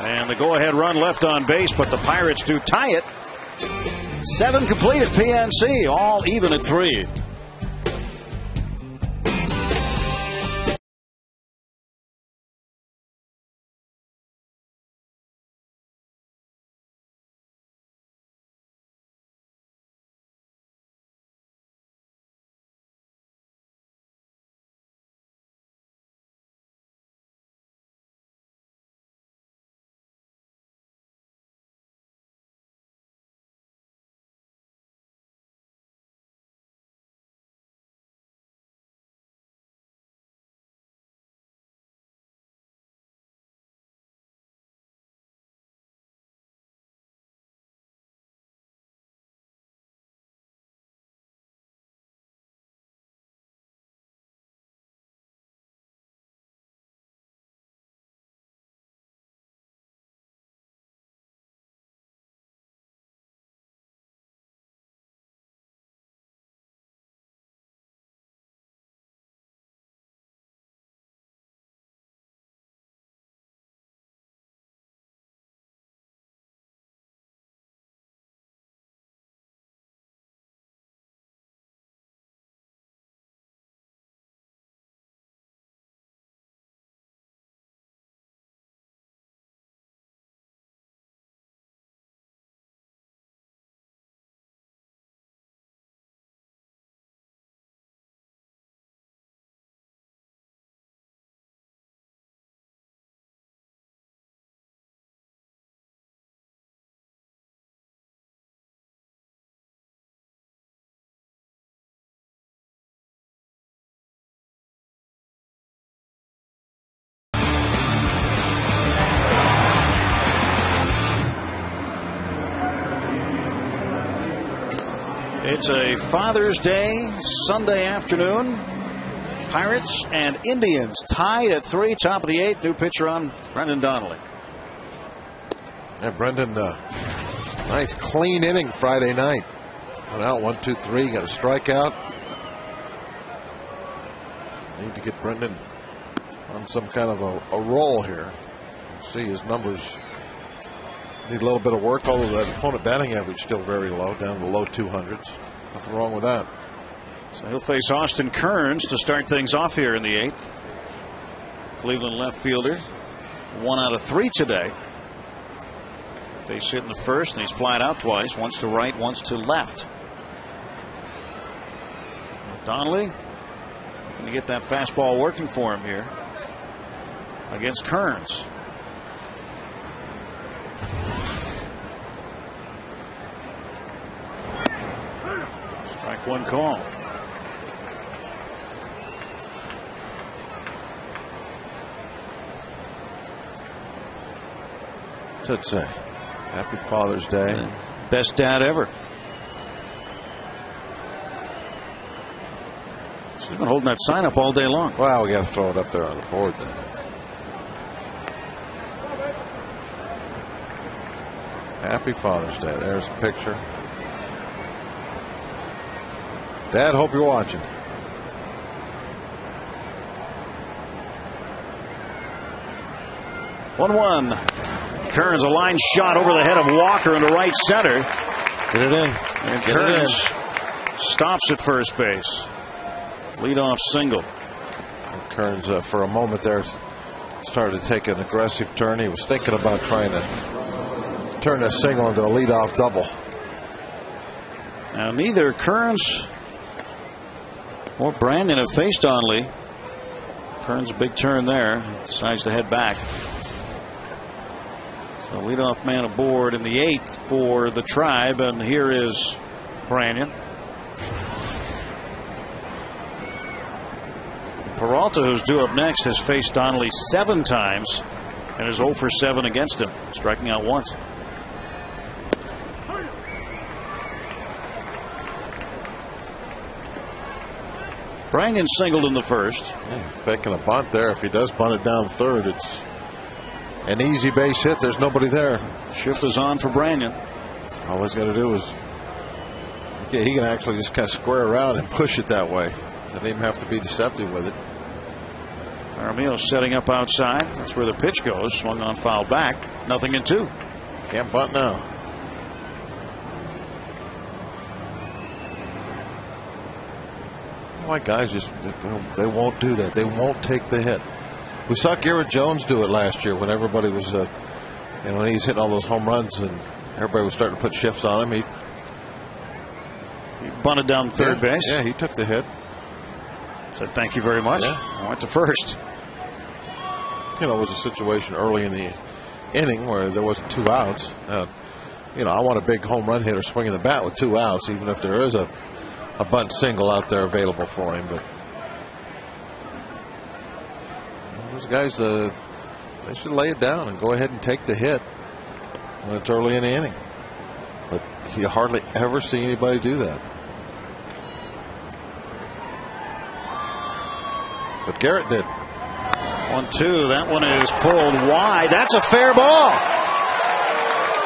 And the go-ahead run left on base, but the Pirates do tie it. 7 complete at PNC, all even at 3. It's a Father's Day Sunday afternoon. Pirates and Indians tied at 3, top of the 8th. New pitcher on, Brendan Donnelly. Yeah, Brendan, nice clean inning Friday night. Went out 1, 2, 3, got a strikeout. Need to get Brendan on some kind of a roll here. See his numbers need a little bit of work, although that opponent batting average still very low, down in the low 200s. Nothing wrong with that. So he'll face Austin Kearns to start things off here in the 8th. Cleveland left fielder, 1 out of 3 today. Base hit in the first, and he's flied out twice, once to right, once to left. Donnelly going to get that fastball working for him here against Kearns. Strike one call. What's that say? Happy Father's Day. Best dad ever. She's been holding that sign up all day long. Well, we got to throw it up there on the board then. Happy Father's Day. There's a picture. Dad, hope you're watching. One. Kearns, a line shot over the head of Walker into right center. Get it in. And Kearns stops at first base. Leadoff single. And Kearns, for a moment there, started to take an aggressive turn. He was thinking about trying to turn a single into a leadoff double. Now, neither Kearns or Brandon have faced Donnelly. Kearns, a big turn there. Decides to head back. So leadoff man aboard in the 8th for the Tribe, and here is Brandon. Peralta, who's due up next, has faced Donnelly 7 times and is 0 for 7 against him, striking out once. Brandon singled in the first. Yeah, faking a bunt there. If he does bunt it down third, it's an easy base hit. There's nobody there. Shift is on for Brandon. All he's got to do is, he can actually just kind of square around and push it that way. Doesn't even have to be deceptive with it. Armio setting up outside. That's where the pitch goes. Swung on, foul back. 0-2. Can't bunt now. Why guys just they won't do that. They won't take the hit. We saw Garrett Jones do it last year when everybody was, when he's hitting all those home runs and everybody was starting to put shifts on him. He bunted down third base. Yeah, he took the hit. Said thank you very much. Yeah. I went to first. It was a situation early in the inning where there wasn't 2 outs. I want a big home run hitter swinging the bat with 2 outs, even if there is a bunt single out there available for him. But those guys, they should lay it down and go ahead and take the hit when it's early in the inning. But you hardly ever see anybody do that. But Garrett did. 1-2. That one is pulled wide. That's a fair ball.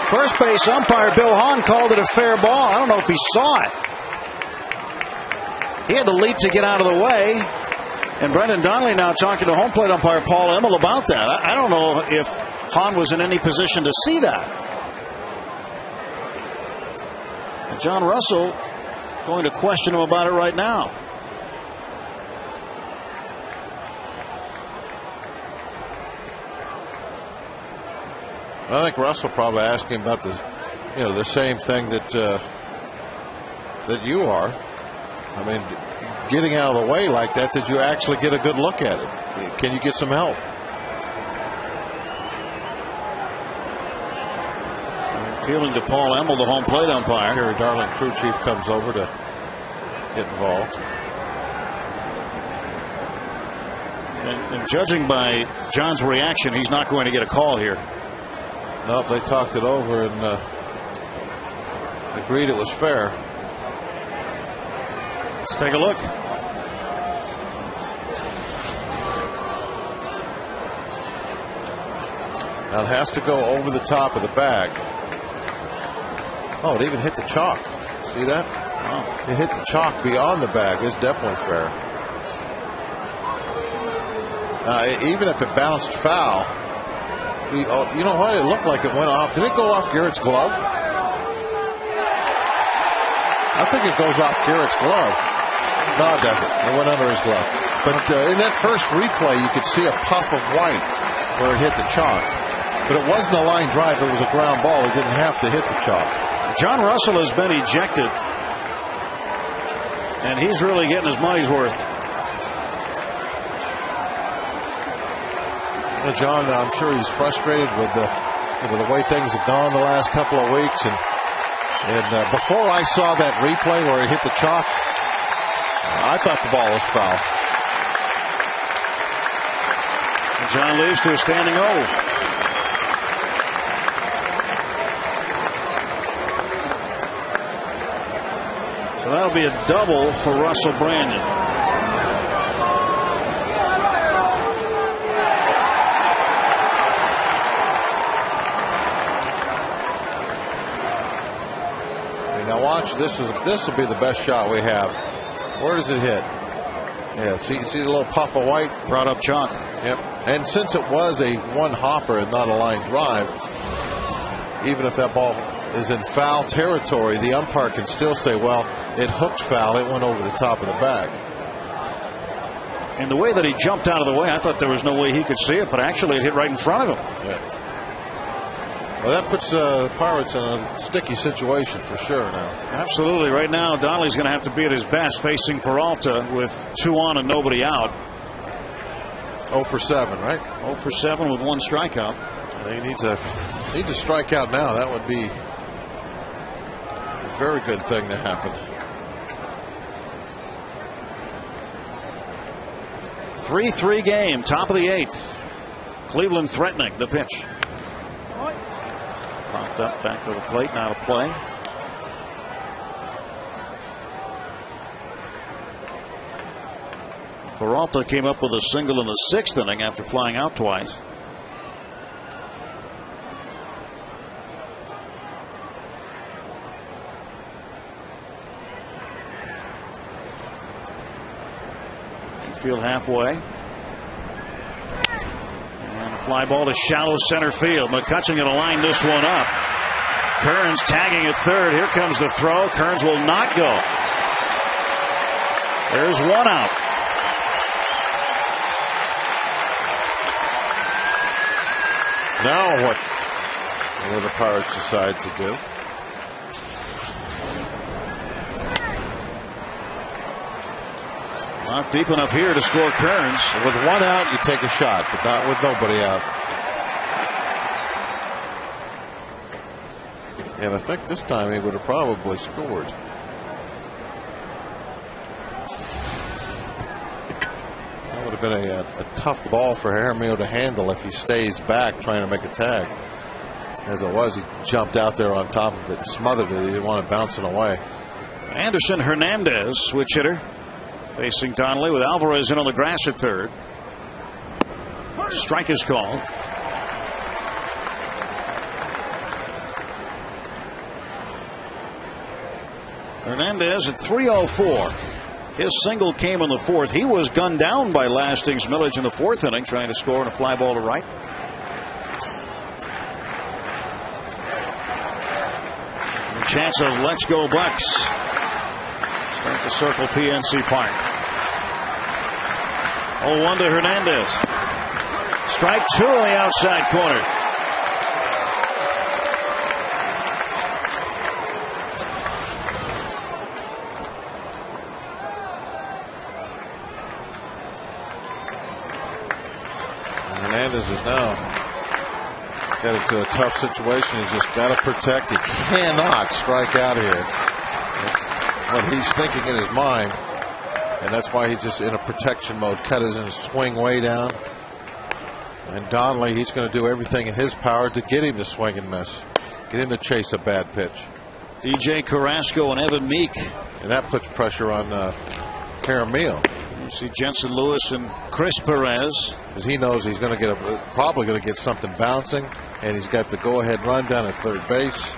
First base umpire Bill Hahn called it a fair ball. I don't know if he saw it. He had to leap to get out of the way. And Brendan Donnelly now talking to home plate umpire Paul Emmel about that. I don't know if Hahn was in any position to see that. And John Russell going to question him about it right now. I think Russell probably asking about the same thing that you are. I mean, getting out of the way like that, did you actually get a good look at it? Can you get some help? Appealing to Paul Emmel, the home plate umpire. Kerry Darling, crew chief, comes over to get involved. And judging by John's reaction, he's not going to get a call here. Nope, they talked it over and agreed it was fair. Let's take a look. Now it has to go over the top of the bag. Oh, it even hit the chalk. See that? Oh. It hit the chalk beyond the bag. It's definitely fair. Even if it bounced foul, you know what? It looked like it went off. Did it go off Garrett's glove? I think it goes off Garrett's glove. No, it doesn't. It went under his glove. But in that first replay, you could see a puff of white where it hit the chalk. But it wasn't a line drive. It was a ground ball. It didn't have to hit the chalk. John Russell has been ejected, and he's really getting his money's worth. Well, John, I'm sure he's frustrated with the way things have gone the last couple of weeks. And before I saw that replay where it hit the chalk, I thought the ball was foul. And John leads to a standing O. So that'll be a double for Russell Brandon. Now watch, this will be the best shot we have. Where does it hit? Yeah, see the little puff of white? Brought up chalk. Yep. And since it was a one hopper and not a line drive, even if that ball is in foul territory, the umpire can still say, well, it hooked foul, it went over the top of the bag. And the way that he jumped out of the way, I thought there was no way he could see it, but actually it hit right in front of him. Yeah. Well, that puts the Pirates in a sticky situation for sure now. Absolutely. Right now, Donnelly's going to have to be at his best facing Peralta with 2 on and nobody out. 0 for 7, right? 0 for 7 with 1 strikeout. He needs to strike out now. That would be a very good thing to happen. 3-3 game, top of the 8th. Cleveland threatening the pitch. Popped up back to the plate, not a play. Peralta came up with a single in the 6th inning after flying out twice. Field halfway. And a fly ball to shallow center field. McCutcheon going to line this one up. Kearns tagging at third. Here comes the throw. Kearns will not go. There's 1 out. Now what will the Pirates decide to do? Not deep enough here to score Kearns. With 1 out, you take a shot, but not with nobody out. And I think this time he would have probably scored. That would have been a tough ball for Jaramillo to handle if he stays back trying to make a tag. As it was, he jumped out there on top of it and smothered it. He didn't want it bouncing away. Anderson Hernandez, switch hitter. Facing Donnelly with Alvarez in on the grass at third. Strike is called. Hernandez at 304. His single came in the 4th. He was gunned down by Lasting's Millage in the 4th inning, trying to score on a fly ball to right. A chance of let's go Bucks. Start to circle PNC Park. 0-1 to Hernandez. Strike 2 on the outside corner. Hernandez is now got into a tough situation. He's just got to protect. He cannot strike out here. That's what he's thinking in his mind. And that's why he's just in a protection mode. Cut his swing way down. And Donnelly, he's going to do everything in his power to get him to swing and miss. Get him to chase a bad pitch. DJ Carrasco and Evan Meek. And that puts pressure on Jaramillo. You see Jensen Lewis and Chris Perez. Because he knows he's going to get probably going to get something bouncing, and he's got the go-ahead run down at third base.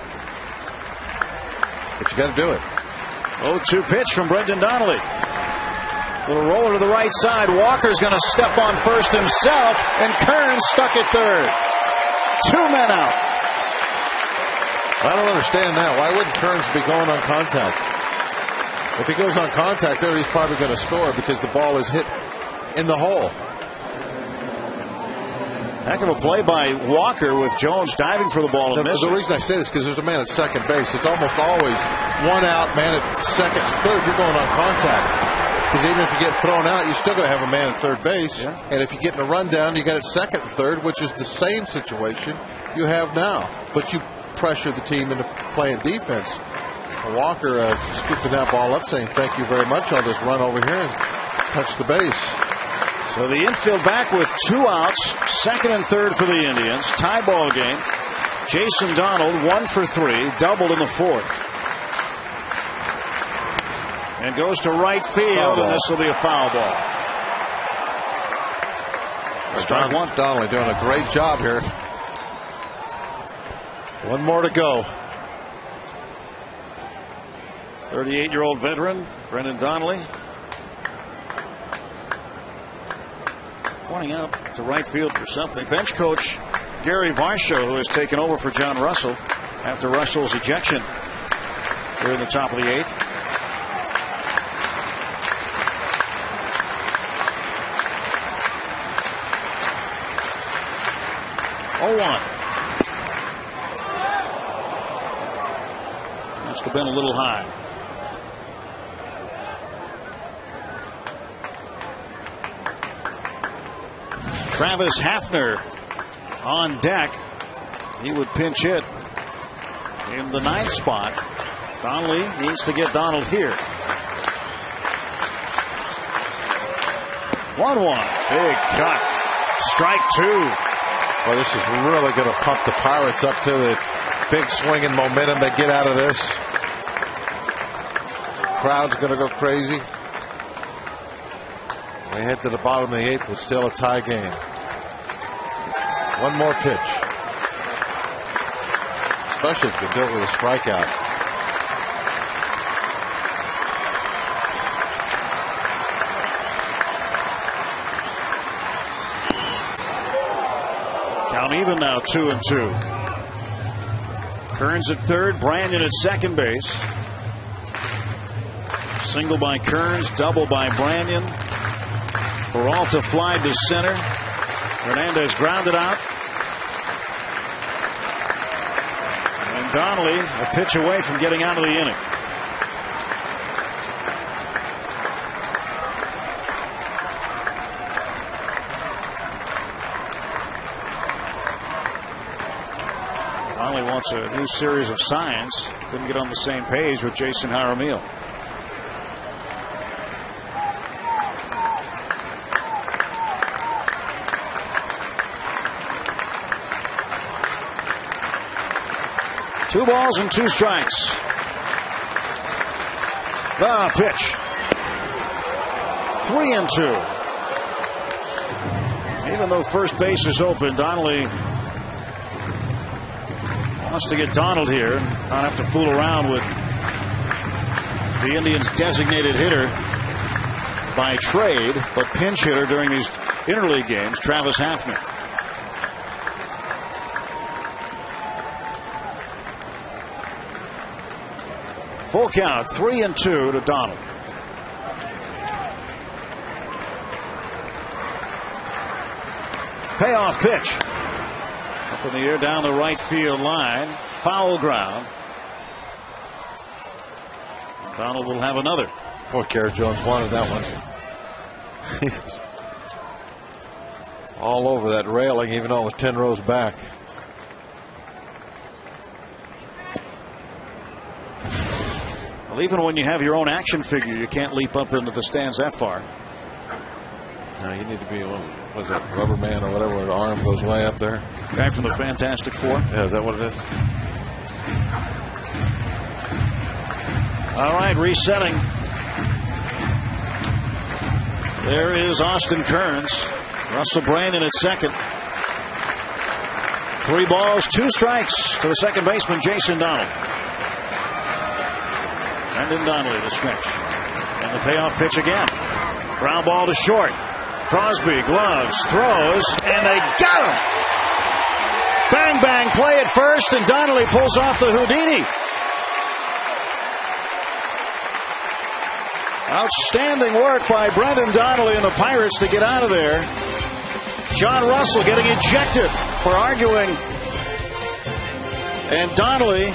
But you got to do it. 0-2 pitch from Brendan Donnelly. Little roller to the right side. Walker's going to step on first himself, and Kearns stuck at third. 2 men out. I don't understand that. Why wouldn't Kearns be going on contact? If he goes on contact there, he's probably going to score because the ball is hit in the hole. Heck of a play by Walker with Jones diving for the ball and missing. The reason I say this is because there's a man at second base. It's almost always one out, man at second and third. You're going on contact. Because even if you get thrown out, you're still going to have a man at third base. Yeah. And if you get in a rundown, you got it second and third, which is the same situation you have now. But you pressure the team into playing defense. Walker scooping that ball up, saying thank you very much. I'll just run over here and touch the base. So the infield back with 2 outs, second and third for the Indians. Tie ball game. Jason Donald 1 for 3, doubled in the fourth. And goes to right field, and this will be a foul ball. Strike one. Donnelly doing a great job here. 1 more to go. 38-year-old veteran Brendan Donnelly pointing out to right field for something. Bench coach Gary Varsho, who has taken over for John Russell after Russell's ejection here in the top of the 8th. Must have been a little high. Travis Hafner on deck. He would pinch hit in the 9th spot. Donnelly needs to get Donald here. 1-1. Big cut. Strike 2. Well, this is really going to pump the Pirates up to the big swing and momentum they get out of this. Crowd's going to go crazy. They head to the bottom of the 8th with still a tie game. 1 more pitch. Especially if you do it with a strikeout. Count even now, 2-2. Kearns at third, Brandon at second base. Single by Kearns, double by Brandon. Peralta flied to center. Hernandez grounded out. And Donnelly a pitch away from getting out of the inning. Donnelly wants a new series of signs. Couldn't get on the same page with Jason Jaramillo. Two balls and 2 strikes. The pitch. 3-2. Even though first base is open, Donnelly wants to get Donald here and not have to fool around with the Indians' designated hitter by trade, but pinch hitter during these interleague games, Travis Hafner. Full count, 3-2 to Donald. Payoff pitch. Up in the air down the right field line. Foul ground. Donald will have another. Poor Garrett Jones wanted that one. He was all over that railing, even though it was 10 rows back. Well, even when you have your own action figure, you can't leap up into the stands that far. No, you need to be one. Was that Rubber Man or whatever? The arm goes way up there. Guy from the Fantastic Four. Yeah, is that what it is? All right, resetting. There is Austin Kearns. Russell Brandon at second. 3 balls, 2 strikes to the second baseman, Jason Donald. Brendan Donnelly to stretch. And the payoff pitch again. Ground ball to short. Crosby gloves, throws, and they got him. Bang, bang, play at first, and Donnelly pulls off the Houdini. Outstanding work by Brendan Donnelly and the Pirates to get out of there. John Russell getting ejected for arguing. And Donnelly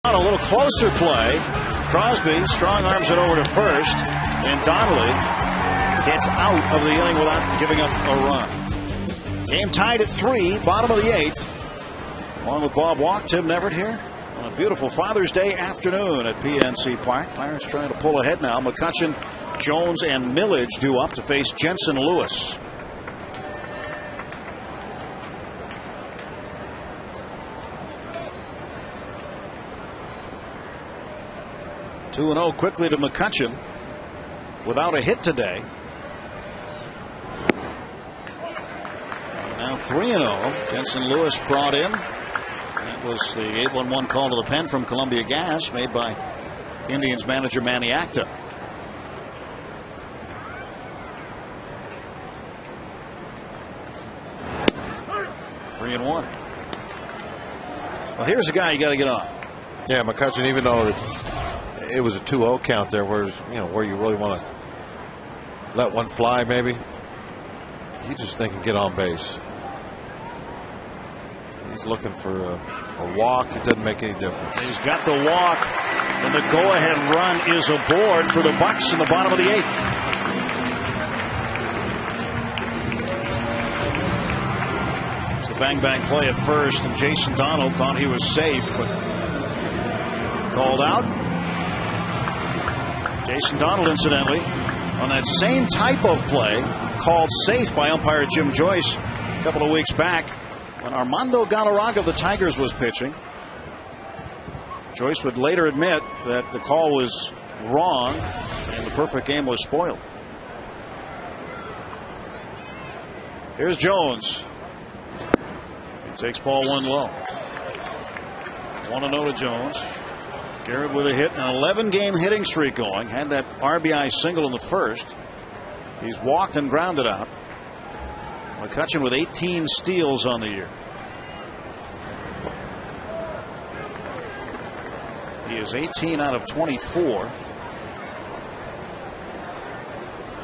on a little closer play. Crosby strong arms it over to first, and Donnelly gets out of the inning without giving up a run. Game tied at 3, bottom of the 8th. Along with Bob Walk, Tim Neverett here on a beautiful Father's Day afternoon at PNC Park. Pirates trying to pull ahead now. McCutchen, Jones, and Millage due up to face Jensen Lewis. Two 2-0 quickly to McCutchen without a hit today. Now 3-0. Jensen Lewis brought in. That was the 8-1-1 call to the pen from Columbia Gas made by Indians manager Manny Acta. Three and 1. Well, here's a guy you got to get on. Yeah, McCutchen, even though it was a 2-0 count there, where you really want to let one fly, maybe. He's just thinking get on base. He's looking for a walk. It doesn't make any difference. He's got the walk, and the go-ahead run is aboard for the Bucks in the bottom of the 8th. It's the bang-bang play at first, and Jason Donald thought he was safe, but called out. Jason Donald, incidentally, on that same type of play, called safe by umpire Jim Joyce a couple of weeks back when Armando Galarraga of the Tigers was pitching. Joyce would later admit that the call was wrong and the perfect game was spoiled. Here's Jones. He takes ball 1 low. 1-0 to Jones. Garrett with a hit, an 11-game hitting streak going. Had that RBI single in the first. He's walked and grounded out. McCutchen with 18 steals on the year. He is 18 out of 24.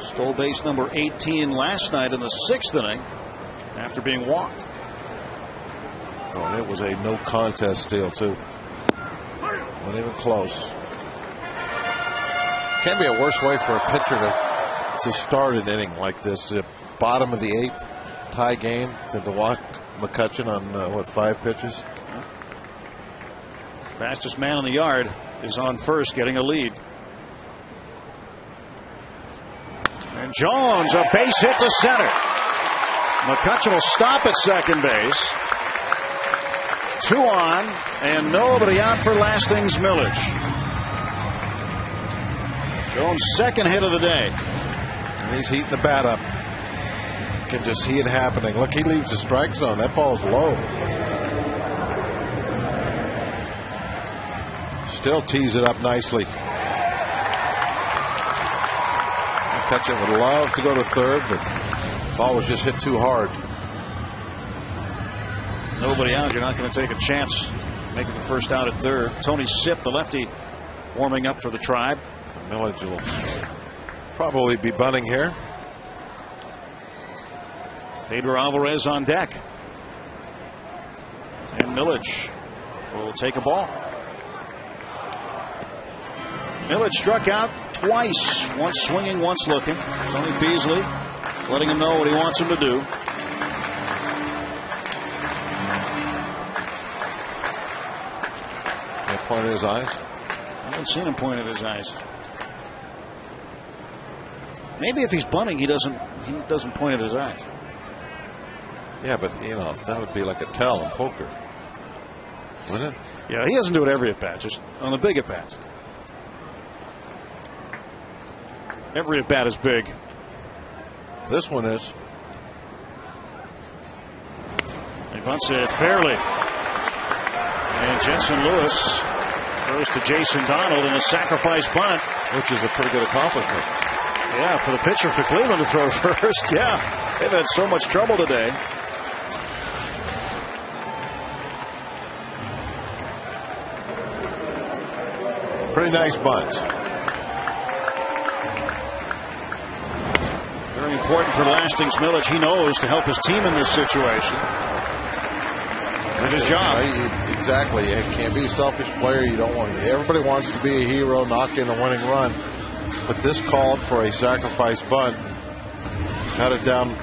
Stole base number 18 last night in the 6th inning after being walked. Oh, and it was a no contest steal, too. Not even close. Can't be a worse way for a pitcher to start an inning like this. Bottom of the 8th, tie game, than to walk McCutchen on, 5 pitches? Fastest man in the yard is on first, getting a lead. And Jones, a base hit to center. McCutchen will stop at second base. 2 on, and nobody out for Lastings Millage. Jones' second hit of the day. And he's heating the bat up. You can just see it happening. Look, he leaves the strike zone. That ball's low. Still tees it up nicely. McCutchen would love to go to third, but the ball was just hit too hard. Nobody out. You're not going to take a chance making the first out at third. Tony Sipp, the lefty, warming up for the Tribe. Millage will probably be bunting here. Pedro Alvarez on deck. And Millage will take a ball. Millage struck out twice. Once swinging, once looking. Tony Beasley letting him know what he wants him to do. Point at his eyes? I haven't seen him point at his eyes. Maybe if he's bunting, he doesn't point at his eyes. Yeah, but that would be like a tell in poker, wouldn't it? Yeah, he doesn't do it every at bat, just on the big at bats. Every at bat is big. This one is. He bunts it fairly. And Jensen Lewis goes to Jason Donald in a sacrifice bunt, which is a pretty good accomplishment. Yeah, for the pitcher for Cleveland to throw first. Yeah, they've had so much trouble today. Pretty nice bunt. Very important for Lastings Millage. He knows to help his team in this situation. Did his job. Right, exactly. You can't be a selfish player. You don't want. Everybody wants to be a hero, knock in a winning run. But this called for a sacrifice bunt. Cut it down.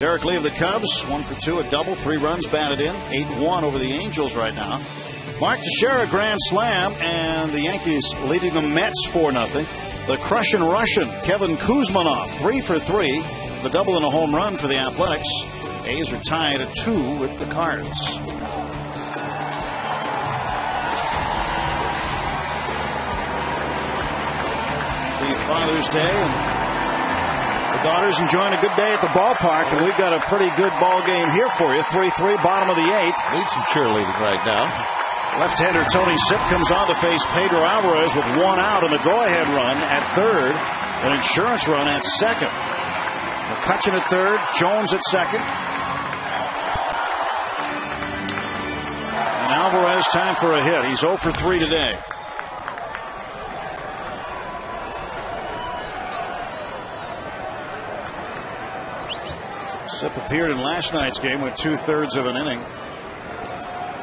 Derek Lee of the Cubs, 1 for 2, a double, 3 runs batted in, 8-1 over the Angels right now. Mark Teixeira, grand slam, and the Yankees leading the Mets 4-0. The crushing Russian, Kevin Kuzmanov, 3 for 3, the double and a home run for the Athletics. A's are tied at 2 with the Cards. Father's Day, and the daughter's enjoying a good day at the ballpark, and we've got a pretty good ball game here for you. 3-3, bottom of the 8th. Need some cheerleading right now. Left-hander Tony Sipp comes on to face Pedro Alvarez with 1 out in the go-ahead run at third, an insurance run at second. McCutchen at third, Jones at second. And Alvarez, time for a hit. He's 0 for 3 today. Sipp appeared in last night's game with 2/3 of an inning.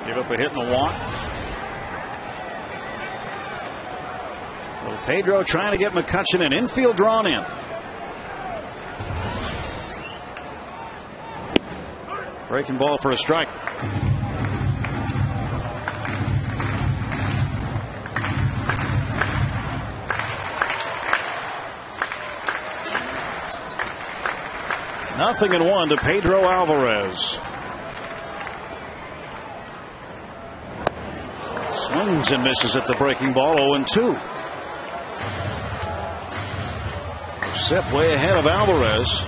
Gave up a hit and a walk. Well, Pedro trying to get McCutchen an infield drawn in. Breaking ball for a strike. Nothing in 1 to Pedro Alvarez. Swings and misses at the breaking ball. 0-2. Sipp way ahead of Alvarez.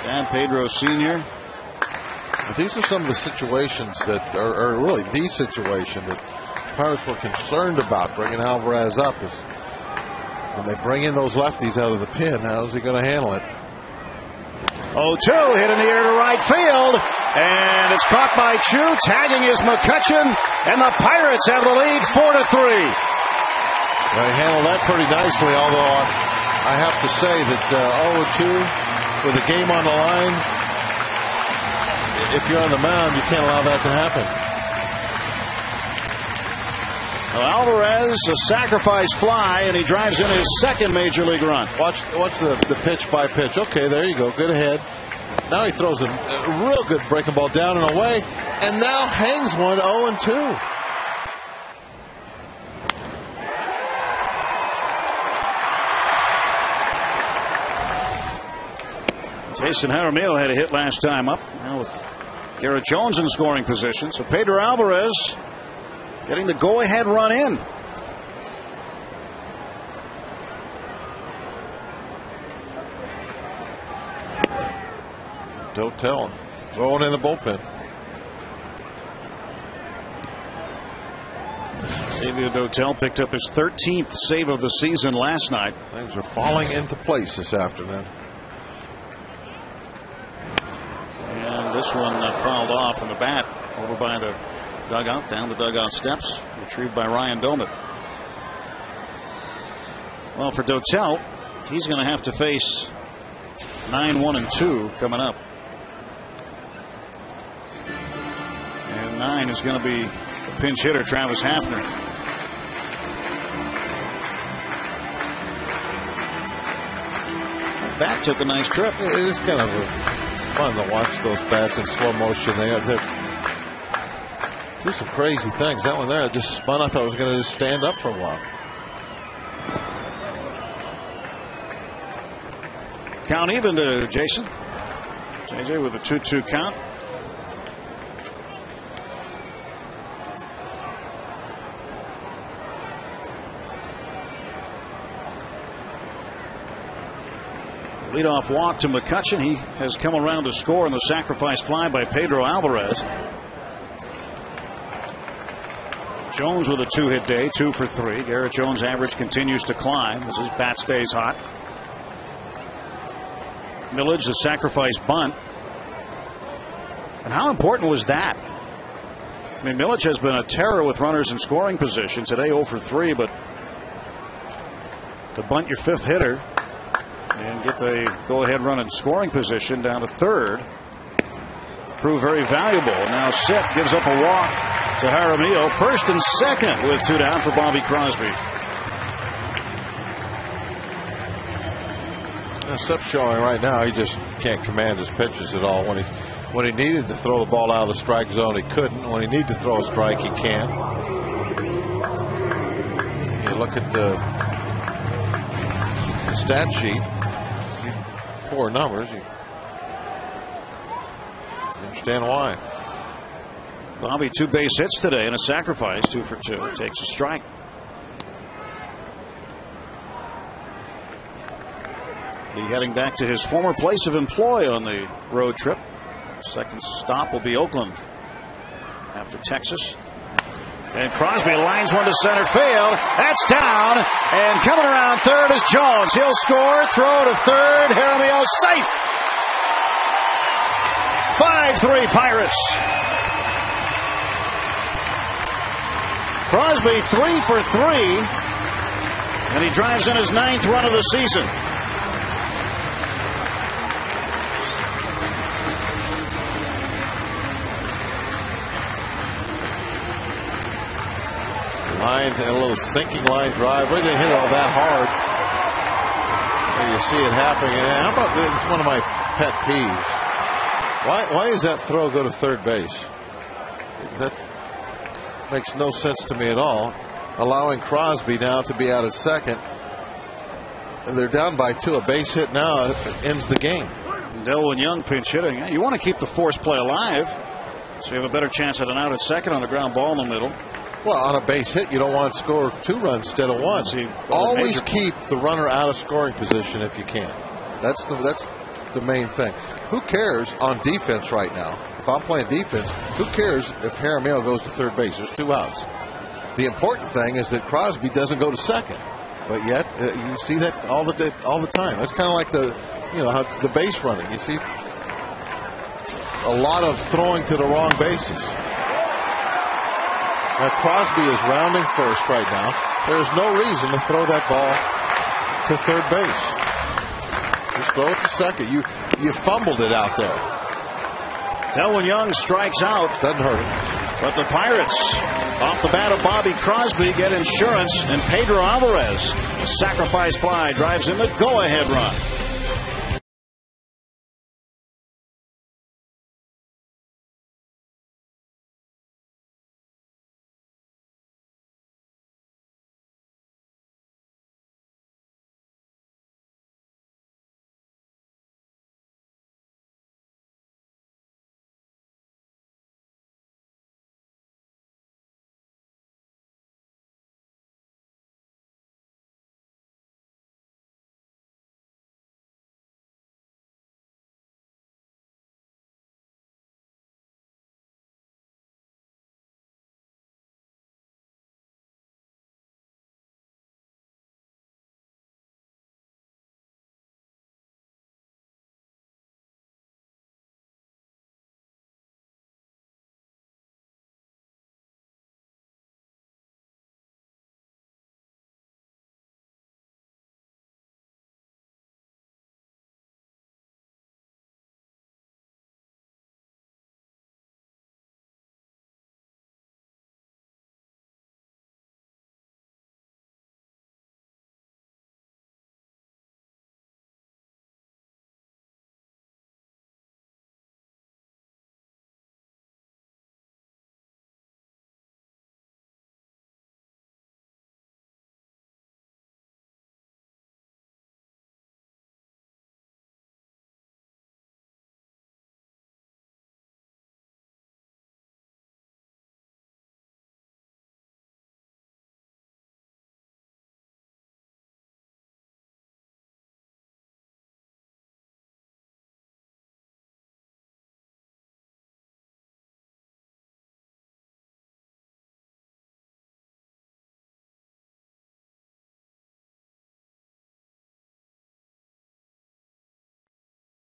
Dan Pedro Sr. These are some of the situations that are really the situation that Pirates were concerned about bringing Alvarez up. Is when they bring in those lefties out of the pen, how's he going to handle it? 0-2, hit in the air to right field, and it's caught by Chu. Tagging is McCutchen, and the Pirates have the lead 4-3. They handled that pretty nicely, although I have to say that 0-2 with a game on the line, if you're on the mound, you can't allow that to happen. Well, Alvarez, a sacrifice fly, and he drives in his second major league run. Watch the pitch by pitch. Okay, there you go. Good ahead. Now he throws a real good breaking ball down and away, and now hangs one 0-2. Jason Jaramillo had a hit last time up. Now with Garrett Jones in scoring position. So Pedro Alvarez getting the go-ahead run in. Dotel throwing in the bullpen. Xavier Dotel picked up his 13th save of the season last night. Things are falling into place this afternoon. And this one fouled off in the bat over by the dugout, down the dugout steps, retrieved by Ryan Doman. Well, for Dotel, he's going to have to face 9-1-2 coming up. And 9 is going to be the pinch hitter, Travis Hafner. The bat took a nice trip. It is kind of fun to watch those bats in slow motion. They do some crazy things. That one there just spun. I thought it was going to just stand up for a while. Count even to Jason. JJ with a 2-2 count. Leadoff walk to McCutchen. He has come around to score in the sacrifice fly by Pedro Alvarez. Jones with a 2-hit day, 2 for 3. Garrett Jones' average continues to climb as his bat stays hot. Millage, the sacrifice bunt. And how important was that? I mean, Millage has been a terror with runners in scoring position. Today 0 for 3, but to bunt your 5th hitter and get the go-ahead run in scoring position down to 3rd proved very valuable. Now Sipp gives up a walk to Jaramillo. 1st and 2nd with 2 down for Bobby Crosby. Sipp's showing right now he just can't command his pitches at all. When he needed to throw the ball out of the strike zone, he couldn't. When he needed to throw a strike, he can. You look at the stat sheet, see poor numbers. You understand why. Bobby 2 base hits today and a sacrifice, 2 for 2. Takes a strike. Be heading back to his former place of employ on the road trip. Second stop will be Oakland after Texas. And Crosby lines one to center field. That's down. And coming around third is Jones. He'll score. Throw to third. Jaramillo safe. 5-3 Pirates. Crosby 3 for 3. And he drives in his 9th run of the season. Line, a little sinking line drive. We're going to hit it all that hard. And you see it happening. And how about this? It's one of my pet peeves. Why does that throw go to third base? That makes no sense to me at all. Allowing Crosby now to be out at second. And they're down by 2. A base hit now ends the game. Delwin Young pinch hitting. You want to keep the force play alive, so you have a better chance at an out at second on a ground ball in the middle. Well, on a base hit, you don't want to score 2 runs instead of 1. Always keep the runner out of scoring position if you can. That's the main thing. Who cares on defense right now? If I'm playing defense, who cares if Jaramillo goes to third base? There's 2 outs. The important thing is that Crosby doesn't go to second. But yet, you see that all the time. That's kind of like how the base running. You see a lot of throwing to the wrong bases. Now Crosby is rounding first right now. There's no reason to throw that ball to third base. Just throw it to second. You fumbled it out there. Delwin Young strikes out. Doesn't hurt him. But the Pirates, off the bat of Bobby Crosby, get insurance, and Pedro Alvarez, a sacrifice fly, drives in the go-ahead run.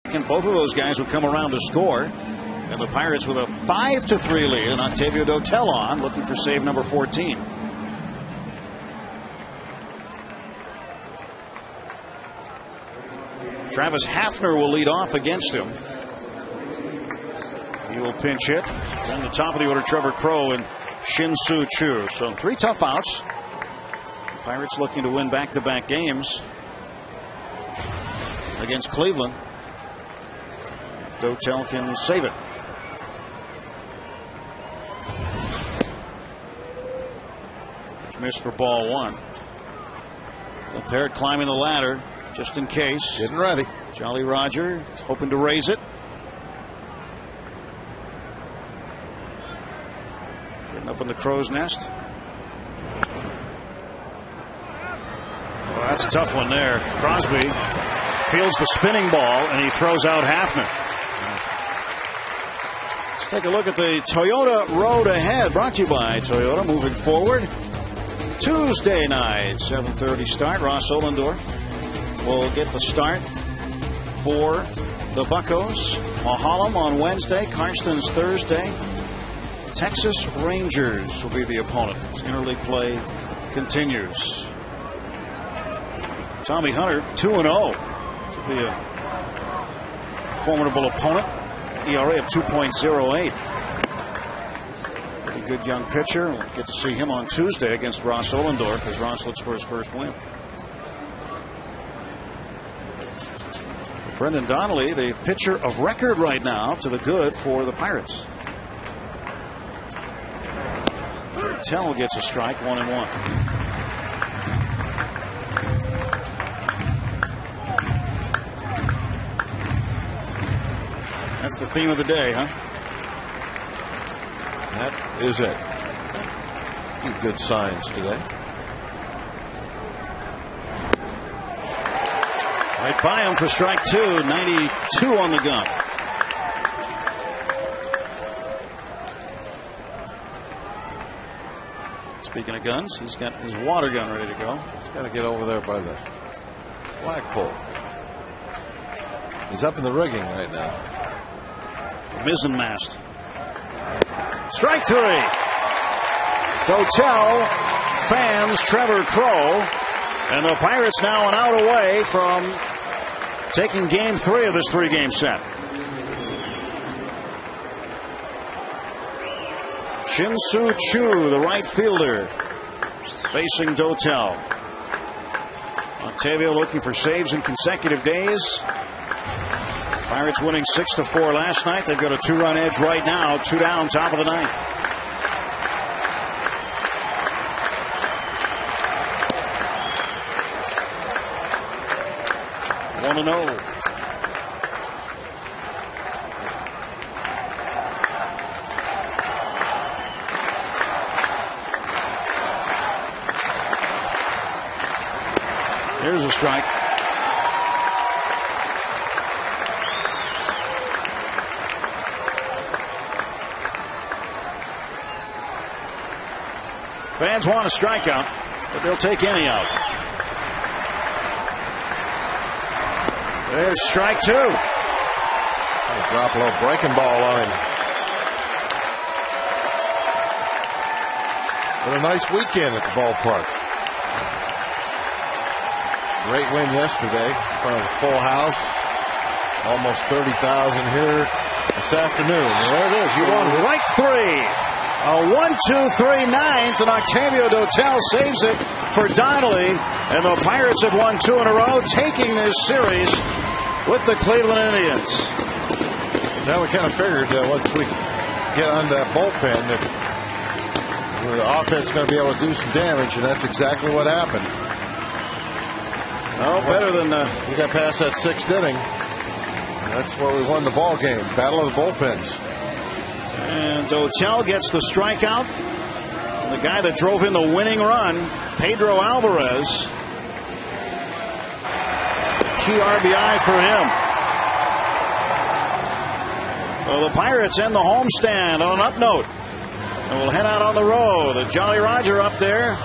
And both of those guys would come around to score. And the Pirates with a 5-3 lead. And Octavio Dotel on, looking for save number 14. Travis Hafner will lead off against him. He will pinch hit. Then the top of the order, Trevor Crowe and Shin-Soo Choo. So 3 tough outs. The Pirates looking to win back-to-back games against Cleveland. Dotel can save it. It's missed for ball 1. The Parrot climbing the ladder just in case. Getting ready. Jolly Roger hoping to raise it. Getting up in the crow's nest. Well, that's a tough one there. Crosby fields the spinning ball, and he throws out Hafner. Let's take a look at the Toyota Road Ahead, brought to you by Toyota. Moving forward, Tuesday night, 7:30 start. Ross Ohlendorf will get the start for the Buccos. Mahalam on Wednesday, Karstens Thursday. Texas Rangers will be the opponent as interleague play continues. Tommy Hunter, 2-0. Should be a formidable opponent. ERA of 2.08. Pretty good young pitcher. We'll get to see him on Tuesday against Ross Ohlendorf as Ross looks for his first win. Brendan Donnelly, the pitcher of record right now, to the good for the Pirates. Tell gets a strike, 1-1. That's the theme of the day, huh? That is it. A few good signs today. Right by him for strike 2, 92 on the gun. Speaking of guns, he's got his water gun ready to go. He's got to get over there by the flagpole. He's up in the rigging right now. The mizzen mast. Strike 3. Dotel fans Trevor Crow. And the Pirates now an out away from taking game 3 of this 3-game set. Shin-Soo Choo, the right fielder, facing Dotel. Octavio looking for saves in consecutive days. Pirates winning 6-4 last night. They've got a 2-run edge right now. 2 down, top of the 9th. One and 0. Here's a strike. Fans want a strikeout, but they'll take any out. There's strike 2. Drop a little breaking ball on him. What a nice weekend at the ballpark. Great win yesterday in front of a full house. Almost 30,000 here this afternoon. And there it is. You won. Right 3. A 1-2-3 ninth, and Octavio Dotel saves it for Donnelly. And the Pirates have won 2 in a row, taking this series with the Cleveland Indians. Now we kind of figured that once we get on that bullpen that the offense is going to be able to do some damage, and that's exactly what happened. Oh, better than we got past that 6th inning. That's where we won the ball game. Battle of the bullpens. And Dotel gets the strikeout. And the guy that drove in the winning run, Pedro Alvarez. Key RBI for him. Well, the Pirates end the homestand on an up note. And we'll head out on the road. The Jolly Roger up there.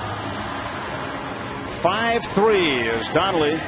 5-3 as Donnelly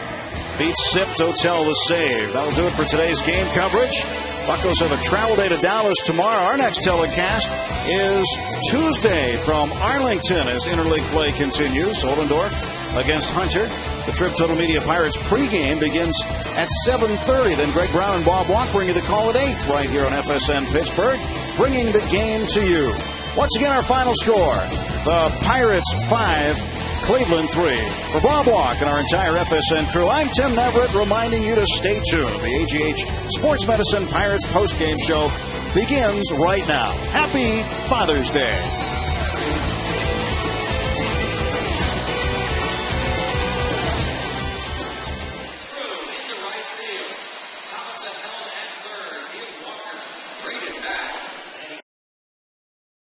beats Sip Dotel the save. That'll do it for today's game coverage. Buccos have a travel day to Dallas tomorrow. Our next telecast is Tuesday from Arlington as interleague play continues. Ohlendorf against Hunter. The Trib Total Media Pirates pregame begins at 7:30. Then Greg Brown and Bob Walk bring you the call at 8 right here on FSN Pittsburgh, bringing the game to you. Once again, our final score, the Pirates 5, Cleveland 3. For Bob Walk and our entire FSN crew, I'm Tim Neverett reminding you to stay tuned. The AGH Sports Medicine Pirates postgame show begins right now. Happy Father's Day.